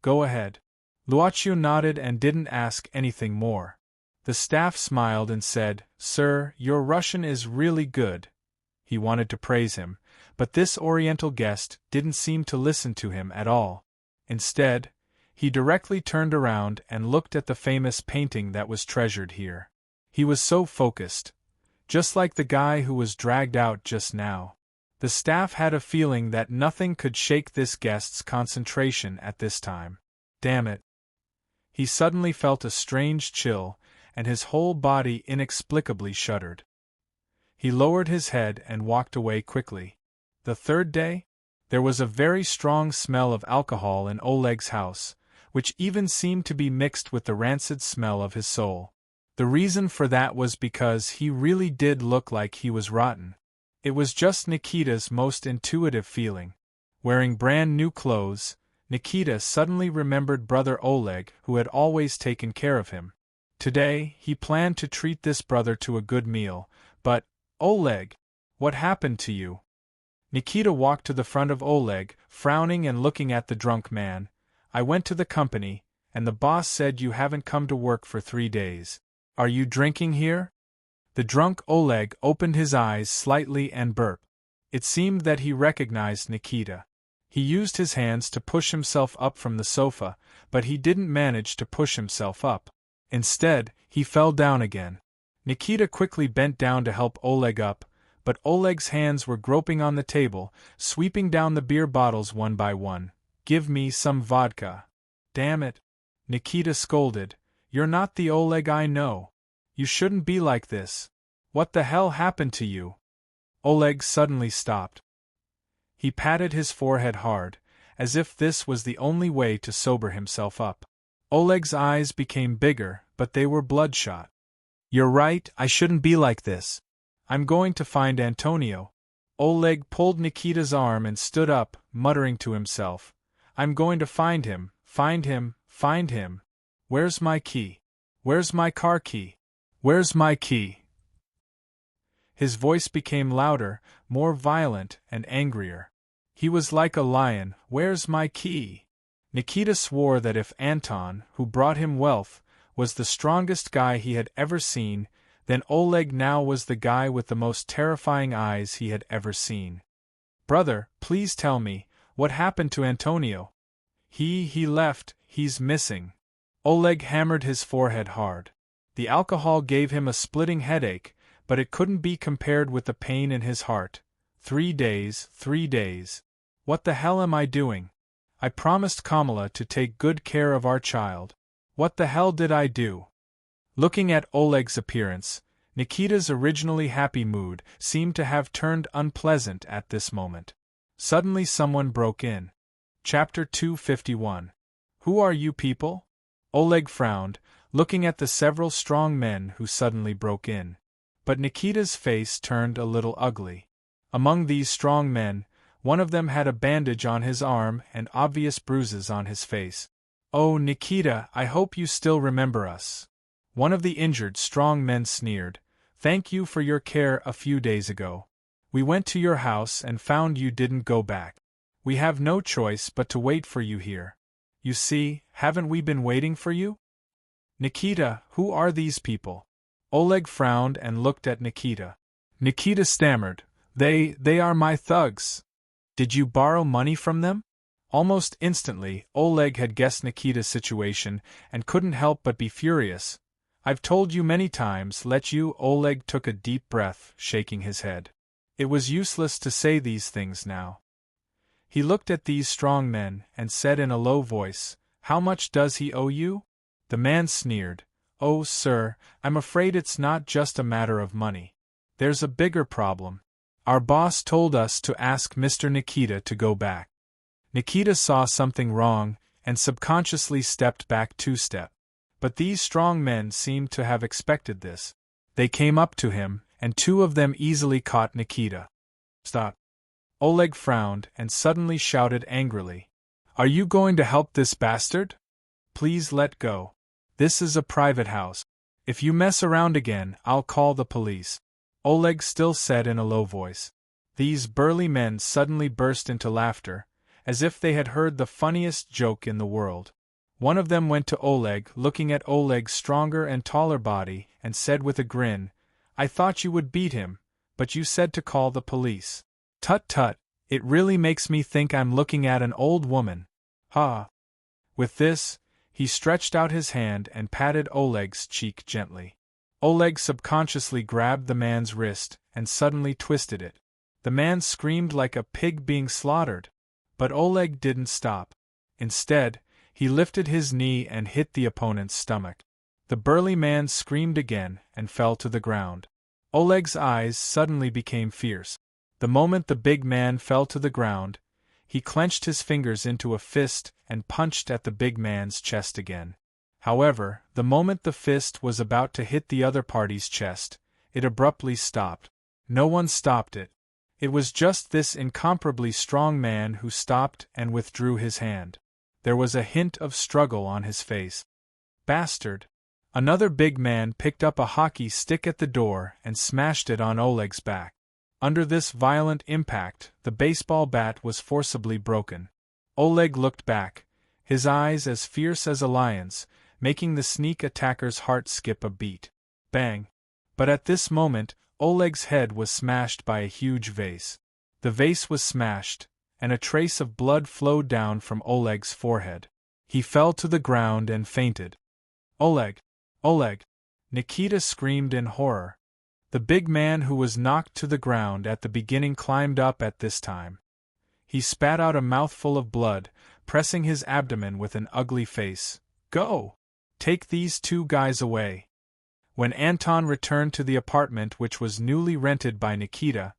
"Go ahead." Luocio nodded and didn't ask anything more. The staff smiled and said, "Sir, your Russian is really good." He wanted to praise him, but this Oriental guest didn't seem to listen to him at all. Instead, he directly turned around and looked at the famous painting that was treasured here. He was so focused, just like the guy who was dragged out just now. The staff had a feeling that nothing could shake this guest's concentration at this time. Damn it. He suddenly felt a strange chill, and his whole body inexplicably shuddered. He lowered his head and walked away quickly. The third day, there was a very strong smell of alcohol in Oleg's house, which even seemed to be mixed with the rancid smell of his soul. The reason for that was because he really did look like he was rotten. It was just Nikita's most intuitive feeling. Wearing brand new clothes, Nikita suddenly remembered brother Oleg, who had always taken care of him. Today, he planned to treat this brother to a good meal, but, "Oleg, what happened to you?" Nikita walked to the front of Oleg, frowning and looking at the drunk man. "I went to the company, and the boss said you haven't come to work for 3 days. Are you drinking here?" The drunk Oleg opened his eyes slightly and burped. It seemed that he recognized Nikita. He used his hands to push himself up from the sofa, but he didn't manage to push himself up. Instead, he fell down again. Nikita quickly bent down to help Oleg up, but Oleg's hands were groping on the table, sweeping down the beer bottles one by one. "Give me some vodka." "Damn it," Nikita scolded, "you're not the Oleg I know. You shouldn't be like this. What the hell happened to you?" Oleg suddenly stopped. He patted his forehead hard, as if this was the only way to sober himself up. Oleg's eyes became bigger, but they were bloodshot. You're right, I shouldn't be like this. I'm going to find Antonio. Oleg pulled Nikita's arm and stood up, muttering to himself. I'm going to find him, find him, find him. Where's my key? Where's my car key? Where's my key? His voice became louder, more violent, and angrier. He was like a lion. Where's my key? Nikita swore that if Anton, who brought him wealth, was the strongest guy he had ever seen, then Oleg now was the guy with the most terrifying eyes he had ever seen. Brother, please tell me, what happened to Antonio? He left, he's missing. Oleg hammered his forehead hard. The alcohol gave him a splitting headache, but it couldn't be compared with the pain in his heart. 3 days, 3 days. What the hell am I doing? I promised Kamala to take good care of our child. What the hell did I do? Looking at Oleg's appearance, Nikita's originally happy mood seemed to have turned unpleasant at this moment. Suddenly someone broke in. Chapter 251. Who are you people? Oleg frowned, looking at the several strong men who suddenly broke in. But Nikita's face turned a little ugly. Among these strong men, one of them had a bandage on his arm and obvious bruises on his face. Oh, Nikita, I hope you still remember us. One of the injured strong men sneered. Thank you for your care a few days ago. We went to your house and found you didn't go back. We have no choice but to wait for you here. You see, haven't we been waiting for you? Nikita, who are these people? Oleg frowned and looked at Nikita. Nikita stammered. They are my thugs. Did you borrow money from them? Almost instantly, Oleg had guessed Nikita's situation and couldn't help but be furious. I've told you many times, let you. Oleg took a deep breath, shaking his head. It was useless to say these things now. He looked at these strong men and said in a low voice, How much does he owe you? The man sneered. Oh, sir, I'm afraid it's not just a matter of money. There's a bigger problem. Our boss told us to ask Mr. Nikita to go back. Nikita saw something wrong and subconsciously stepped back 2 steps. But these strong men seemed to have expected this. They came up to him, and 2 of them easily caught Nikita. Stop. Oleg frowned and suddenly shouted angrily. Are you going to help this bastard? Please let go. This is a private house. If you mess around again, I'll call the police. Oleg still said in a low voice. These burly men suddenly burst into laughter, as if they had heard the funniest joke in the world. One of them went to Oleg, looking at Oleg's stronger and taller body, and said with a grin, I thought you would beat him, but you said to call the police. Tut tut, it really makes me think I'm looking at an old woman. Ha! With this, he stretched out his hand and patted Oleg's cheek gently. Oleg subconsciously grabbed the man's wrist and suddenly twisted it. The man screamed like a pig being slaughtered. But Oleg didn't stop. Instead, he lifted his knee and hit the opponent's stomach. The burly man screamed again and fell to the ground. Oleg's eyes suddenly became fierce. The moment the big man fell to the ground, he clenched his fingers into a fist and punched at the big man's chest again. However, the moment the fist was about to hit the other party's chest, it abruptly stopped. No one stopped it. It was just this incomparably strong man who stopped and withdrew his hand. There was a hint of struggle on his face. Bastard! Another big man picked up a hockey stick at the door and smashed it on Oleg's back. Under this violent impact, the baseball bat was forcibly broken. Oleg looked back, his eyes as fierce as a lion's, making the sneak attacker's heart skip a beat. Bang! But at this moment, Oleg's head was smashed by a huge vase. The vase was smashed, and a trace of blood flowed down from Oleg's forehead. He fell to the ground and fainted. Oleg! Oleg! Nikita screamed in horror. The big man who was knocked to the ground at the beginning climbed up at this time. He spat out a mouthful of blood, pressing his abdomen with an ugly face. Go! Take these 2 guys away. When Anton returned to the apartment which was newly rented by Nikita,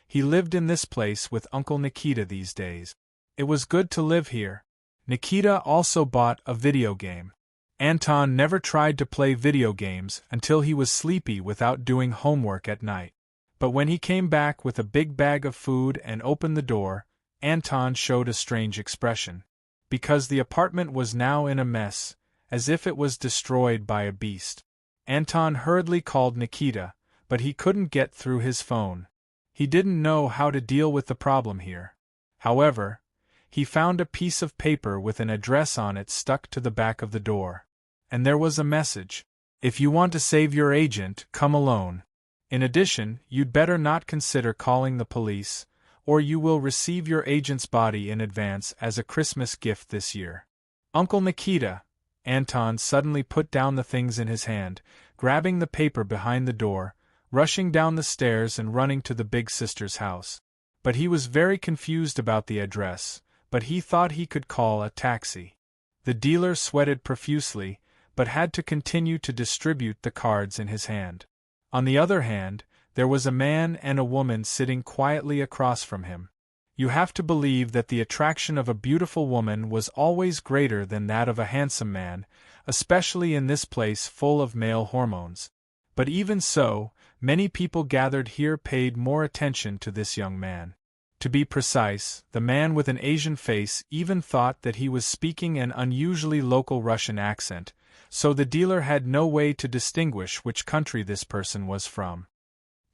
he lived in this place with Uncle Nikita these days. It was good to live here. Nikita also bought a video game. Anton never tried to play video games until he was sleepy without doing homework at night. But when he came back with a big bag of food and opened the door, Anton showed a strange expression. Because the apartment was now in a mess, as if it was destroyed by a beast. Anton hurriedly called Nikita, but he couldn't get through his phone. He didn't know how to deal with the problem here. However, he found a piece of paper with an address on it stuck to the back of the door. And there was a message. If you want to save your agent, come alone. In addition, you'd better not consider calling the police, or you will receive your agent's body in advance as a Christmas gift this year. Uncle Nikita. Anton suddenly put down the things in his hand, grabbing the paper behind the door, rushing down the stairs and running to the big sister's house. But he was very confused about the address, but he thought he could call a taxi. The dealer sweated profusely, but had to continue to distribute the cards in his hand. On the other hand, there was a man and a woman sitting quietly across from him. You have to believe that the attraction of a beautiful woman was always greater than that of a handsome man, especially in this place full of male hormones. But even so, many people gathered here paid more attention to this young man. To be precise, the man with an Asian face even thought that he was speaking an unusually local Russian accent, so the dealer had no way to distinguish which country this person was from.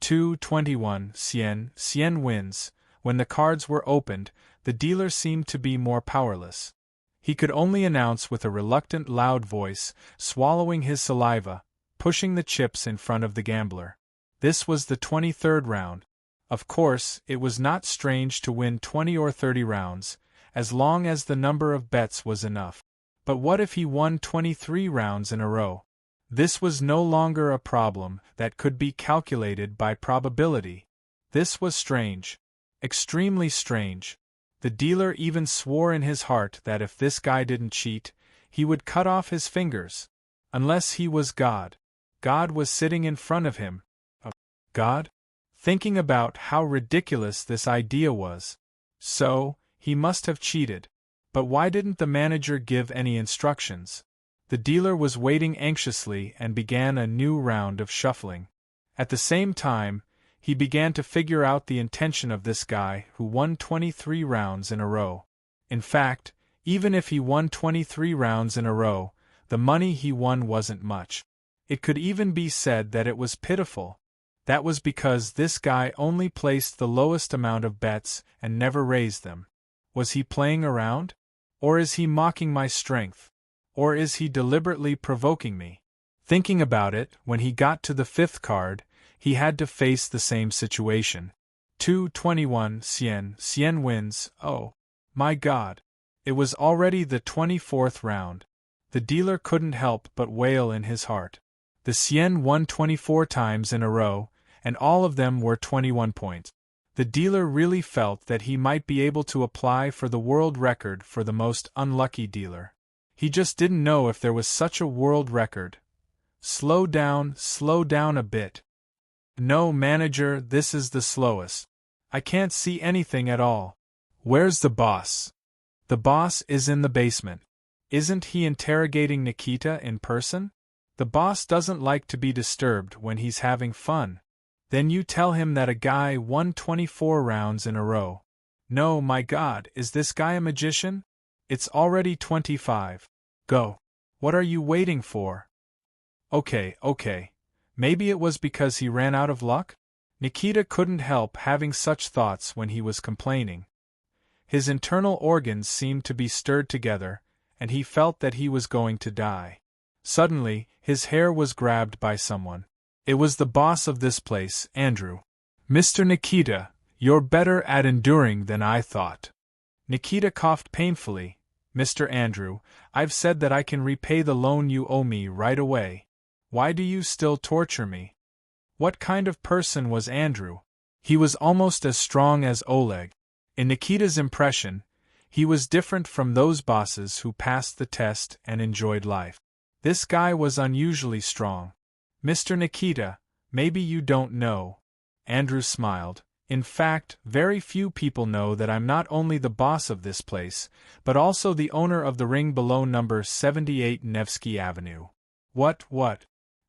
221 Cien wins. When the cards were opened, the dealer seemed to be more powerless. He could only announce with a reluctant loud voice, swallowing his saliva, pushing the chips in front of the gambler. This was the 23rd round. Of course, it was not strange to win 20 or 30 rounds, as long as the number of bets was enough. But what if he won 23 rounds in a row? This was no longer a problem that could be calculated by probability. This was strange. Extremely strange. The dealer even swore in his heart that if this guy didn't cheat, he would cut off his fingers. Unless he was God. God was sitting in front of him. God? Thinking about how ridiculous this idea was. So, he must have cheated. But why didn't the manager give any instructions? The dealer was waiting anxiously and began a new round of shuffling. At the same time, he began to figure out the intention of this guy who won 23 rounds in a row. In fact, even if he won 23 rounds in a row, the money he won wasn't much. It could even be said that it was pitiful. That was because this guy only placed the lowest amount of bets and never raised them. Was he playing around? Or is he mocking my strength? Or is he deliberately provoking me? Thinking about it, when he got to the 5th card, he had to face the same situation. 221 Cien wins. Oh, my God. It was already the 24th round. The dealer couldn't help but wail in his heart. The Cien won 24 times in a row, and all of them were 21 points. The dealer really felt that he might be able to apply for the world record for the most unlucky dealer. He just didn't know if there was such a world record. Slow down a bit. No, manager, this is the slowest. I can't see anything at all. Where's the boss? The boss is in the basement. Isn't he interrogating Nikita in person? The boss doesn't like to be disturbed when he's having fun. Then you tell him that a guy won 24 rounds in a row. No, my God, is this guy a magician? It's already 25. Go. What are you waiting for? Okay. Maybe it was because he ran out of luck? Nikita couldn't help having such thoughts when he was complaining. His internal organs seemed to be stirred together, and he felt that he was going to die. Suddenly, his hair was grabbed by someone. It was the boss of this place, Andrew. Mr. Nikita, you're better at enduring than I thought. Nikita coughed painfully. Mr. Andrew, I've said that I can repay the loan you owe me right away. Why do you still torture me? What kind of person was Andrew? He was almost as strong as Oleg. In Nikita's impression, he was different from those bosses who passed the test and enjoyed life. This guy was unusually strong. Mr. Nikita, maybe you don't know. Andrew smiled. In fact, very few people know that I'm not only the boss of this place, but also the owner of the ring below number 78 Nevsky Avenue. What?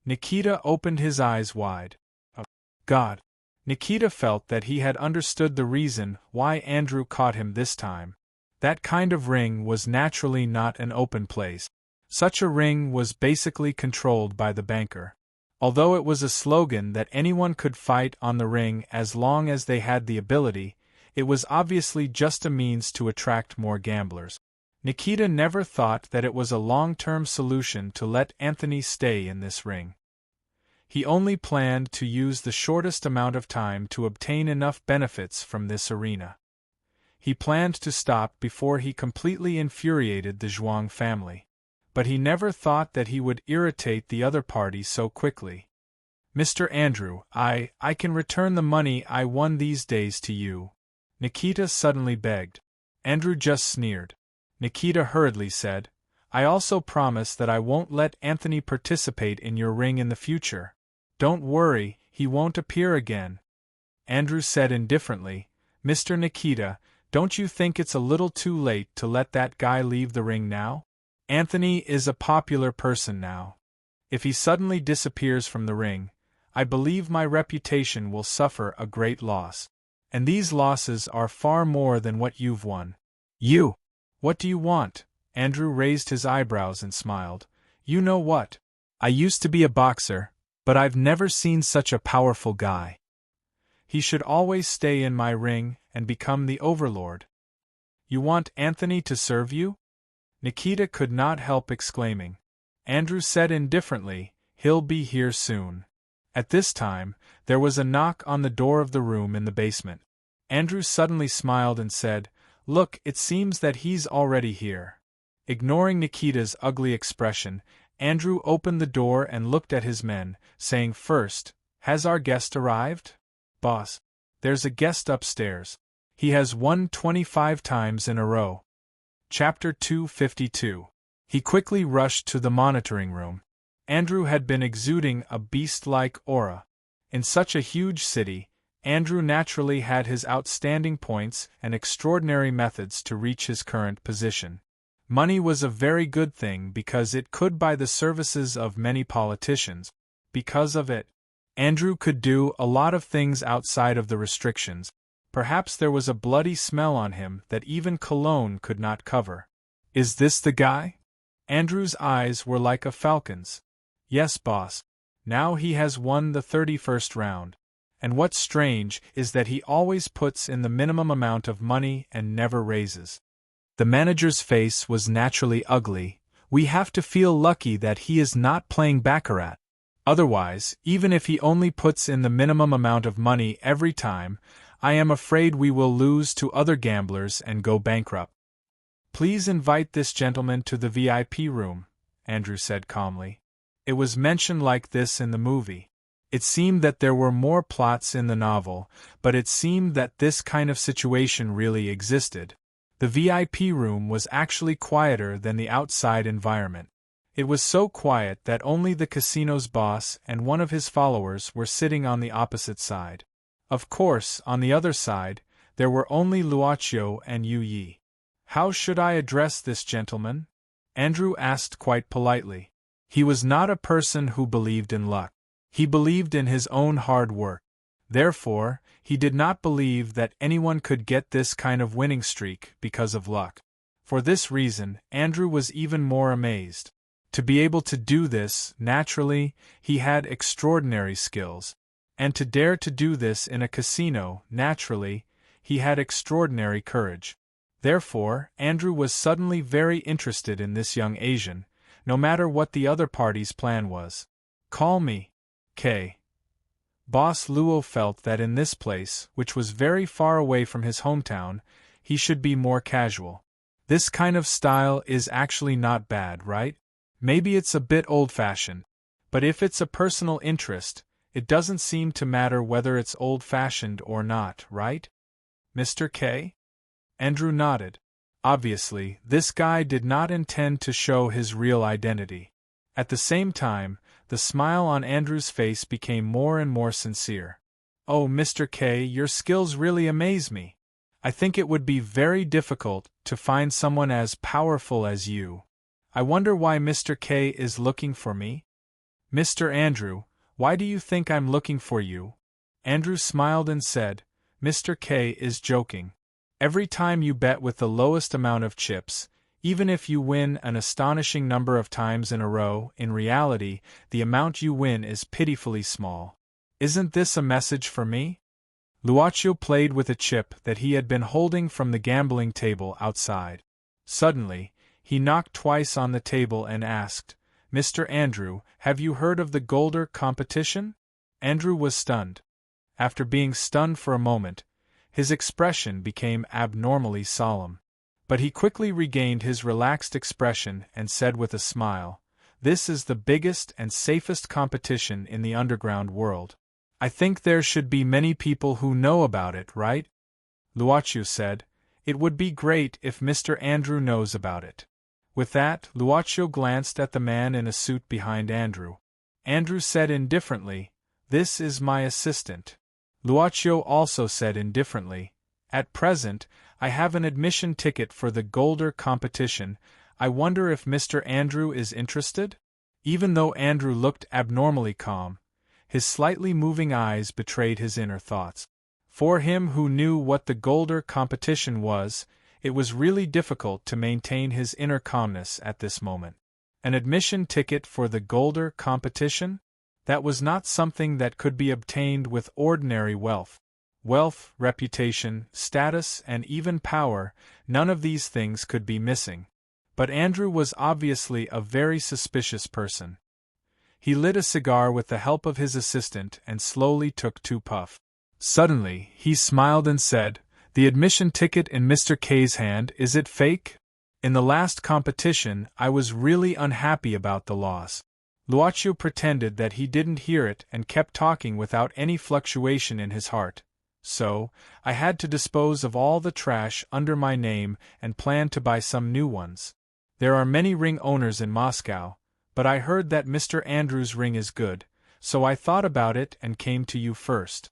Nikita opened his eyes wide. Oh, God. Nikita felt that he had understood the reason why Andrew caught him this time. That kind of ring was naturally not an open place. Such a ring was basically controlled by the banker. Although it was a slogan that anyone could fight on the ring as long as they had the ability, it was obviously just a means to attract more gamblers. Nikita never thought that it was a long-term solution to let Anthony stay in this ring. He only planned to use the shortest amount of time to obtain enough benefits from this arena. He planned to stop before he completely infuriated the Zhuang family. But he never thought that he would irritate the other party so quickly. Mr. Andrew, I can return the money I won these days to you, Nikita suddenly begged. Andrew just sneered. Nikita hurriedly said, I also promise that I won't let Anthony participate in your ring in the future. Don't worry, he won't appear again. Andrew said indifferently, Mr. Nikita, don't you think it's a little too late to let that guy leave the ring now? Anthony is a popular person now. If he suddenly disappears from the ring, I believe my reputation will suffer a great loss. And these losses are far more than what you've won. You! What do you want? Andrew raised his eyebrows and smiled. You know what? I used to be a boxer, but I've never seen such a powerful guy. He should always stay in my ring and become the overlord. You want Anthony to serve you? Nikita could not help exclaiming. Andrew said indifferently, he'll be here soon. At this time, there was a knock on the door of the room in the basement. Andrew suddenly smiled and said, Look, it seems that he's already here. Ignoring Nikita's ugly expression, Andrew opened the door and looked at his men, saying first, Has our guest arrived? Boss, there's a guest upstairs. He has won 25 times in a row. Chapter 252. He quickly rushed to the monitoring room. Andrew had been exuding a beast-like aura. In such a huge city, Andrew naturally had his outstanding points and extraordinary methods to reach his current position. Money was a very good thing because it could buy the services of many politicians. Because of it, Andrew could do a lot of things outside of the restrictions. Perhaps there was a bloody smell on him that even cologne could not cover. Is this the guy? Andrew's eyes were like a falcon's. Yes, boss. Now he has won the 31st round. And what's strange is that he always puts in the minimum amount of money and never raises. The manager's face was naturally ugly. We have to feel lucky that he is not playing baccarat. Otherwise, even if he only puts in the minimum amount of money every time, I am afraid we will lose to other gamblers and go bankrupt. Please invite this gentleman to the VIP room, Andrew said calmly. It was mentioned like this in the movie. It seemed that there were more plots in the novel, but it seemed that this kind of situation really existed. The VIP room was actually quieter than the outside environment. It was so quiet that only the casino's boss and one of his followers were sitting on the opposite side. Of course, on the other side, there were only Luochio and Yu Yi. How should I address this gentleman? Andrew asked quite politely. He was not a person who believed in luck. He believed in his own hard work. Therefore, he did not believe that anyone could get this kind of winning streak because of luck. For this reason, Andrew was even more amazed. To be able to do this, naturally, he had extraordinary skills. And to dare to do this in a casino, naturally, he had extraordinary courage. Therefore, Andrew was suddenly very interested in this young Asian, no matter what the other party's plan was. Call me K. Boss Luo felt that in this place, which was very far away from his hometown, he should be more casual. This kind of style is actually not bad, right? Maybe it's a bit old-fashioned, but if it's a personal interest, it doesn't seem to matter whether it's old-fashioned or not, right? Mr. K? Andrew nodded. Obviously, this guy did not intend to show his real identity. At the same time, the smile on Andrew's face became more and more sincere. Oh, Mr. K, your skills really amaze me. I think it would be very difficult to find someone as powerful as you. I wonder why Mr. K is looking for me? Mr. Andrew, why do you think I'm looking for you? Andrew smiled and said, Mr. K is joking. Every time you bet with the lowest amount of chips, even if you win an astonishing number of times in a row, in reality, the amount you win is pitifully small. Isn't this a message for me? Luaccio played with a chip that he had been holding from the gambling table outside. Suddenly, he knocked twice on the table and asked, Mr. Andrew, have you heard of the Golder competition? Andrew was stunned. After being stunned for a moment, his expression became abnormally solemn. But he quickly regained his relaxed expression and said with a smile, This is the biggest and safest competition in the underground world. I think there should be many people who know about it, right? Luaccio said, It would be great if Mr. Andrew knows about it. With that, Luaccio glanced at the man in a suit behind Andrew. Andrew said indifferently, This is my assistant. Luaccio also said indifferently, At present, I have an admission ticket for the Golder competition. I wonder if Mr. Andrew is interested? Even though Andrew looked abnormally calm, his slightly moving eyes betrayed his inner thoughts. For him who knew what the Golder competition was, it was really difficult to maintain his inner calmness at this moment. An admission ticket for the Golder competition? That was not something that could be obtained with ordinary wealth. Wealth, reputation, status, and even power, none of these things could be missing. But Andrew was obviously a very suspicious person. He lit a cigar with the help of his assistant and slowly took 2 puffs. Suddenly, he smiled and said, The admission ticket in Mr. K's hand, is it fake? In the last competition, I was really unhappy about the loss. Luaccio pretended that he didn't hear it and kept talking without any fluctuation in his heart. So, I had to dispose of all the trash under my name and planned to buy some new ones. There are many ring owners in Moscow, but I heard that Mr. Andrew's ring is good, so I thought about it and came to you first.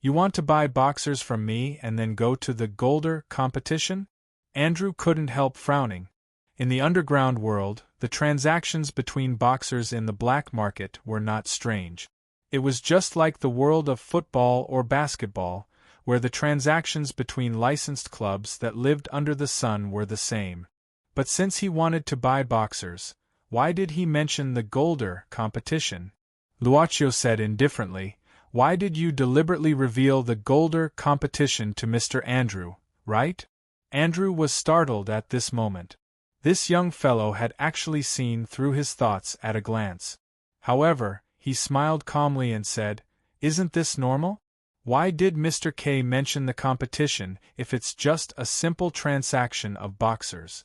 You want to buy boxers from me and then go to the Golder competition? Andrew couldn't help frowning. In the underground world, the transactions between boxers in the black market were not strange. It was just like the world of football or basketball, where the transactions between licensed clubs that lived under the sun were the same. But since he wanted to buy boxers, why did he mention the Golder competition? Luaccio said indifferently, Why did you deliberately reveal the Golder competition to Mr. Andrew, right? Andrew was startled at this moment. This young fellow had actually seen through his thoughts at a glance. However, he smiled calmly and said, Isn't this normal? Why did Mr. K mention the competition if it's just a simple transaction of boxers?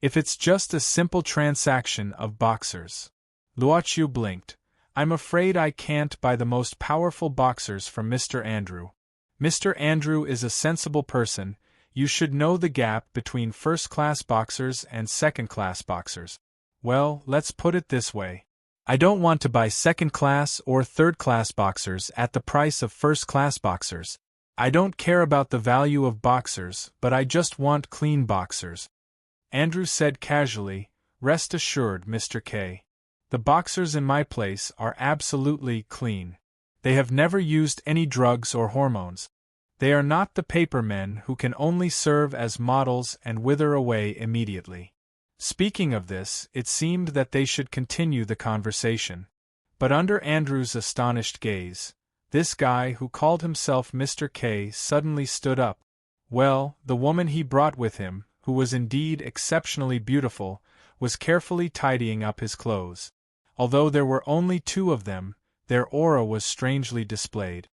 If it's just a simple transaction of boxers. Luaccio blinked. I'm afraid I can't buy the most powerful boxers from Mr. Andrew. Mr. Andrew is a sensible person. You should know the gap between first-class boxers and second-class boxers. Well, let's put it this way. I don't want to buy second-class or third-class boxers at the price of first-class boxers. I don't care about the value of boxers, but I just want clean boxers. Andrew said casually, Rest assured, Mr. K. The boxers in my place are absolutely clean. They have never used any drugs or hormones. They are not the paper men who can only serve as models and wither away immediately. Speaking of this, it seemed that they should continue the conversation. But under Andrew's astonished gaze, this guy who called himself Mr. K suddenly stood up. Well, the woman he brought with him, who was indeed exceptionally beautiful, was carefully tidying up his clothes. Although there were only 2 of them, their aura was strangely displayed.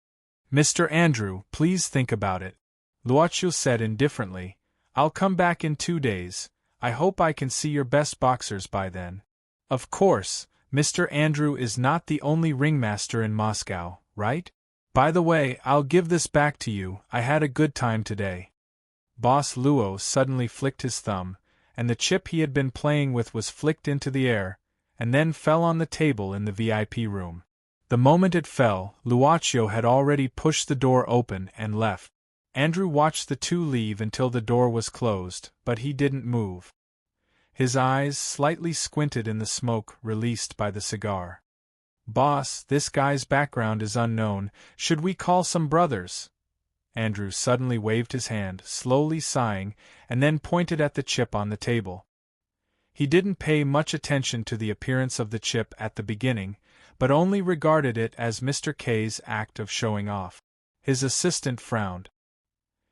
Mr. Andrew, please think about it. Luaccio said indifferently, I'll come back in 2 days. I hope I can see your best boxers by then. Of course, Mr. Andrew is not the only ringmaster in Moscow, right? By the way, I'll give this back to you. I had a good time today. Boss Luo suddenly flicked his thumb, and the chip he had been playing with was flicked into the air, and then fell on the table in the VIP room. The moment it fell, Luaccio had already pushed the door open and left. Andrew watched the two leave until the door was closed, but he didn't move. His eyes slightly squinted in the smoke released by the cigar. "Boss, this guy's background is unknown. Should we call some brothers?" Andrew suddenly waved his hand, slowly sighing, and then pointed at the chip on the table. He didn't pay much attention to the appearance of the chip at the beginning, but only regarded it as Mr. K's act of showing off. His assistant frowned.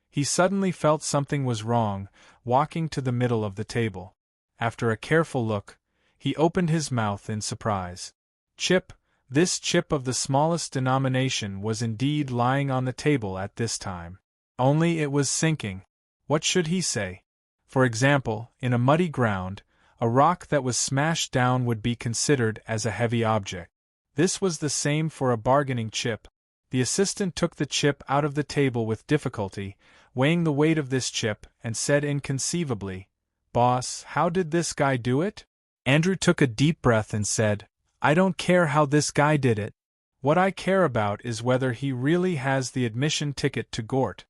He suddenly felt something was wrong, walking to the middle of the table. After a careful look, he opened his mouth in surprise. Chip, this chip of the smallest denomination, was indeed lying on the table at this time. Only it was sinking. What should he say? For example, in a muddy ground, a rock that was smashed down would be considered as a heavy object. This was the same for a bargaining chip. The assistant took the chip out of the table with difficulty, weighing the weight of this chip, and said inconceivably, "Boss, how did this guy do it?" Andrew took a deep breath and said, "I don't care how this guy did it. What I care about is whether he really has the admission ticket to Gort."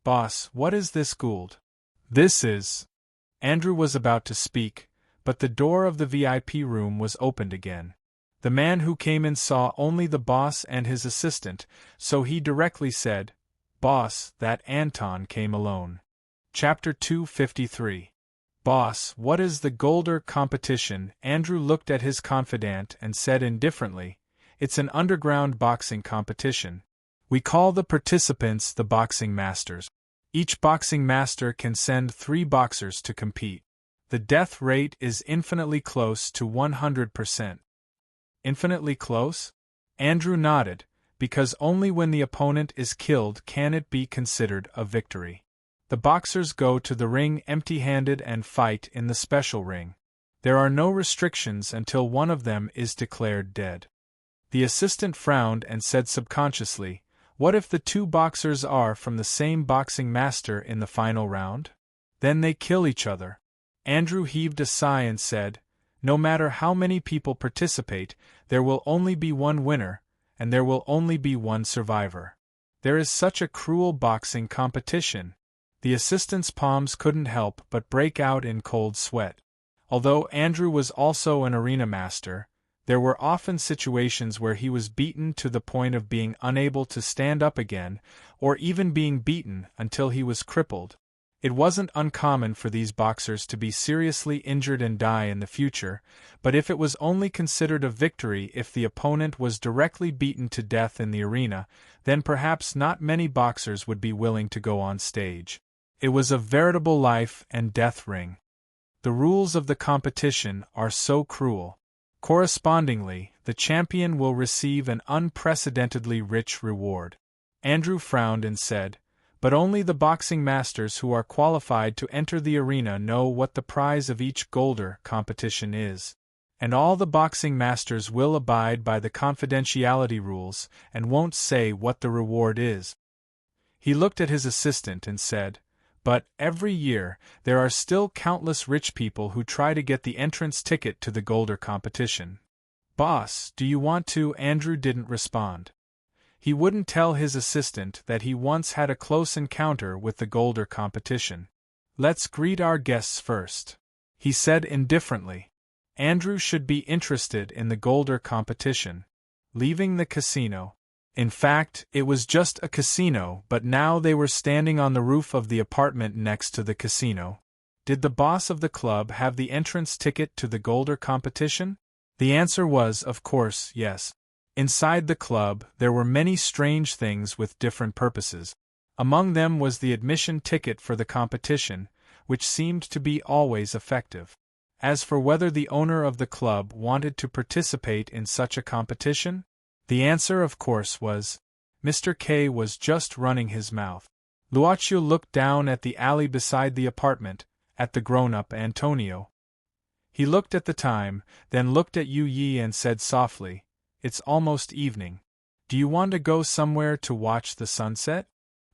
"Boss, what is this, Gould?" "This is—" Andrew was about to speak, but the door of the VIP room was opened again. The man who came in saw only the boss and his assistant, so he directly said, "Boss, that Anton came alone." Chapter 253. "Boss, what is the Golder competition?" Andrew looked at his confidant and said indifferently, "It's an underground boxing competition. We call the participants the boxing masters. Each boxing master can send 3 boxers to compete. The death rate is infinitely close to 100%. Infinitely close? Andrew nodded, because only when the opponent is killed can it be considered a victory. The boxers go to the ring empty-handed and fight in the special ring. There are no restrictions until one of them is declared dead. The assistant frowned and said subconsciously, "What if the 2 boxers are from the same boxing master in the final round? Then they kill each other." Andrew heaved a sigh and said, "No matter how many people participate, there will only be one winner, and there will only be one survivor. There is such a cruel boxing competition." The assistant's palms couldn't help but break out in cold sweat. Although Andrew was also an arena master, there were often situations where he was beaten to the point of being unable to stand up again, or even being beaten until he was crippled. It wasn't uncommon for these boxers to be seriously injured and die in the future, but if it was only considered a victory if the opponent was directly beaten to death in the arena, then perhaps not many boxers would be willing to go on stage. It was a veritable life and death ring. The rules of the competition are so cruel. Correspondingly, the champion will receive an unprecedentedly rich reward. Andrew frowned and said, "But only the boxing masters who are qualified to enter the arena know what the prize of each Golder competition is. And all the boxing masters will abide by the confidentiality rules and won't say what the reward is." He looked at his assistant and said, "But, every year, there are still countless rich people who try to get the entrance ticket to the Golder competition. Boss, do you want to?" Andrew didn't respond. He wouldn't tell his assistant that he once had a close encounter with the Golder competition. "Let's greet our guests first," he said indifferently. Andrew should be interested in the Golder competition. Leaving the casino. In fact, it was just a casino, but now they were standing on the roof of the apartment next to the casino. Did the boss of the club have the entrance ticket to the Golder competition? The answer was, of course, yes. Inside the club, there were many strange things with different purposes. Among them was the admission ticket for the competition, which seemed to be always effective. As for whether the owner of the club wanted to participate in such a competition, the answer, of course, was Mr. K was just running his mouth. Luaccio looked down at the alley beside the apartment, at the grown-up Antonio. He looked at the time, then looked at Yu Yi and said softly, "It's almost evening. Do you want to go somewhere to watch the sunset?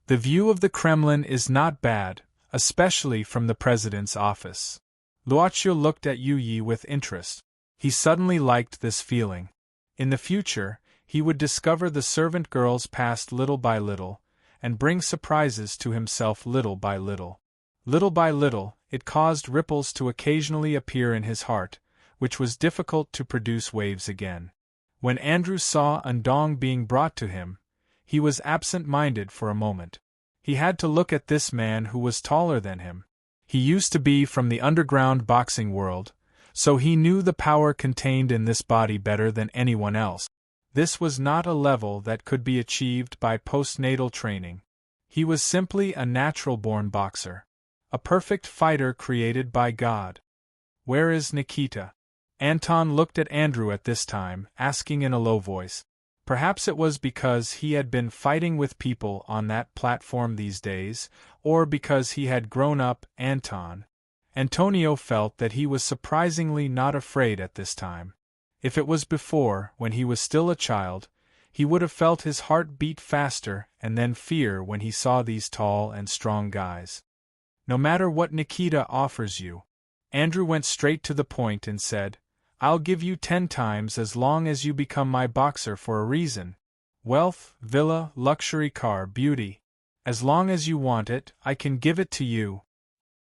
The view of the Kremlin is not bad, especially from the president's office." Luaccio looked at Yu Yi with interest. He suddenly liked this feeling. In the future, He would discover the servant girls past little by little, and bring surprises to himself little by little. Little by little, it caused ripples to occasionally appear in his heart, which was difficult to produce waves again. When Andrew saw Undong being brought to him, he was absent-minded for a moment. He had to look at this man who was taller than him. He used to be from the underground boxing world, so he knew the power contained in this body better than anyone else. This was not a level that could be achieved by postnatal training. He was simply a natural-born boxer. A perfect fighter created by God. Where is Nikita? Anton looked at Andrew at this time, asking in a low voice. Perhaps it was because he had been fighting with people on that platform these days, or because he had grown up. Antonio felt that he was surprisingly not afraid at this time. If it was before, when he was still a child, he would have felt his heart beat faster and then fear when he saw these tall and strong guys. No matter what Nikita offers you. Andrew went straight to the point and said, I'll give you 10 times as long as you become my boxer for a reason. Wealth, villa, luxury car, beauty. As long as you want it, I can give it to you.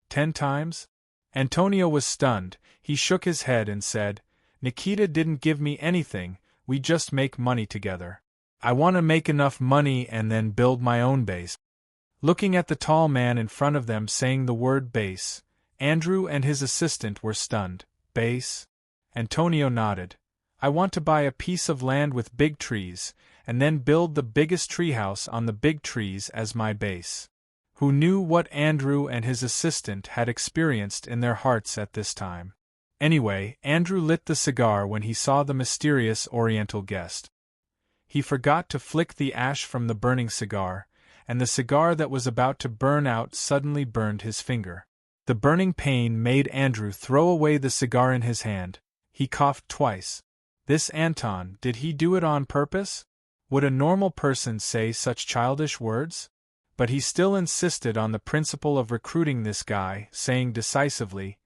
10 times? Antonio was stunned. He shook his head and said, Nikita didn't give me anything, we just make money together. I want to make enough money and then build my own base. Looking at the tall man in front of them saying the word base, Andrew and his assistant were stunned. Base? Antonio nodded. I want to buy a piece of land with big trees, and then build the biggest treehouse on the big trees as my base. Who knew what Andrew and his assistant had experienced in their hearts at this time? Anyway, Andrew lit the cigar when he saw the mysterious Oriental guest. He forgot to flick the ash from the burning cigar, and the cigar that was about to burn out suddenly burned his finger. The burning pain made Andrew throw away the cigar in his hand. He coughed twice. This Anton, did he do it on purpose? Would a normal person say such childish words? But he still insisted on the principle of recruiting this guy, saying decisively,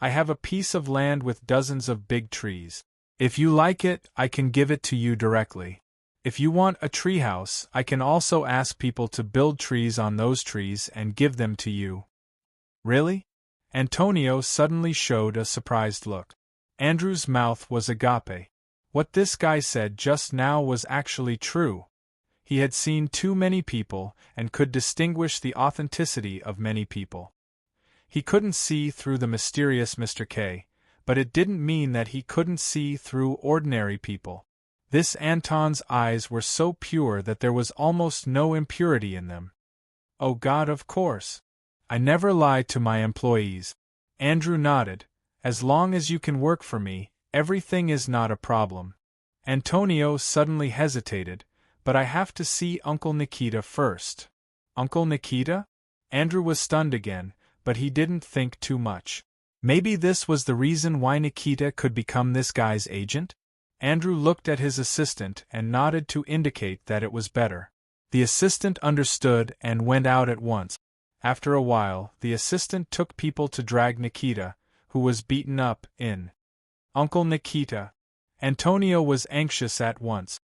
I have a piece of land with dozens of big trees. If you like it, I can give it to you directly. If you want a treehouse, I can also ask people to build trees on those trees and give them to you. Really? Antonio suddenly showed a surprised look. Andrew's mouth was agape. What this guy said just now was actually true. He had seen too many people and could distinguish the authenticity of many people. He couldn't see through the mysterious Mr. K, but it didn't mean that he couldn't see through ordinary people. This Anton's eyes were so pure that there was almost no impurity in them. Oh God, of course. I never lie to my employees. Andrew nodded. As long as you can work for me, everything is not a problem. Antonio suddenly hesitated, but I have to see Uncle Nikita first. Uncle Nikita? Andrew was stunned again, but he didn't think too much. Maybe this was the reason why Nikita could become this guy's agent? Andrew looked at his assistant and nodded to indicate that it was better. The assistant understood and went out at once. After a while, the assistant took people to drag Nikita, who was beaten up, in. Uncle Nikita. Antonio was anxious at once.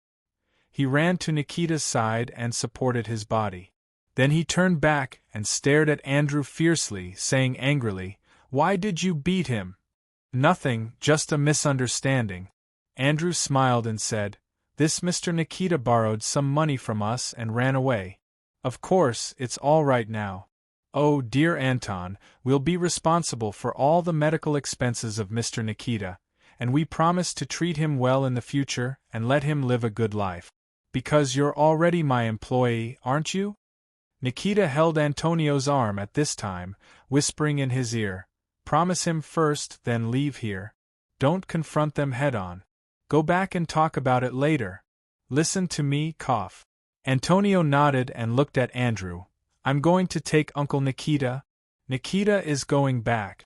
He ran to Nikita's side and supported his body. Then he turned back and stared at Andrew fiercely, saying angrily, Why did you beat him? Nothing, just a misunderstanding. Andrew smiled and said, This Mr. Nikita borrowed some money from us and ran away. Of course, it's all right now. Oh, dear Anton, we'll be responsible for all the medical expenses of Mr. Nikita, and we promise to treat him well in the future and let him live a good life. Because you're already my employee, aren't you? Nikita held Antonio's arm at this time, whispering in his ear, Promise him first, then leave here. Don't confront them head-on. Go back and talk about it later. Listen to me, cough. Antonio nodded and looked at Andrew. I'm going to take Uncle Nikita. Nikita is going back.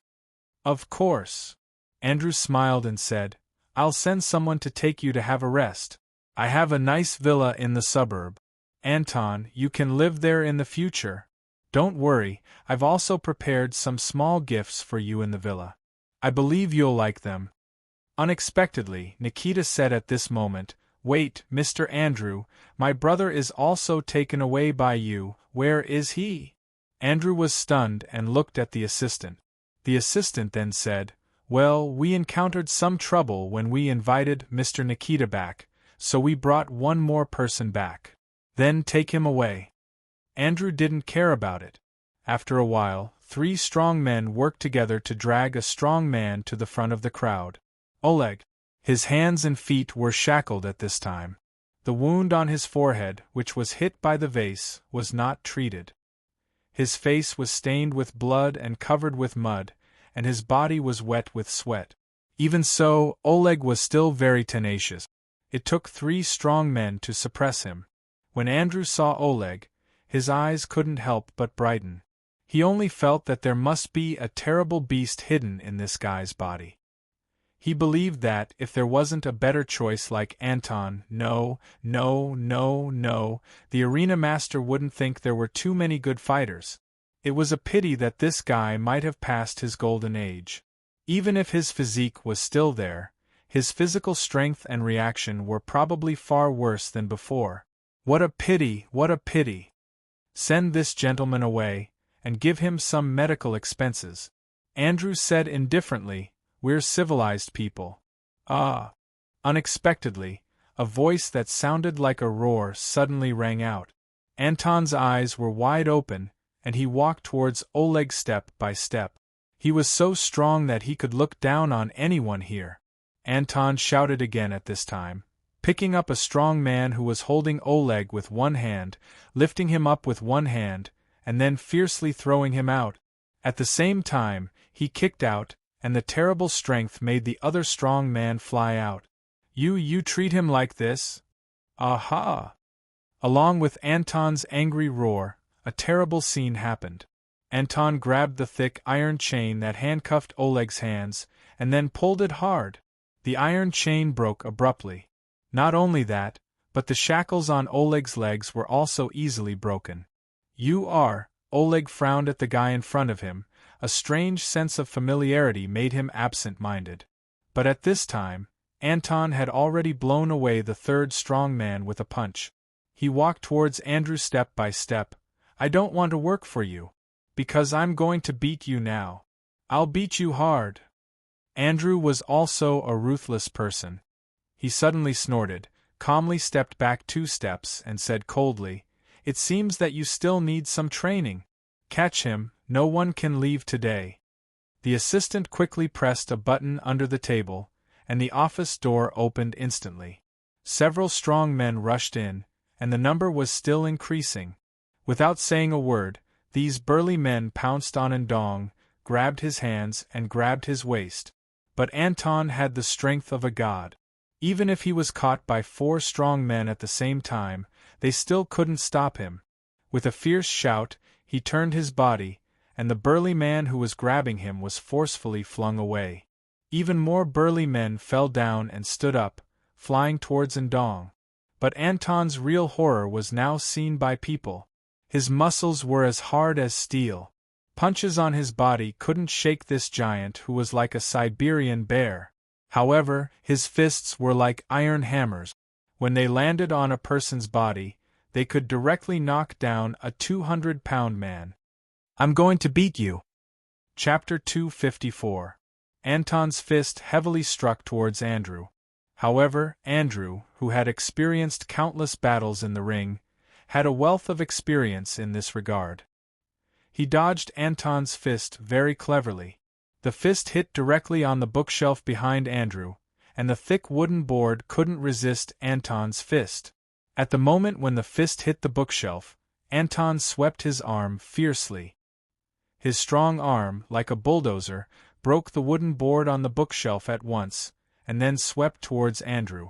Of course. Andrew smiled and said, I'll send someone to take you to have a rest. I have a nice villa in the suburb. Anton, you can live there in the future. Don't worry, I've also prepared some small gifts for you in the villa. I believe you'll like them. Unexpectedly, Nikita said at this moment, "Wait, Mr. Andrew, my brother is also taken away by you, where is he?" Andrew was stunned and looked at the assistant. The assistant then said, "Well, we encountered some trouble when we invited Mr. Nikita back, so we brought one more person back. Then take him away." Andrew didn't care about it. After a while, 3 strong men worked together to drag a strong man to the front of the crowd. Oleg. His hands and feet were shackled at this time. The wound on his forehead, which was hit by the vase, was not treated. His face was stained with blood and covered with mud, and his body was wet with sweat. Even so, Oleg was still very tenacious. It took 3 strong men to suppress him. When Andrew saw Oleg, his eyes couldn't help but brighten. He only felt that there must be a terrible beast hidden in this guy's body. He believed that, if there wasn't a better choice like Anton, the arena master wouldn't think there were too many good fighters. It was a pity that this guy might have passed his golden age. Even if his physique was still there, his physical strength and reaction were probably far worse than before. What a pity, what a pity! Send this gentleman away, and give him some medical expenses. Andrew said indifferently, "We're civilized people." Ah! Unexpectedly, a voice that sounded like a roar suddenly rang out. Anton's eyes were wide open, and he walked towards Oleg step by step. He was so strong that he could look down on anyone here. Anton shouted again at this time, picking up a strong man who was holding Oleg with one hand, lifting him up with one hand, and then fiercely throwing him out. At the same time, he kicked out, and the terrible strength made the other strong man fly out. You treat him like this? Aha!" Along with Anton's angry roar, a terrible scene happened. Anton grabbed the thick iron chain that handcuffed Oleg's hands, and then pulled it hard. The iron chain broke abruptly. Not only that, but the shackles on Oleg's legs were also easily broken. Oleg frowned at the guy in front of him. A strange sense of familiarity made him absent-minded. But at this time, Anton had already blown away the 3rd strong man with a punch. He walked towards Andrew step by step. "I don't want to work for you. Because I'm going to beat you now. I'll beat you hard." Andrew was also a ruthless person. He suddenly snorted, calmly stepped back 2 steps, and said coldly, "It seems that you still need some training. Catch him, no one can leave today." The assistant quickly pressed a button under the table, and the office door opened instantly. Several strong men rushed in, and the number was still increasing. Without saying a word, these burly men pounced on Ndong, grabbed his hands and grabbed his waist. But Anton had the strength of a god. Even if he was caught by 4 strong men at the same time, they still couldn't stop him. With a fierce shout, he turned his body, and the burly man who was grabbing him was forcefully flung away. Even more burly men fell down and stood up, flying towards Ndong. But Anton's real horror was now seen by people. His muscles were as hard as steel. Punches on his body couldn't shake this giant who was like a Siberian bear. However, his fists were like iron hammers. When they landed on a person's body, they could directly knock down a 200-pound man. "I'm going to beat you." Chapter 254. Anton's fist heavily struck towards Andrew. However, Andrew, who had experienced countless battles in the ring, had a wealth of experience in this regard. He dodged Anton's fist very cleverly. The fist hit directly on the bookshelf behind Andrew, and the thick wooden board couldn't resist Anton's fist. At the moment when the fist hit the bookshelf, Anton swept his arm fiercely. His strong arm, like a bulldozer, broke the wooden board on the bookshelf at once, and then swept towards Andrew.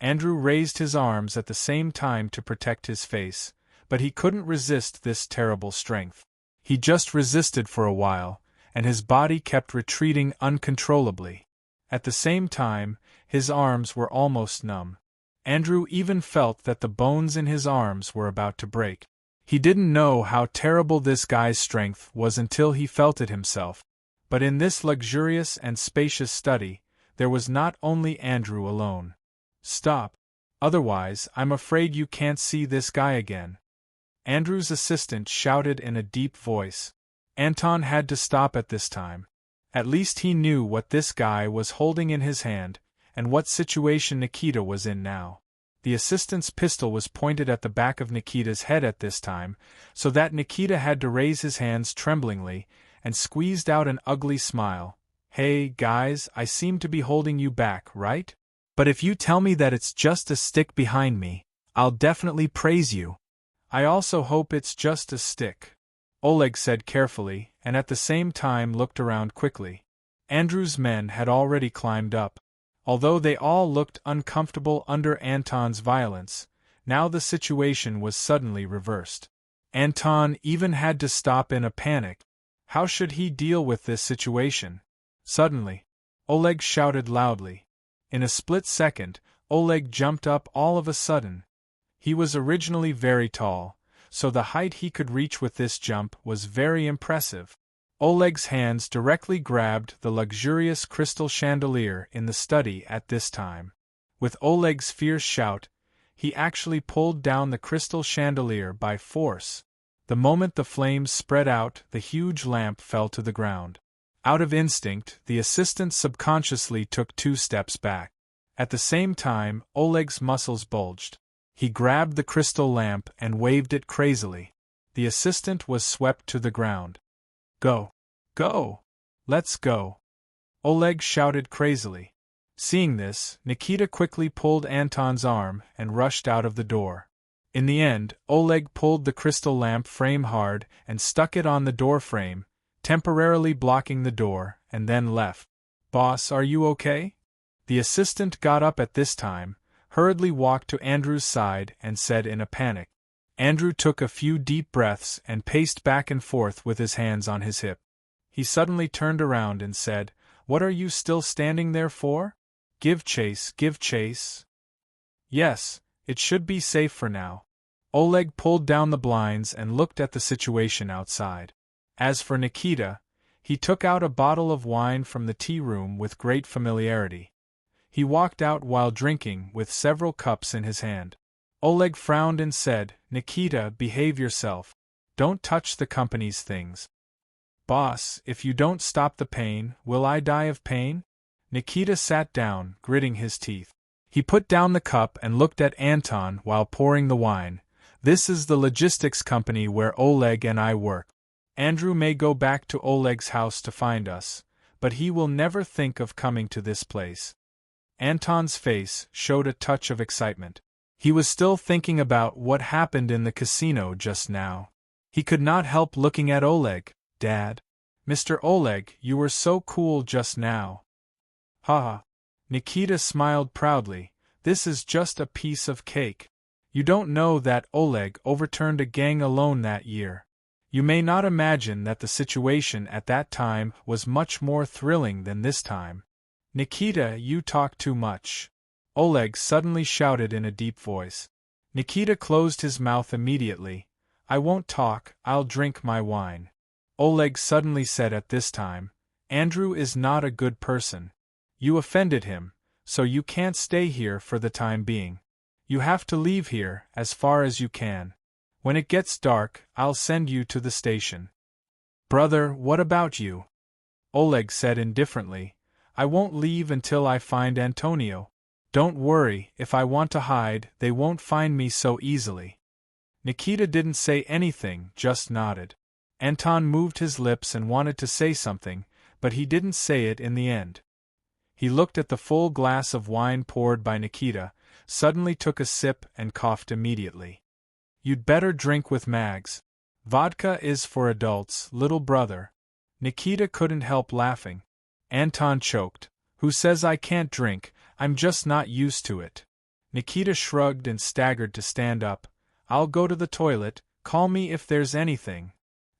Andrew raised his arms at the same time to protect his face, but he couldn't resist this terrible strength. He just resisted for a while, and his body kept retreating uncontrollably. At the same time, his arms were almost numb. Andrew even felt that the bones in his arms were about to break. He didn't know how terrible this guy's strength was until he felt it himself. But in this luxurious and spacious study, there was not only Andrew alone. "Stop! Otherwise, I'm afraid you can't see this guy again." Andrew's assistant shouted in a deep voice. Anton had to stop at this time. At least he knew what this guy was holding in his hand, and what situation Nikita was in now. The assistant's pistol was pointed at the back of Nikita's head at this time, so that Nikita had to raise his hands tremblingly, and squeezed out an ugly smile. "Hey, guys, I seem to be holding you back, right? But if you tell me that it's just a stick behind me, I'll definitely praise you." "I also hope it's just a stick," Oleg said carefully, and at the same time looked around quickly. Andrew's men had already climbed up. Although they all looked uncomfortable under Anton's violence, now the situation was suddenly reversed. Anton even had to stop in a panic. How should he deal with this situation? Suddenly, Oleg shouted loudly. In a split second, Oleg jumped up all of a sudden. He was originally very tall, so the height he could reach with this jump was very impressive. Oleg's hands directly grabbed the luxurious crystal chandelier in the study at this time. With Oleg's fierce shout, he actually pulled down the crystal chandelier by force. The moment the flames spread out, the huge lamp fell to the ground. Out of instinct, the assistant subconsciously took 2 steps back. At the same time, Oleg's muscles bulged. He grabbed the crystal lamp and waved it crazily. The assistant was swept to the ground. "Go! Go! Let's go!" Oleg shouted crazily. Seeing this, Nikita quickly pulled Anton's arm and rushed out of the door. In the end, Oleg pulled the crystal lamp frame hard and stuck it on the door frame, temporarily blocking the door, and then left. "Boss, are you okay?" The assistant got up at this time, hurriedly walked to Andrew's side and said in a panic. Andrew took a few deep breaths and paced back and forth with his hands on his hip. He suddenly turned around and said, "What are you still standing there for? Give chase, give chase." "Yes, it should be safe for now." Oleg pulled down the blinds and looked at the situation outside. As for Nikita, he took out a bottle of wine from the tea room with great familiarity. He walked out while drinking with several cups in his hand. Oleg frowned and said, "Nikita, behave yourself. Don't touch the company's things." "Boss, if you don't stop the pain, will I die of pain?" Nikita sat down, gritting his teeth. He put down the cup and looked at Anton while pouring the wine. "This is the logistics company where Oleg and I work. Andrew may go back to Oleg's house to find us, but he will never think of coming to this place." Anton's face showed a touch of excitement. He was still thinking about what happened in the casino just now. He could not help looking at Oleg. "Dad. Mr. Oleg, you were so cool just now." "Haha." Nikita smiled proudly. "This is just a piece of cake. You don't know that Oleg overturned a gang alone that year. You may not imagine that the situation at that time was much more thrilling than this time." "Nikita, you talk too much," Oleg suddenly shouted in a deep voice. Nikita closed his mouth immediately. "I won't talk, I'll drink my wine." Oleg suddenly said at this time, "Andrew is not a good person. You offended him, so you can't stay here for the time being. You have to leave here as far as you can. When it gets dark, I'll send you to the station." "Brother, what about you?" Oleg said indifferently. "I won't leave until I find Antonio. Don't worry, if I want to hide, they won't find me so easily." Nikita didn't say anything, just nodded. Anton moved his lips and wanted to say something, but he didn't say it in the end. He looked at the full glass of wine poured by Nikita, suddenly took a sip and coughed immediately. "You'd better drink with Mags. Vodka is for adults, little brother." Nikita couldn't help laughing. Anton choked. "Who says I can't drink? I'm just not used to it." Nikita shrugged and staggered to stand up. "I'll go to the toilet, call me if there's anything."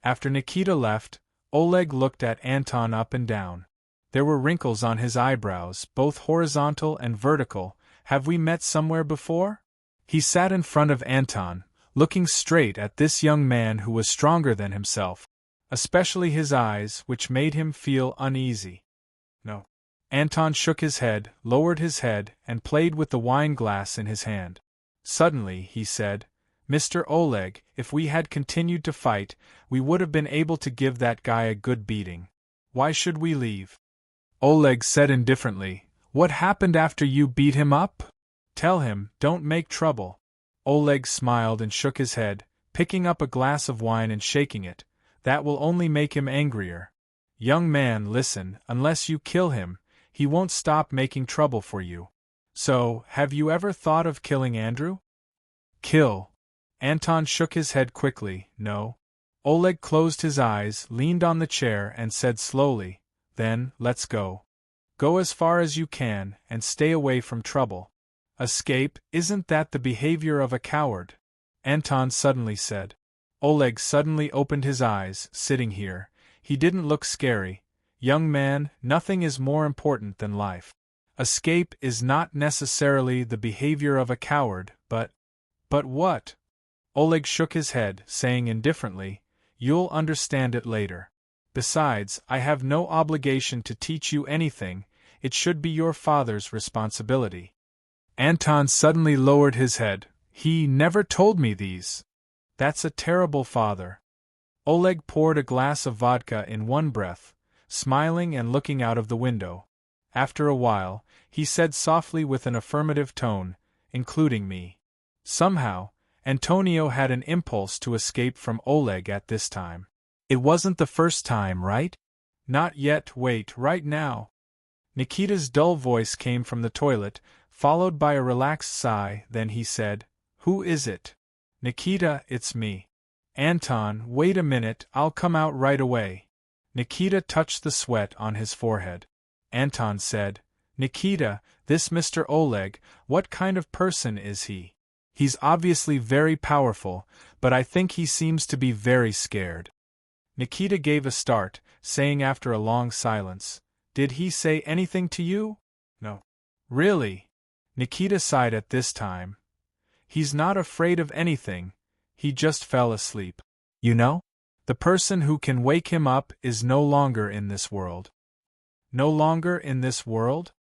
After Nikita left, Oleg looked at Anton up and down. There were wrinkles on his eyebrows, both horizontal and vertical. "Have we met somewhere before?" He sat in front of Anton, looking straight at this young man who was stronger than himself, especially his eyes, which made him feel uneasy. "No." Anton shook his head, lowered his head, and played with the wine glass in his hand. Suddenly, he said, "Mr. Oleg, if we had continued to fight, we would have been able to give that guy a good beating. Why should we leave?" Oleg said indifferently, "What happened after you beat him up? Tell him, don't make trouble." Oleg smiled and shook his head, picking up a glass of wine and shaking it. "That will only make him angrier. Young man, listen, unless you kill him, he won't stop making trouble for you. So, have you ever thought of killing Andrew?" "Kill?" Anton shook his head quickly. "No." Oleg closed his eyes, leaned on the chair, and said slowly, "Then, let's go. Go as far as you can, and stay away from trouble. Escape, isn't that the behavior of a coward?" Anton suddenly said. Oleg suddenly opened his eyes, sitting here. He didn't look scary. "Young man, nothing is more important than life. Escape is not necessarily the behavior of a coward, but what?" Oleg shook his head, saying indifferently, "You'll understand it later. Besides, I have no obligation to teach you anything, it should be your father's responsibility." Anton suddenly lowered his head. "He never told me these. That's a terrible father." Oleg poured a glass of vodka in one breath, smiling and looking out of the window. After a while, he said softly with an affirmative tone, "Including me." Somehow, Antonio had an impulse to escape from Oleg at this time. It wasn't the first time, right? "Not yet, wait, right now." Nikita's dull voice came from the toilet, followed by a relaxed sigh, then he said, "Who is it?" "Nikita, it's me." "Anton, wait a minute, I'll come out right away." Nikita touched the sweat on his forehead. Anton said, "Nikita, this Mr. Oleg, what kind of person is he? He's obviously very powerful, but I think he seems to be very scared." Nikita gave a start, saying after a long silence, "Did he say anything to you?" "No." "Really?" Nikita sighed at this time. "He's not afraid of anything, he just fell asleep. You know? The person who can wake him up is no longer in this world." "No longer in this world?"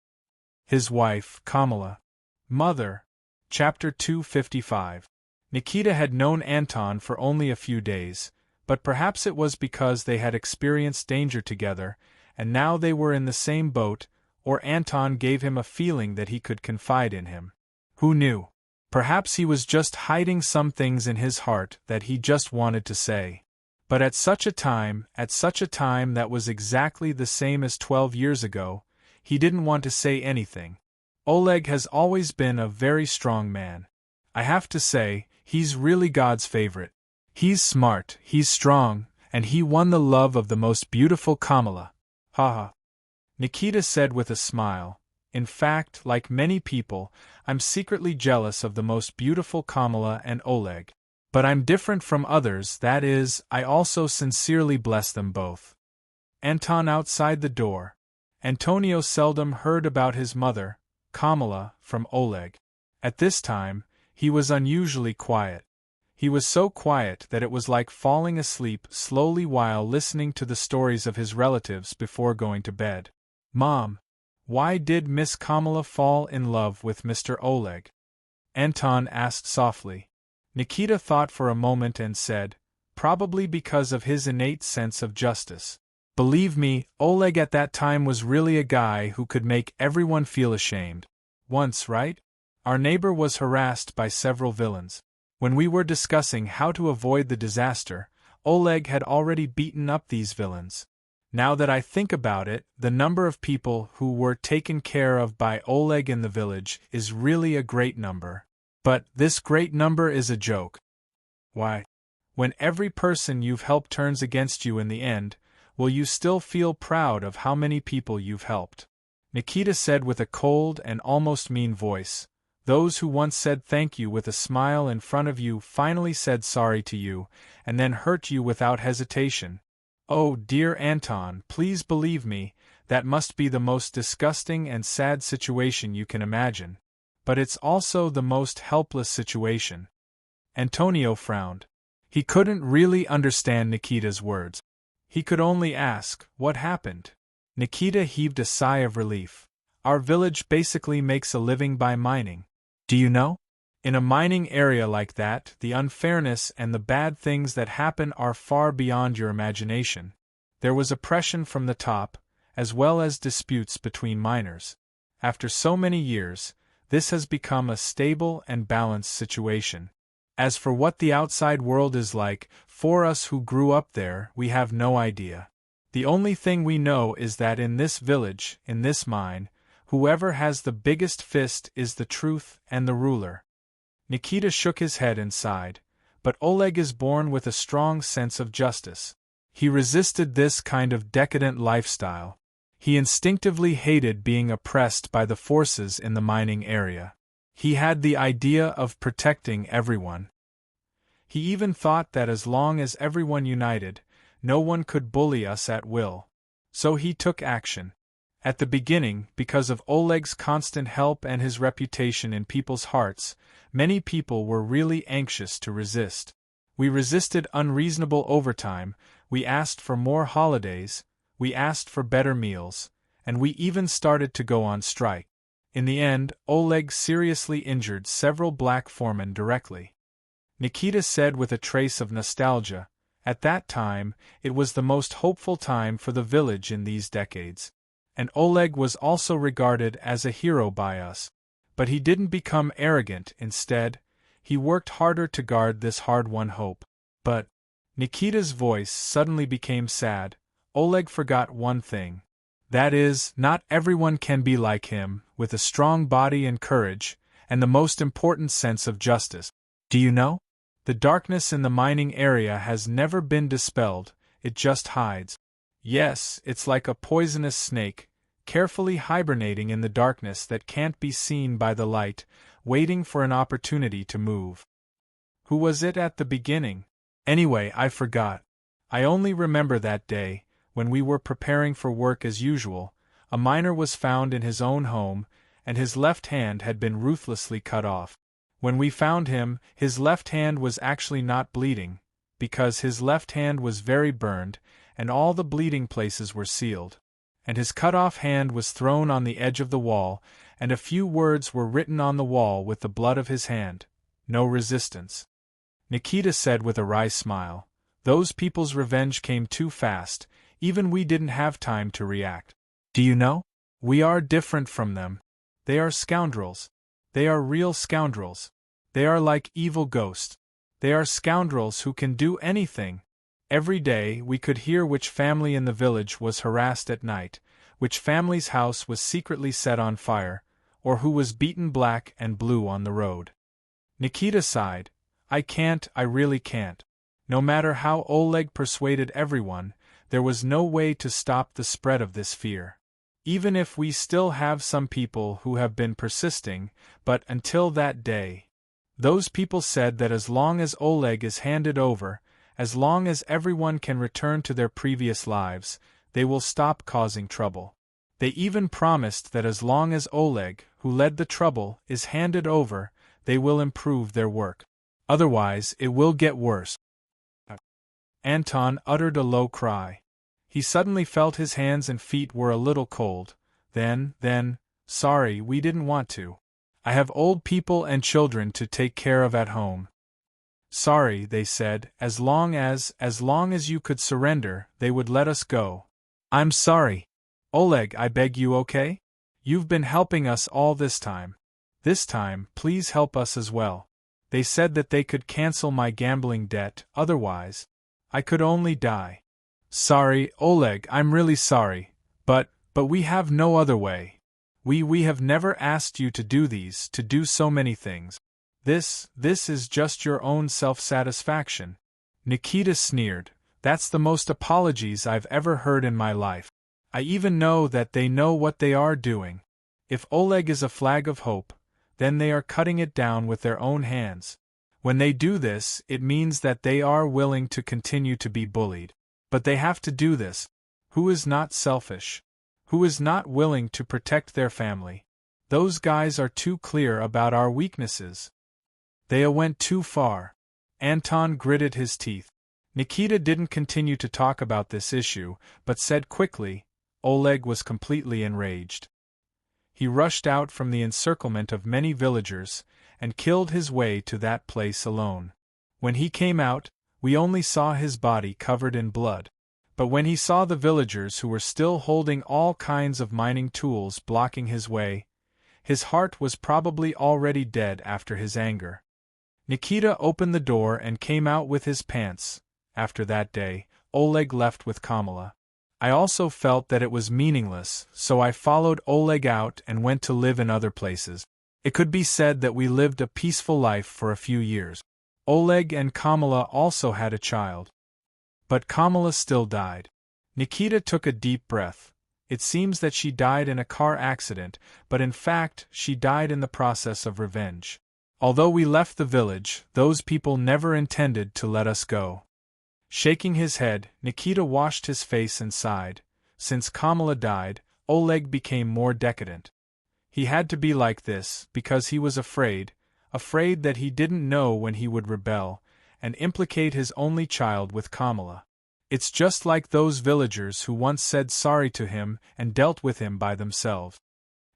"His wife, Kamala." "Mother." Chapter 255. Nikita had known Anton for only a few days, but perhaps it was because they had experienced danger together, and now they were in the same boat, or Anton gave him a feeling that he could confide in him. Who knew? Perhaps he was just hiding some things in his heart that he just wanted to say. But at such a time that was exactly the same as 12 years ago, he didn't want to say anything. Oleg has always been a very strong man. I have to say, he's really God's favorite. He's smart, he's strong, and he won the love of the most beautiful Kamala. Haha. Nikita said with a smile. "In fact, like many people, I'm secretly jealous of the most beautiful Kamala and Oleg. But I'm different from others, that is, I also sincerely bless them both." Anton outside the door. Antonio seldom heard about his mother, Kamala, from Oleg. At this time, he was unusually quiet. He was so quiet that it was like falling asleep slowly while listening to the stories of his relatives before going to bed. "Mom, why did Miss Kamala fall in love with Mr. Oleg?" Anton asked softly. Nikita thought for a moment and said, "Probably because of his innate sense of justice. Believe me, Oleg at that time was really a guy who could make everyone feel ashamed. Once, right? Our neighbor was harassed by several villains. When we were discussing how to avoid the disaster, Oleg had already beaten up these villains. Now that I think about it, the number of people who were taken care of by Oleg in the village is really a great number. But this great number is a joke. Why? When every person you've helped turns against you in the end, will you still feel proud of how many people you've helped?" Nikita said with a cold and almost mean voice. "Those who once said thank you with a smile in front of you finally said sorry to you, and then hurt you without hesitation. Oh, dear Anton, please believe me, that must be the most disgusting and sad situation you can imagine. But it's also the most helpless situation." Antonio frowned. He couldn't really understand Nikita's words. He could only ask, "What happened?" Nikita heaved a sigh of relief. Our village basically makes a living by mining. Do you know? In a mining area like that, the unfairness and the bad things that happen are far beyond your imagination. There was oppression from the top, as well as disputes between miners. After so many years, this has become a stable and balanced situation. As for what the outside world is like, for us who grew up there, we have no idea. The only thing we know is that in this village, in this mine, whoever has the biggest fist is the truth and the ruler. Nikita shook his head and sighed, but Oleg is born with a strong sense of justice. He resisted this kind of decadent lifestyle. He instinctively hated being oppressed by the forces in the mining area. He had the idea of protecting everyone. He even thought that as long as everyone united, no one could bully us at will. So he took action. At the beginning, because of Oleg's constant help and his reputation in people's hearts, many people were really anxious to resist. We resisted unreasonable overtime, we asked for more holidays, we asked for better meals, and we even started to go on strike. In the end, Oleg seriously injured several black foremen directly. Nikita said with a trace of nostalgia, at that time, it was the most hopeful time for the village in these decades. And Oleg was also regarded as a hero by us. But he didn't become arrogant, instead, he worked harder to guard this hard-won hope. But Nikita's voice suddenly became sad. Oleg forgot one thing. That is, not everyone can be like him, with a strong body and courage, and the most important sense of justice. Do you know? The darkness in the mining area has never been dispelled, it just hides. Yes, it's like a poisonous snake, carefully hibernating in the darkness that can't be seen by the light, waiting for an opportunity to move. Who was it at the beginning? Anyway, I forgot. I only remember that day, when we were preparing for work as usual, a miner was found in his own home, and his left hand had been ruthlessly cut off. When we found him, his left hand was actually not bleeding, because his left hand was very burned, and all the bleeding places were sealed. And his cut-off hand was thrown on the edge of the wall, and a few words were written on the wall with the blood of his hand. No resistance. Nikita said with a wry smile. Those people's revenge came too fast, even we didn't have time to react. Do you know? We are different from them. They are scoundrels. They are real scoundrels. They are like evil ghosts. They are scoundrels who can do anything. Every day we could hear which family in the village was harassed at night, which family's house was secretly set on fire, or who was beaten black and blue on the road. Nikita sighed. I really can't. No matter how Oleg persuaded everyone, there was no way to stop the spread of this fear. Even if we still have some people who have been persisting, but until that day. Those people said that as long as Oleg is handed over, as long as everyone can return to their previous lives, they will stop causing trouble. They even promised that as long as Oleg, who led the trouble, is handed over, they will improve their work. Otherwise, it will get worse. Anton uttered a low cry. He suddenly felt his hands and feet were a little cold. Then, sorry, we didn't want to. I have old people and children to take care of at home. Sorry, they said, as long as you could surrender, they would let us go. I'm sorry. Oleg, I beg you, okay? You've been helping us all this time. This time, please help us as well. They said that they could cancel my gambling debt, otherwise, I could only die. Sorry, Oleg, I'm really sorry, but we have no other way. We have never asked you to do so many things. This is just your own self-satisfaction. Nikita sneered. That's the most apologies I've ever heard in my life. I even know that they know what they are doing. If Oleg is a flag of hope, then they are cutting it down with their own hands. When they do this, it means that they are willing to continue to be bullied. But they have to do this. Who is not selfish? Who is not willing to protect their family? Those guys are too clear about our weaknesses. They went too far. Anton gritted his teeth. Nikita didn't continue to talk about this issue, but said quickly, Oleg was completely enraged. He rushed out from the encirclement of many villagers, and killed his way to that place alone. When he came out, we only saw his body covered in blood. But when he saw the villagers who were still holding all kinds of mining tools blocking his way, his heart was probably already dead after his anger. Nikita opened the door and came out with his pants. After that day, Oleg left with Kamala. I also felt that it was meaningless, so I followed Oleg out and went to live in other places. It could be said that we lived a peaceful life for a few years. Oleg and Kamala also had a child. But Kamala still died. Nikita took a deep breath. It seems that she died in a car accident, but in fact she died in the process of revenge. Although we left the village, those people never intended to let us go. Shaking his head, Nikita washed his face and sighed. Since Kamala died, Oleg became more decadent. He had to be like this because he was afraid that he didn't know when he would rebel and implicate his only child with Kamala. It's just like those villagers who once said sorry to him and dealt with him by themselves.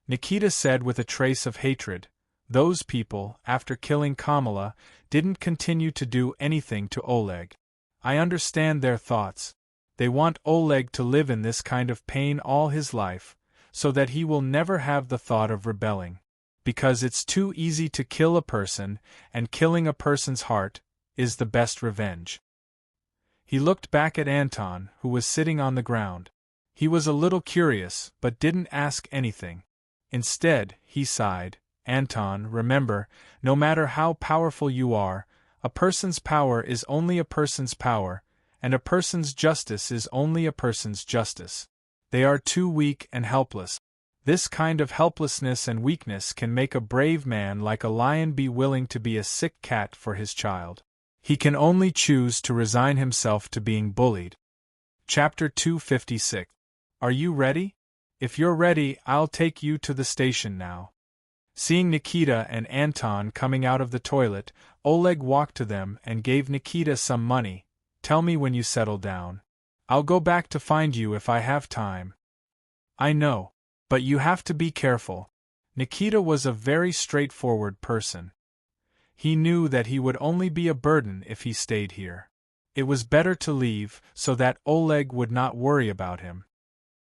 Nikita said with a trace of hatred, those people, after killing Kamala, didn't continue to do anything to Oleg. I understand their thoughts. They want Oleg to live in this kind of pain all his life, so that he will never have the thought of rebelling. Because it's too easy to kill a person, and killing a person's heart is the best revenge. He looked back at Anton, who was sitting on the ground. He was a little curious, but didn't ask anything. Instead, he sighed. Anton, remember, no matter how powerful you are, a person's power is only a person's power, and a person's justice is only a person's justice. They are too weak and helpless. This kind of helplessness and weakness can make a brave man like a lion be willing to be a sick cat for his child. He can only choose to resign himself to being bullied. Chapter 256. Are you ready? If you're ready, I'll take you to the station now. Seeing Nikita and Anton coming out of the toilet, Oleg walked to them and gave Nikita some money. Tell me when you settle down. I'll go back to find you if I have time. I know. But you have to be careful. Nikita was a very straightforward person. He knew that he would only be a burden if he stayed here. It was better to leave, so that Oleg would not worry about him.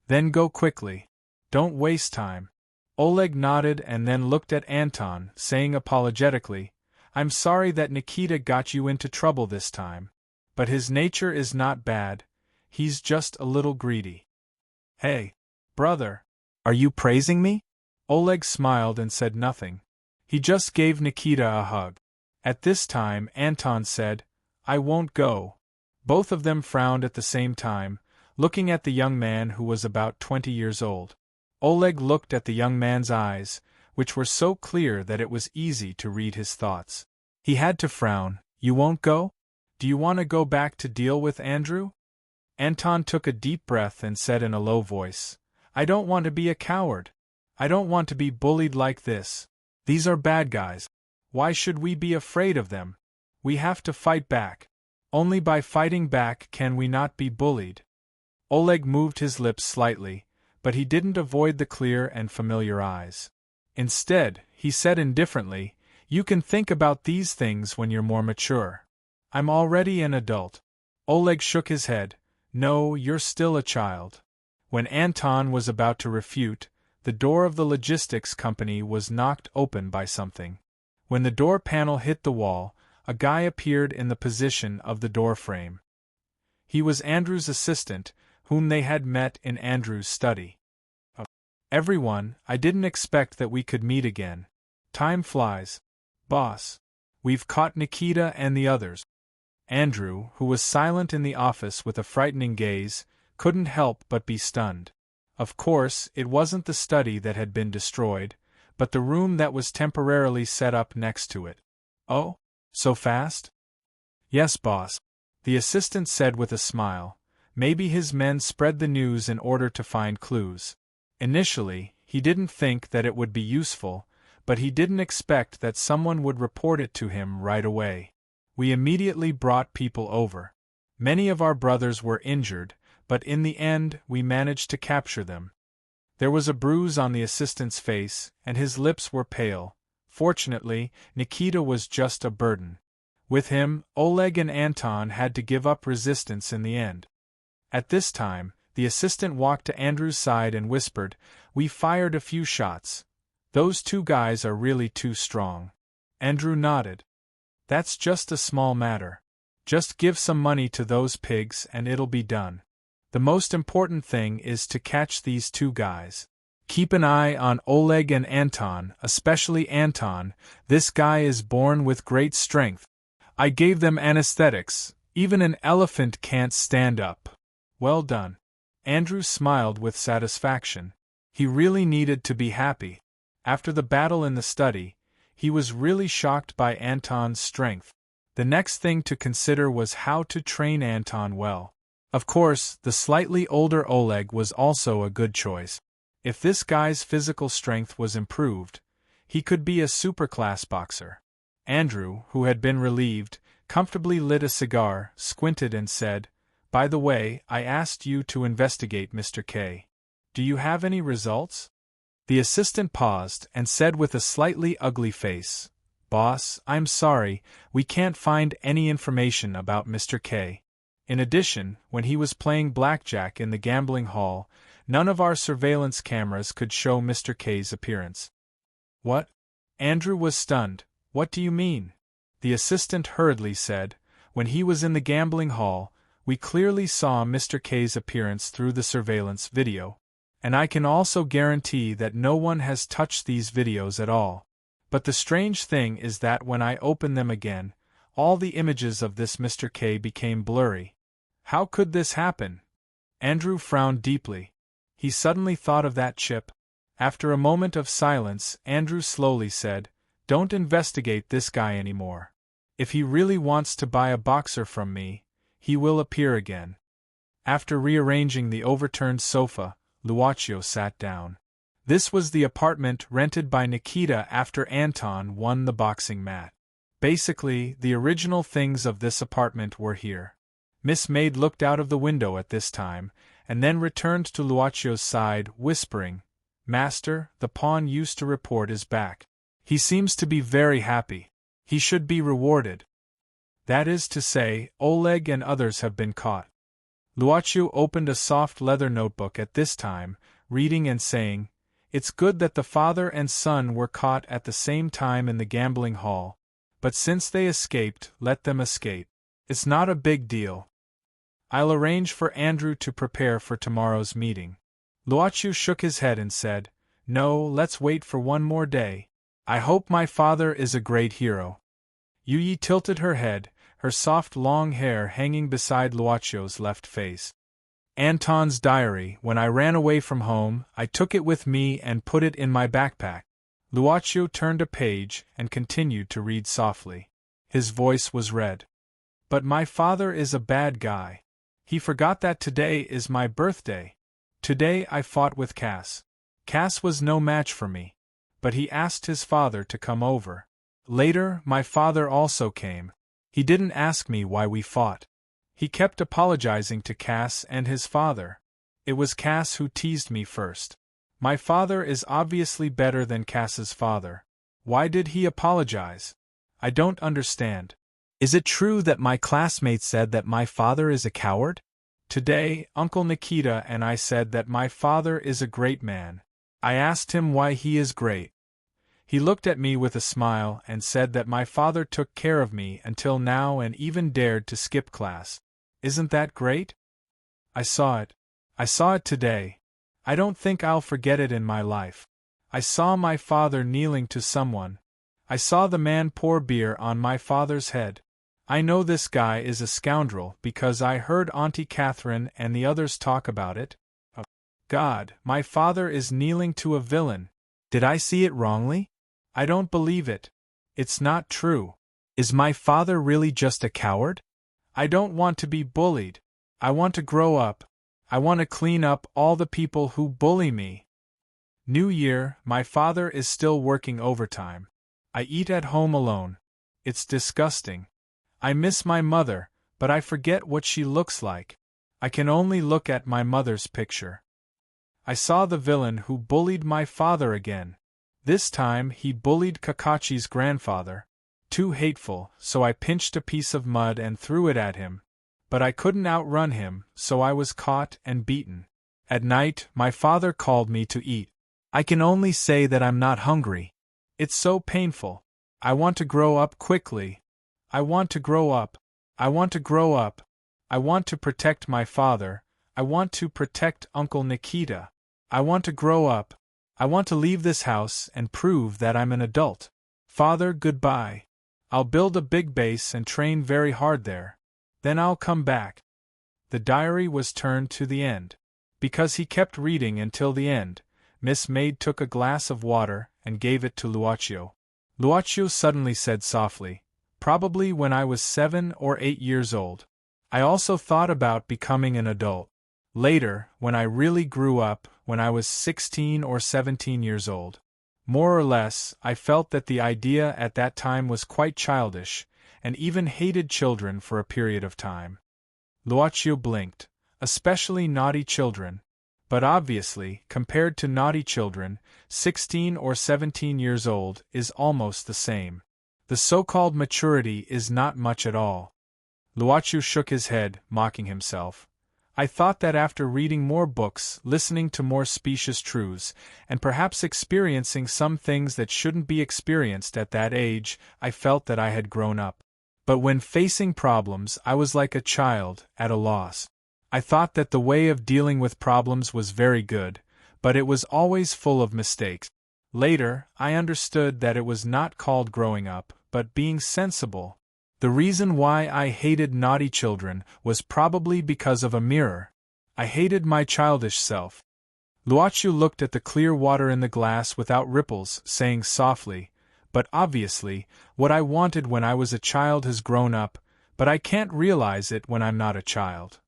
Then go quickly. Don't waste time. Oleg nodded and then looked at Anton, saying apologetically, I'm sorry that Nikita got you into trouble this time. But his nature is not bad. He's just a little greedy. Hey, brother. Are you praising me? Oleg smiled and said nothing. He just gave Nikita a hug. At this time, Anton said, I won't go. Both of them frowned at the same time, looking at the young man who was about 20 years old. Oleg looked at the young man's eyes, which were so clear that it was easy to read his thoughts. He had to frown. You won't go? Do you want to go back to deal with Andrew? Anton took a deep breath and said in a low voice, I don't want to be a coward. I don't want to be bullied like this. These are bad guys. Why should we be afraid of them? We have to fight back. Only by fighting back can we not be bullied. Oleg moved his lips slightly, but he didn't avoid the clear and familiar eyes. Instead, he said indifferently, You can think about these things when you're more mature. I'm already an adult. Oleg shook his head. No, you're still a child. When Anton was about to refute, the door of the logistics company was knocked open by something. When the door panel hit the wall, a guy appeared in the position of the door frame. He was Andrew's assistant, whom they had met in Andrew's study. Everyone, I didn't expect that we could meet again. Time flies. Boss. We've caught Nikita and the others. Andrew, who was silent in the office with a frightening gaze, couldn't help but be stunned. Of course, it wasn't the study that had been destroyed, but the room that was temporarily set up next to it. Oh? So fast? Yes, boss. The assistant said with a smile. Maybe his men spread the news in order to find clues. Initially, he didn't think that it would be useful, but he didn't expect that someone would report it to him right away. We immediately brought people over. Many of our brothers were injured, but in the end we managed to capture them. There was a bruise on the assistant's face, and his lips were pale. Fortunately, Nikita was just a burden. With him, Oleg and Anton had to give up resistance in the end. At this time, the assistant walked to Andrew's side and whispered, "We fired a few shots. Those two guys are really too strong." Andrew nodded. "That's just a small matter. Just give some money to those pigs and it'll be done. The most important thing is to catch these two guys. Keep an eye on Oleg and Anton, especially Anton. This guy is born with great strength. I gave them anesthetics. Even an elephant can't stand up." "Well done." Andrew smiled with satisfaction. He really needed to be happy. After the battle in the study, he was really shocked by Anton's strength. The next thing to consider was how to train Anton well. Of course, the slightly older Oleg was also a good choice. If this guy's physical strength was improved, he could be a superclass boxer. Andrew, who had been relieved, comfortably lit a cigar, squinted and said, "By the way, I asked you to investigate Mr. K. Do you have any results?" The assistant paused and said with a slightly ugly face, "Boss, I'm sorry, we can't find any information about Mr. K. In addition, when he was playing blackjack in the gambling hall, none of our surveillance cameras could show Mr. K's appearance." "What?" Andrew was stunned. "What do you mean?" The assistant hurriedly said, "When he was in the gambling hall, we clearly saw Mr. K's appearance through the surveillance video. And I can also guarantee that no one has touched these videos at all. But the strange thing is that when I open them again, all the images of this Mr. K became blurry. How could this happen?" Andrew frowned deeply. He suddenly thought of that chip. After a moment of silence, Andrew slowly said, "Don't investigate this guy anymore. If he really wants to buy a boxer from me, he will appear again." After rearranging the overturned sofa, Luaccio sat down. This was the apartment rented by Nikita after Anton won the boxing match. Basically, the original things of this apartment were here. Miss Maid looked out of the window at this time, and then returned to Luaccio's side, whispering, "Master, the pawn used to report is back. He seems to be very happy. He should be rewarded. That is to say, Oleg and others have been caught." Luaccio opened a soft leather notebook at this time, reading and saying, "It's good that the father and son were caught at the same time in the gambling hall, but since they escaped, let them escape. It's not a big deal. I'll arrange for Andrew to prepare for tomorrow's meeting." Luaccio shook his head and said, "No, let's wait for one more day. I hope my father is a great hero." Yuyi tilted her head, her soft long hair hanging beside Luaccio's left face. "Anton's diary. When I ran away from home, I took it with me and put it in my backpack." Luaccio turned a page and continued to read softly. His voice was red. "But my father is a bad guy. He forgot that today is my birthday. Today I fought with Cass. Cass was no match for me. But he asked his father to come over. Later, my father also came. He didn't ask me why we fought. He kept apologizing to Cass and his father. It was Cass who teased me first. My father is obviously better than Cass's father. Why did he apologize? I don't understand. Is it true that my classmates said that my father is a coward? Today, Uncle Nikita and I said that my father is a great man. I asked him why he is great. He looked at me with a smile and said that my father took care of me until now and even dared to skip class. Isn't that great? I saw it. I saw it today. I don't think I'll forget it in my life. I saw my father kneeling to someone. I saw the man pour beer on my father's head. I know this guy is a scoundrel because I heard Auntie Catherine and the others talk about it. Oh, God, my father is kneeling to a villain. Did I see it wrongly? I don't believe it. It's not true. Is my father really just a coward? I don't want to be bullied. I want to grow up. I want to clean up all the people who bully me. New Year, my father is still working overtime. I eat at home alone. It's disgusting. I miss my mother, but I forget what she looks like. I can only look at my mother's picture. I saw the villain who bullied my father again. This time he bullied Kakachi's grandfather. Too hateful, so I pinched a piece of mud and threw it at him. But I couldn't outrun him, so I was caught and beaten. At night, my father called me to eat. I can only say that I'm not hungry. It's so painful. I want to grow up quickly. I want to grow up. I want to grow up. I want to protect my father. I want to protect Uncle Nikita. I want to grow up. I want to leave this house and prove that I'm an adult. Father, goodbye. I'll build a big base and train very hard there. Then I'll come back. The diary was turned to the end. Because he kept reading until the end, Miss Maid took a glass of water and gave it to Luocio. Luocio suddenly said softly, "Probably when I was 7 or 8 years old. I also thought about becoming an adult. Later, when I really grew up, when I was 16 or 17 years old. More or less, I felt that the idea at that time was quite childish, and even hated children for a period of time." Luocio blinked. Especially naughty children. But obviously, compared to naughty children, 16 or 17 years old is almost the same. The so-called maturity is not much at all. Luocio shook his head, mocking himself. I thought that after reading more books, listening to more specious truths, and perhaps experiencing some things that shouldn't be experienced at that age, I felt that I had grown up. But when facing problems, I was like a child, at a loss. I thought that the way of dealing with problems was very good, but it was always full of mistakes. Later, I understood that it was not called growing up, but being sensible. The reason why I hated naughty children was probably because of a mirror. I hated my childish self. Luocio looked at the clear water in the glass without ripples, saying softly, "But obviously, what I wanted when I was a child has grown up, but I can't realize it when I'm not a child."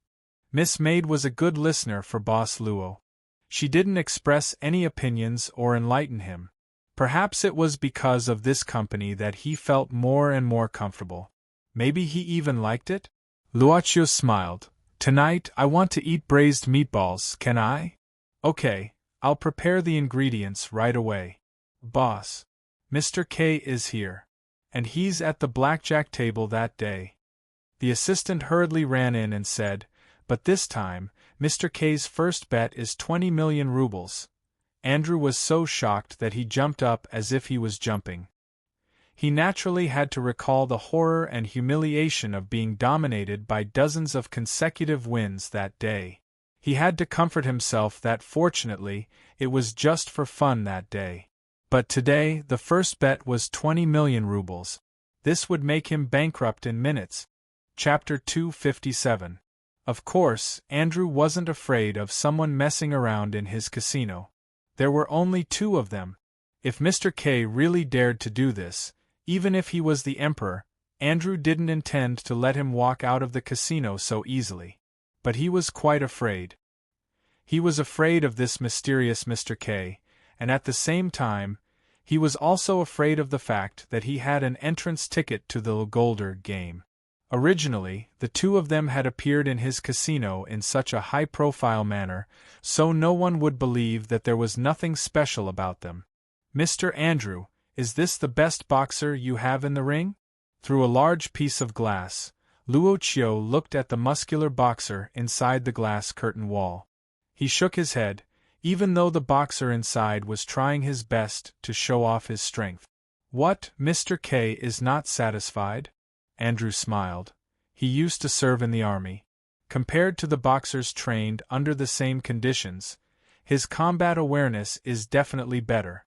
Miss Maid was a good listener for Boss Luo. She didn't express any opinions or enlighten him. Perhaps it was because of this company that he felt more and more comfortable. Maybe he even liked it? Luocio smiled. "Tonight I want to eat braised meatballs, can I?" "Okay, I'll prepare the ingredients right away." "Boss, Mr. K is here. And he's at the blackjack table that day." The assistant hurriedly ran in and said, "But this time, Mr. K's first bet is 20 million rubles." Andrew was so shocked that he jumped up as if he was jumping. He naturally had to recall the horror and humiliation of being dominated by dozens of consecutive wins that day. He had to comfort himself that fortunately, it was just for fun that day. But today, the first bet was 20 million rubles. This would make him bankrupt in minutes. Chapter 257. Of course, Andrew wasn't afraid of someone messing around in his casino. There were only 2 of them. If Mr. K really dared to do this, even if he was the emperor, Andrew didn't intend to let him walk out of the casino so easily. But he was quite afraid. He was afraid of this mysterious Mr. K, and at the same time, he was also afraid of the fact that he had an entrance ticket to the Golder game. Originally, the 2 of them had appeared in his casino in such a high-profile manner, so no one would believe that there was nothing special about them. "Mr. Andrew, is this the best boxer you have in the ring?" Through a large piece of glass, Luocio looked at the muscular boxer inside the glass curtain wall. He shook his head, even though the boxer inside was trying his best to show off his strength. "What, Mr. K is not satisfied?" Andrew smiled. He used to serve in the army. Compared to the boxers trained under the same conditions, his combat awareness is definitely better.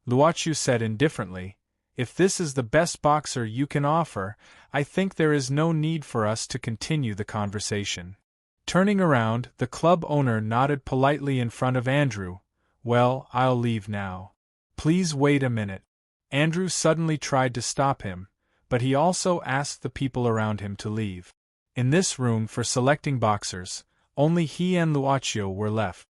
Luocio said indifferently, "If this is the best boxer you can offer, I think there is no need for us to continue the conversation." Turning around, the club owner nodded politely in front of Andrew. "Well, I'll leave now." "Please wait a minute." Andrew suddenly tried to stop him, but he also asked the people around him to leave. In this room for selecting boxers, only he and Luocio were left.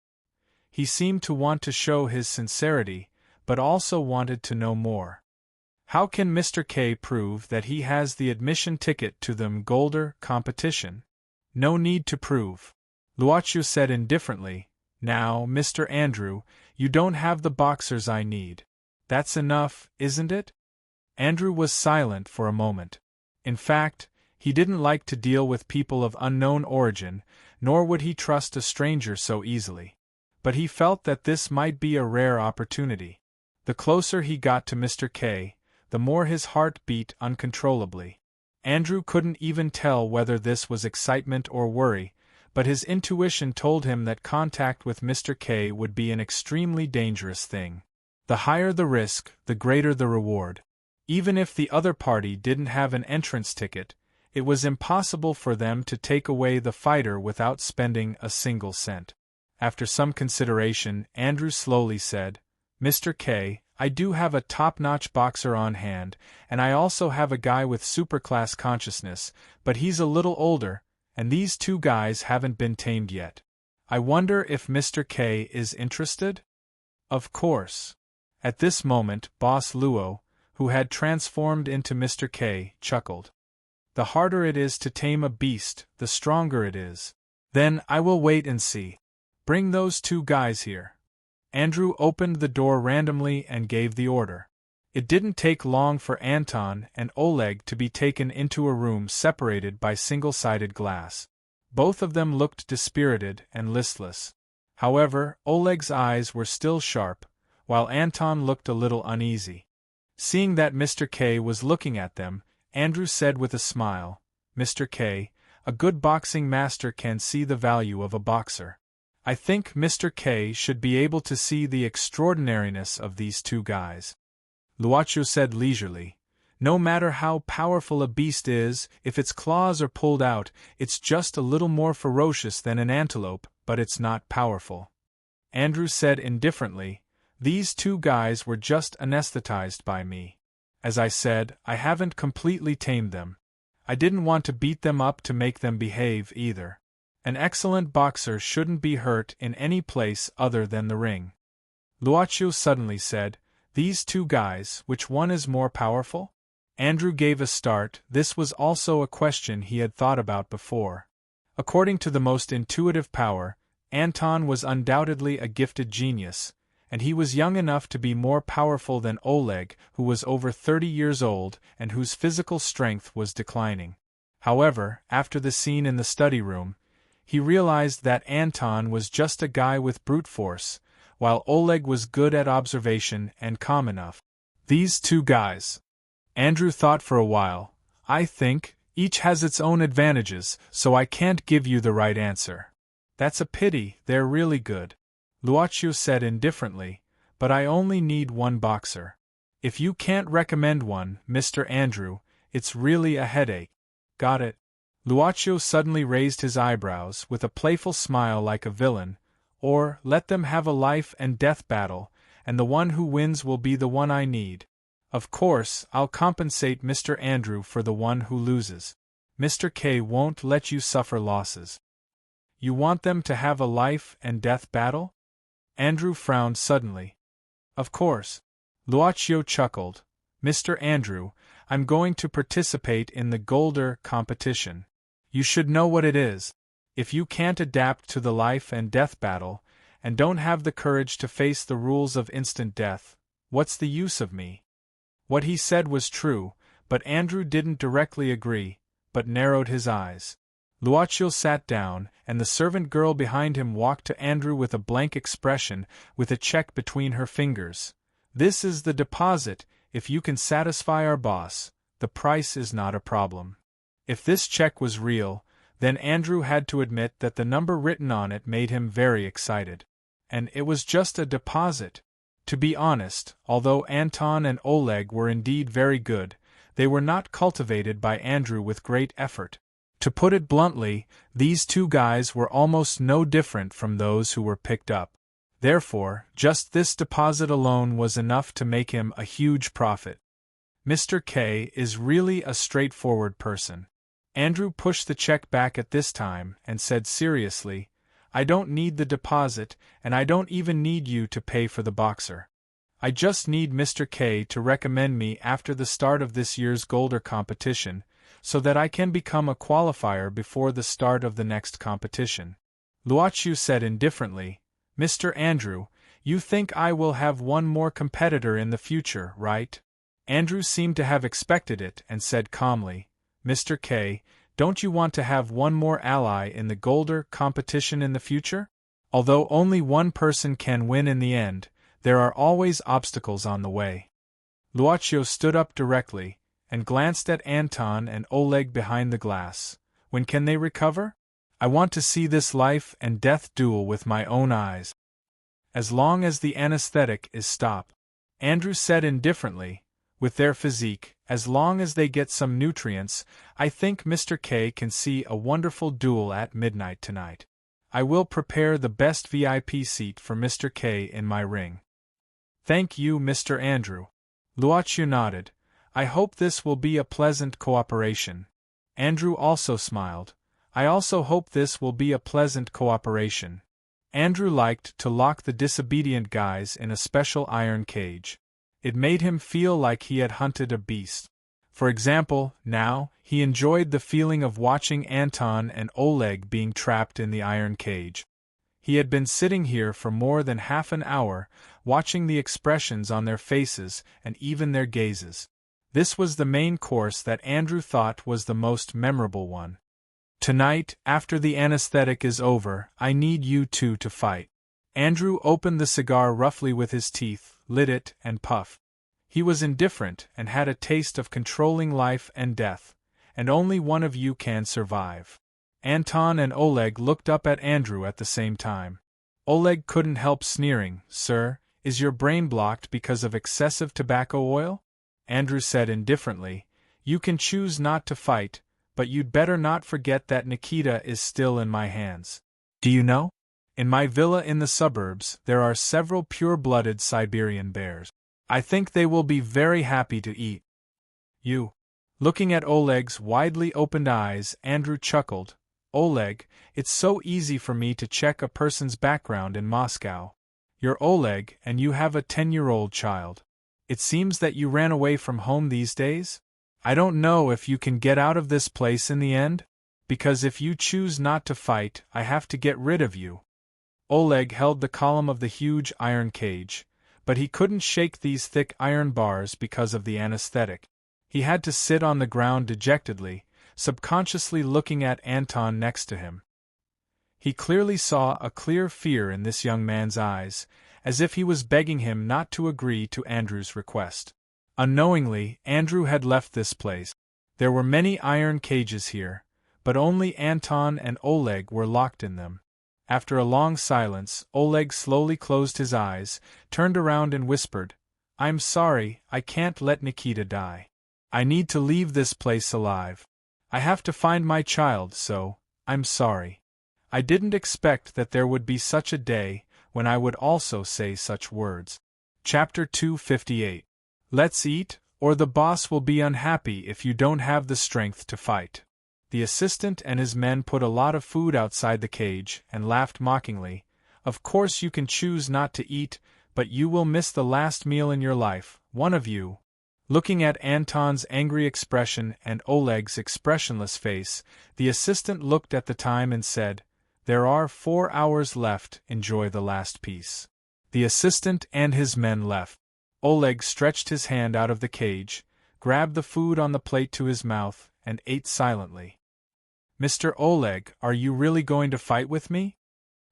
He seemed to want to show his sincerity, but also wanted to know more. How can Mr. K prove that he has the admission ticket to the Golder competition? No need to prove. Luochu said indifferently, "Now, Mr. Andrew, you don't have the boxers I need. That's enough, isn't it?" Andrew was silent for a moment. In fact, he didn't like to deal with people of unknown origin, nor would he trust a stranger so easily. But he felt that this might be a rare opportunity. The closer he got to Mr. K, the more his heart beat uncontrollably. Andrew couldn't even tell whether this was excitement or worry, but his intuition told him that contact with Mr. K would be an extremely dangerous thing. The higher the risk, the greater the reward. Even if the other party didn't have an entrance ticket, it was impossible for them to take away the fighter without spending a single cent. After some consideration, Andrew slowly said, "Mr. K, I do have a top-notch boxer on hand, and I also have a guy with superclass consciousness, but he's a little older, and these two guys haven't been tamed yet. I wonder if Mr. K is interested?" Of course. At this moment, Boss Luo, who had transformed into Mr. K, chuckled. "The harder it is to tame a beast, the stronger it is. Then I will wait and see. Bring those two guys here." Andrew opened the door randomly and gave the order. It didn't take long for Anton and Oleg to be taken into a room separated by single-sided glass. Both of them looked dispirited and listless. However, Oleg's eyes were still sharp, while Anton looked a little uneasy. Seeing that Mr. K was looking at them, Andrew said with a smile, "Mr. K, a good boxing master can see the value of a boxer. I think Mr. K should be able to see the extraordinariness of these two guys." Luochu said leisurely, "No matter how powerful a beast is, if its claws are pulled out, it's just a little more ferocious than an antelope, but it's not powerful." Andrew said indifferently, "These two guys were just anesthetized by me. As I said, I haven't completely tamed them. I didn't want to beat them up to make them behave either. An excellent boxer shouldn't be hurt in any place other than the ring." Luochu suddenly said, "These two guys, which one is more powerful?" Andrew gave a start. This was also a question he had thought about before. According to the most intuitive power, Anton was undoubtedly a gifted genius, and he was young enough to be more powerful than Oleg, who was over 30 years old and whose physical strength was declining. However, after the scene in the study room, he realized that Anton was just a guy with brute force, while Oleg was good at observation and calm enough. These two guys. Andrew thought for a while. "I think, each has its own advantages, so I can't give you the right answer." "That's a pity, they're really good," Luochu said indifferently, "but I only need one boxer. If you can't recommend one, Mr. Andrew, it's really a headache." "Got it." Luochu suddenly raised his eyebrows with a playful smile like a villain, "Or, let them have a life and death battle, and the one who wins will be the one I need. Of course, I'll compensate Mr. Andrew for the one who loses. Mr. K won't let you suffer losses." "You want them to have a life and death battle?" Andrew frowned suddenly. "Of course." Luochu chuckled. "Mr. Andrew, I'm going to participate in the Golder competition. You should know what it is. If you can't adapt to the life and death battle, and don't have the courage to face the rules of instant death, what's the use of me?" What he said was true, but Andrew didn't directly agree, but narrowed his eyes. Luochu sat down, and the servant girl behind him walked to Andrew with a blank expression, with a check between her fingers. "This is the deposit. If you can satisfy our boss, the price is not a problem." If this check was real, then Andrew had to admit that the number written on it made him very excited. And it was just a deposit. To be honest, although Anton and Oleg were indeed very good, they were not cultivated by Andrew with great effort. To put it bluntly, these two guys were almost no different from those who were picked up. Therefore, just this deposit alone was enough to make him a huge profit. Mr. K is really a straightforward person. Andrew pushed the check back at this time and said seriously, "I don't need the deposit, and I don't even need you to pay for the boxer. I just need Mr. K to recommend me after the start of this year's Golder competition, so that I can become a qualifier before the start of the next competition." Luochu said indifferently, Mr. Andrew, you think I will have one more competitor in the future, right? Andrew seemed to have expected it and said calmly, Mr. K, don't you want to have one more ally in the Golder competition in the future? Although only one person can win in the end, there are always obstacles on the way. Luochu stood up directly and glanced at Anton and Oleg behind the glass. When can they recover? I want to see this life and death duel with my own eyes. As long as the anesthetic is stopped, Andrew said indifferently, with their physique, as long as they get some nutrients, I think Mr. K can see a wonderful duel at midnight tonight. I will prepare the best VIP seat for Mr. K in my ring. Thank you, Mr. Andrew. Luochu nodded. I hope this will be a pleasant cooperation. Andrew also smiled. I also hope this will be a pleasant cooperation. Andrew liked to lock the disobedient guys in a special iron cage. It made him feel like he had hunted a beast. For example, now, he enjoyed the feeling of watching Anton and Oleg being trapped in the iron cage. He had been sitting here for more than half an hour, watching the expressions on their faces and even their gazes. This was the main course that Andrew thought was the most memorable one. Tonight, after the anesthetic is over, I need you two to fight. Andrew opened the cigar roughly with his teeth, lit it, and puffed. He was indifferent and had a taste of controlling life and death, and only one of you can survive. Anton and Oleg looked up at Andrew at the same time. Oleg couldn't help sneering. Sir, is your brain blocked because of excessive tobacco oil? Andrew said indifferently, You can choose not to fight, but you'd better not forget that Nikita is still in my hands. Do you know? In my villa in the suburbs, there are several pure-blooded Siberian bears. I think they will be very happy to eat you. Looking at Oleg's widely opened eyes, Andrew chuckled. Oleg, it's so easy for me to check a person's background in Moscow. You're Oleg, and you have a 10-year-old child. It seems that you ran away from home these days? I don't know if you can get out of this place in the end, because if you choose not to fight, I have to get rid of you. Oleg held the column of the huge iron cage, but he couldn't shake these thick iron bars because of the anesthetic. He had to sit on the ground dejectedly, subconsciously looking at Anton next to him. He clearly saw a clear fear in this young man's eyes, as if he was begging him not to agree to Andrew's request. Unknowingly, Andrew had left this place. There were many iron cages here, but only Anton and Oleg were locked in them. After a long silence, Oleg slowly closed his eyes, turned around and whispered, I'm sorry, I can't let Nikita die. I need to leave this place alive. I have to find my child, so, I'm sorry. I didn't expect that there would be such a day when I would also say such words. Chapter 258. Let's eat, or the boss will be unhappy if you don't have the strength to fight. The assistant and his men put a lot of food outside the cage and laughed mockingly. Of course you can choose not to eat, but you will miss the last meal in your life, one of you. Looking at Anton's angry expression and Oleg's expressionless face, the assistant looked at the time and said, There are 4 hours left, enjoy the last piece. The assistant and his men left. Oleg stretched his hand out of the cage, grabbed the food on the plate to his mouth, and ate silently. Mr. Oleg, are you really going to fight with me?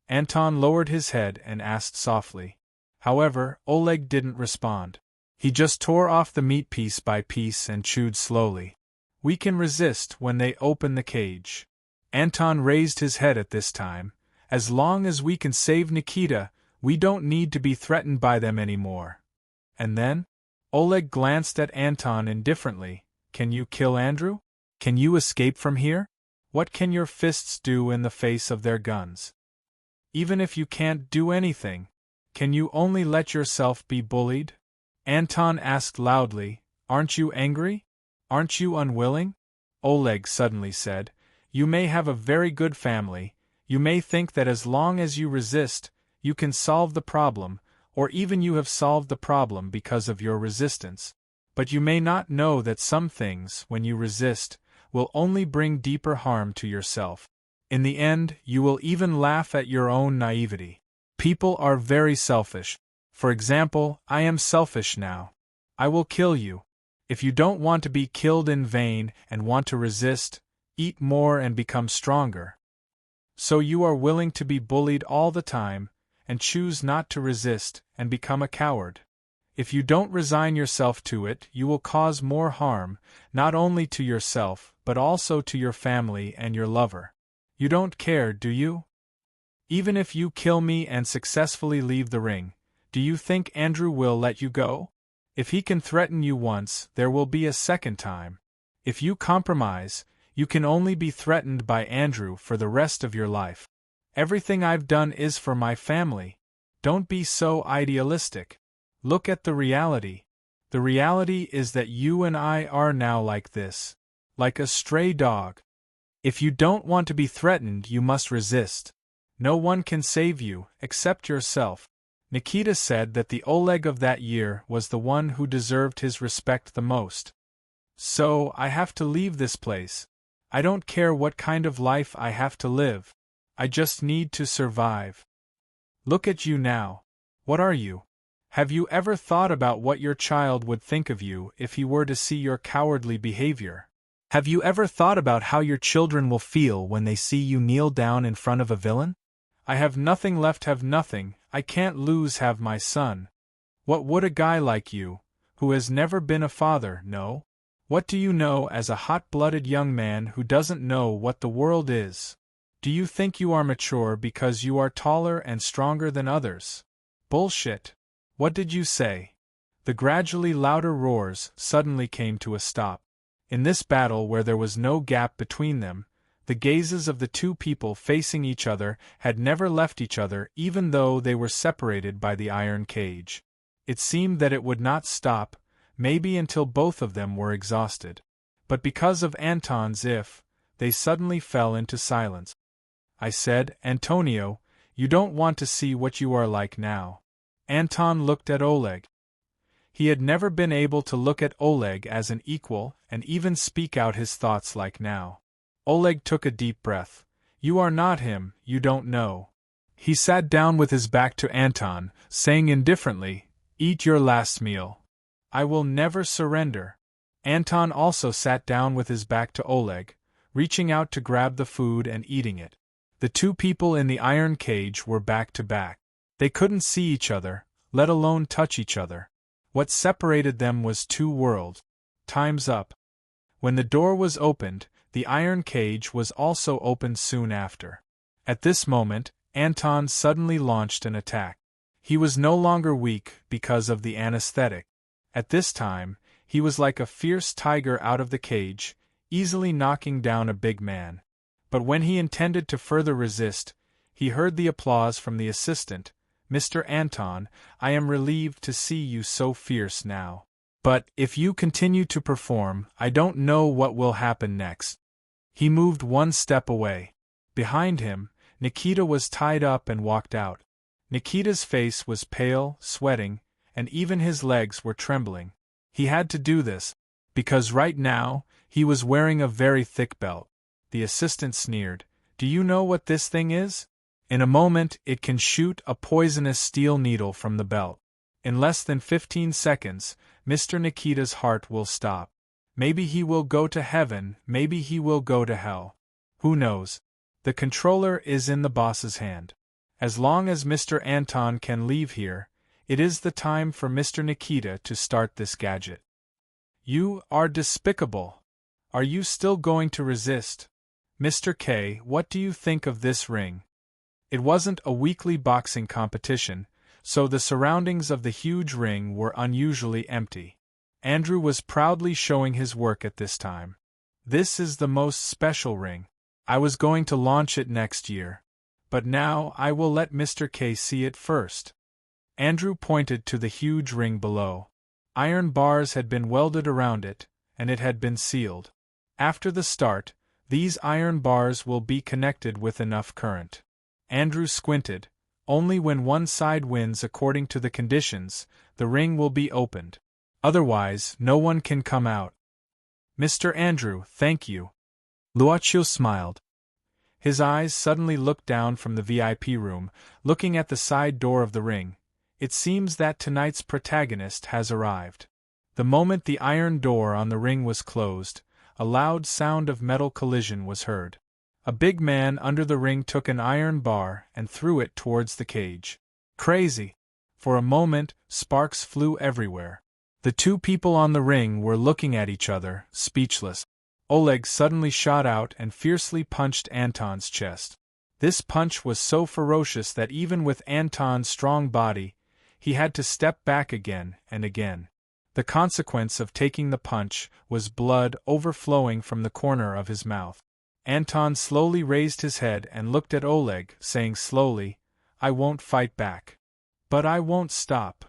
Anton lowered his head and asked softly. However, Oleg didn't respond. He just tore off the meat piece by piece and chewed slowly. We can resist when they open the cage. Anton raised his head at this time. As long as we can save Nikita, we don't need to be threatened by them anymore. And then? Oleg glanced at Anton indifferently. Can you kill Andrew? Can you escape from here? What can your fists do in the face of their guns? Even if you can't do anything, can you only let yourself be bullied? Anton asked loudly, Aren't you angry? Aren't you unwilling? Oleg suddenly said, You may have a very good family, you may think that as long as you resist, you can solve the problem, or even you have solved the problem because of your resistance. But you may not know that some things, when you resist, will only bring deeper harm to yourself. In the end, you will even laugh at your own naivety. People are very selfish. For example, I am selfish now. I will kill you. If you don't want to be killed in vain and want to resist, eat more and become stronger. So you are willing to be bullied all the time, and choose not to resist, and become a coward. If you don't resign yourself to it, you will cause more harm, not only to yourself, but also to your family and your lover. You don't care, do you? Even if you kill me and successfully leave the ring, do you think Andrew will let you go? If he can threaten you once, there will be a second time. If you compromise, you can only be threatened by Andrew for the rest of your life. Everything I've done is for my family. Don't be so idealistic. Look at the reality. The reality is that you and I are now like this. Like a stray dog. If you don't want to be threatened, you must resist. No one can save you, except yourself. Nikita said that the Oleg of that year was the one who deserved his respect the most. So, I have to leave this place. I don't care what kind of life I have to live. I just need to survive. Look at you now. What are you? Have you ever thought about what your child would think of you if he were to see your cowardly behavior? Have you ever thought about how your children will feel when they see you kneel down in front of a villain? I have nothing left, have nothing, I can't lose, have my son. What would a guy like you, who has never been a father, know? What do you know as a hot-blooded young man who doesn't know what the world is? Do you think you are mature because you are taller and stronger than others? Bullshit. What did you say? The gradually louder roars suddenly came to a stop. In this battle where there was no gap between them, the gazes of the two people facing each other had never left each other even though they were separated by the iron cage. It seemed that it would not stop, maybe until both of them were exhausted. But because of Anton's if, they suddenly fell into silence. I said, Antonio, you don't want to see what you are like now. Anton looked at Oleg. He had never been able to look at Oleg as an equal and even speak out his thoughts like now. Oleg took a deep breath. You are not him, you don't know. He sat down with his back to Anton, saying indifferently, Eat your last meal. I will never surrender. Anton also sat down with his back to Oleg, reaching out to grab the food and eating it. The two people in the iron cage were back to back. They couldn't see each other, let alone touch each other. What separated them was two worlds. Time's up. When the door was opened, the iron cage was also opened soon after. At this moment, Anton suddenly launched an attack. He was no longer weak because of the anesthetic. At this time, he was like a fierce tiger out of the cage, easily knocking down a big man. But when he intended to further resist, he heard the applause from the assistant. Mr. Anton, I am relieved to see you so fierce now. But, if you continue to perform, I don't know what will happen next. He moved one step away. Behind him, Nikita was tied up and walked out. Nikita's face was pale, sweating, and even his legs were trembling. He had to do this, because right now, he was wearing a very thick belt. The assistant sneered. Do you know what this thing is? In a moment, it can shoot a poisonous steel needle from the belt. In less than 15 seconds, Mr. Nikita's heart will stop. Maybe he will go to heaven, maybe he will go to hell. Who knows? The controller is in the boss's hand. As long as Mr. Anton can leave here, it is the time for Mr. Nikita to start this gadget. You are despicable. Are you still going to resist? Mr. K, what do you think of this ring? It wasn't a weekly boxing competition, so the surroundings of the huge ring were unusually empty. Andrew was proudly showing his work at this time. This is the most special ring. I was going to launch it next year. But now I will let Mr. K see it first. Andrew pointed to the huge ring below. Iron bars had been welded around it, and it had been sealed. After the start, these iron bars will be connected with enough current. Andrew squinted. Only when one side wins according to the conditions, the ring will be opened. Otherwise, no one can come out. Mr. Andrew, thank you. Luochu smiled. His eyes suddenly looked down from the VIP room, looking at the side door of the ring. It seems that tonight's protagonist has arrived. The moment the iron door on the ring was closed, a loud sound of metal collision was heard. A big man under the ring took an iron bar and threw it towards the cage. Crazy! For a moment, sparks flew everywhere. The two people on the ring were looking at each other, speechless. Oleg suddenly shot out and fiercely punched Anton's chest. This punch was so ferocious that even with Anton's strong body, he had to step back again and again. The consequence of taking the punch was blood overflowing from the corner of his mouth. Anton slowly raised his head and looked at Oleg, saying slowly, "I won't fight back. But I won't stop."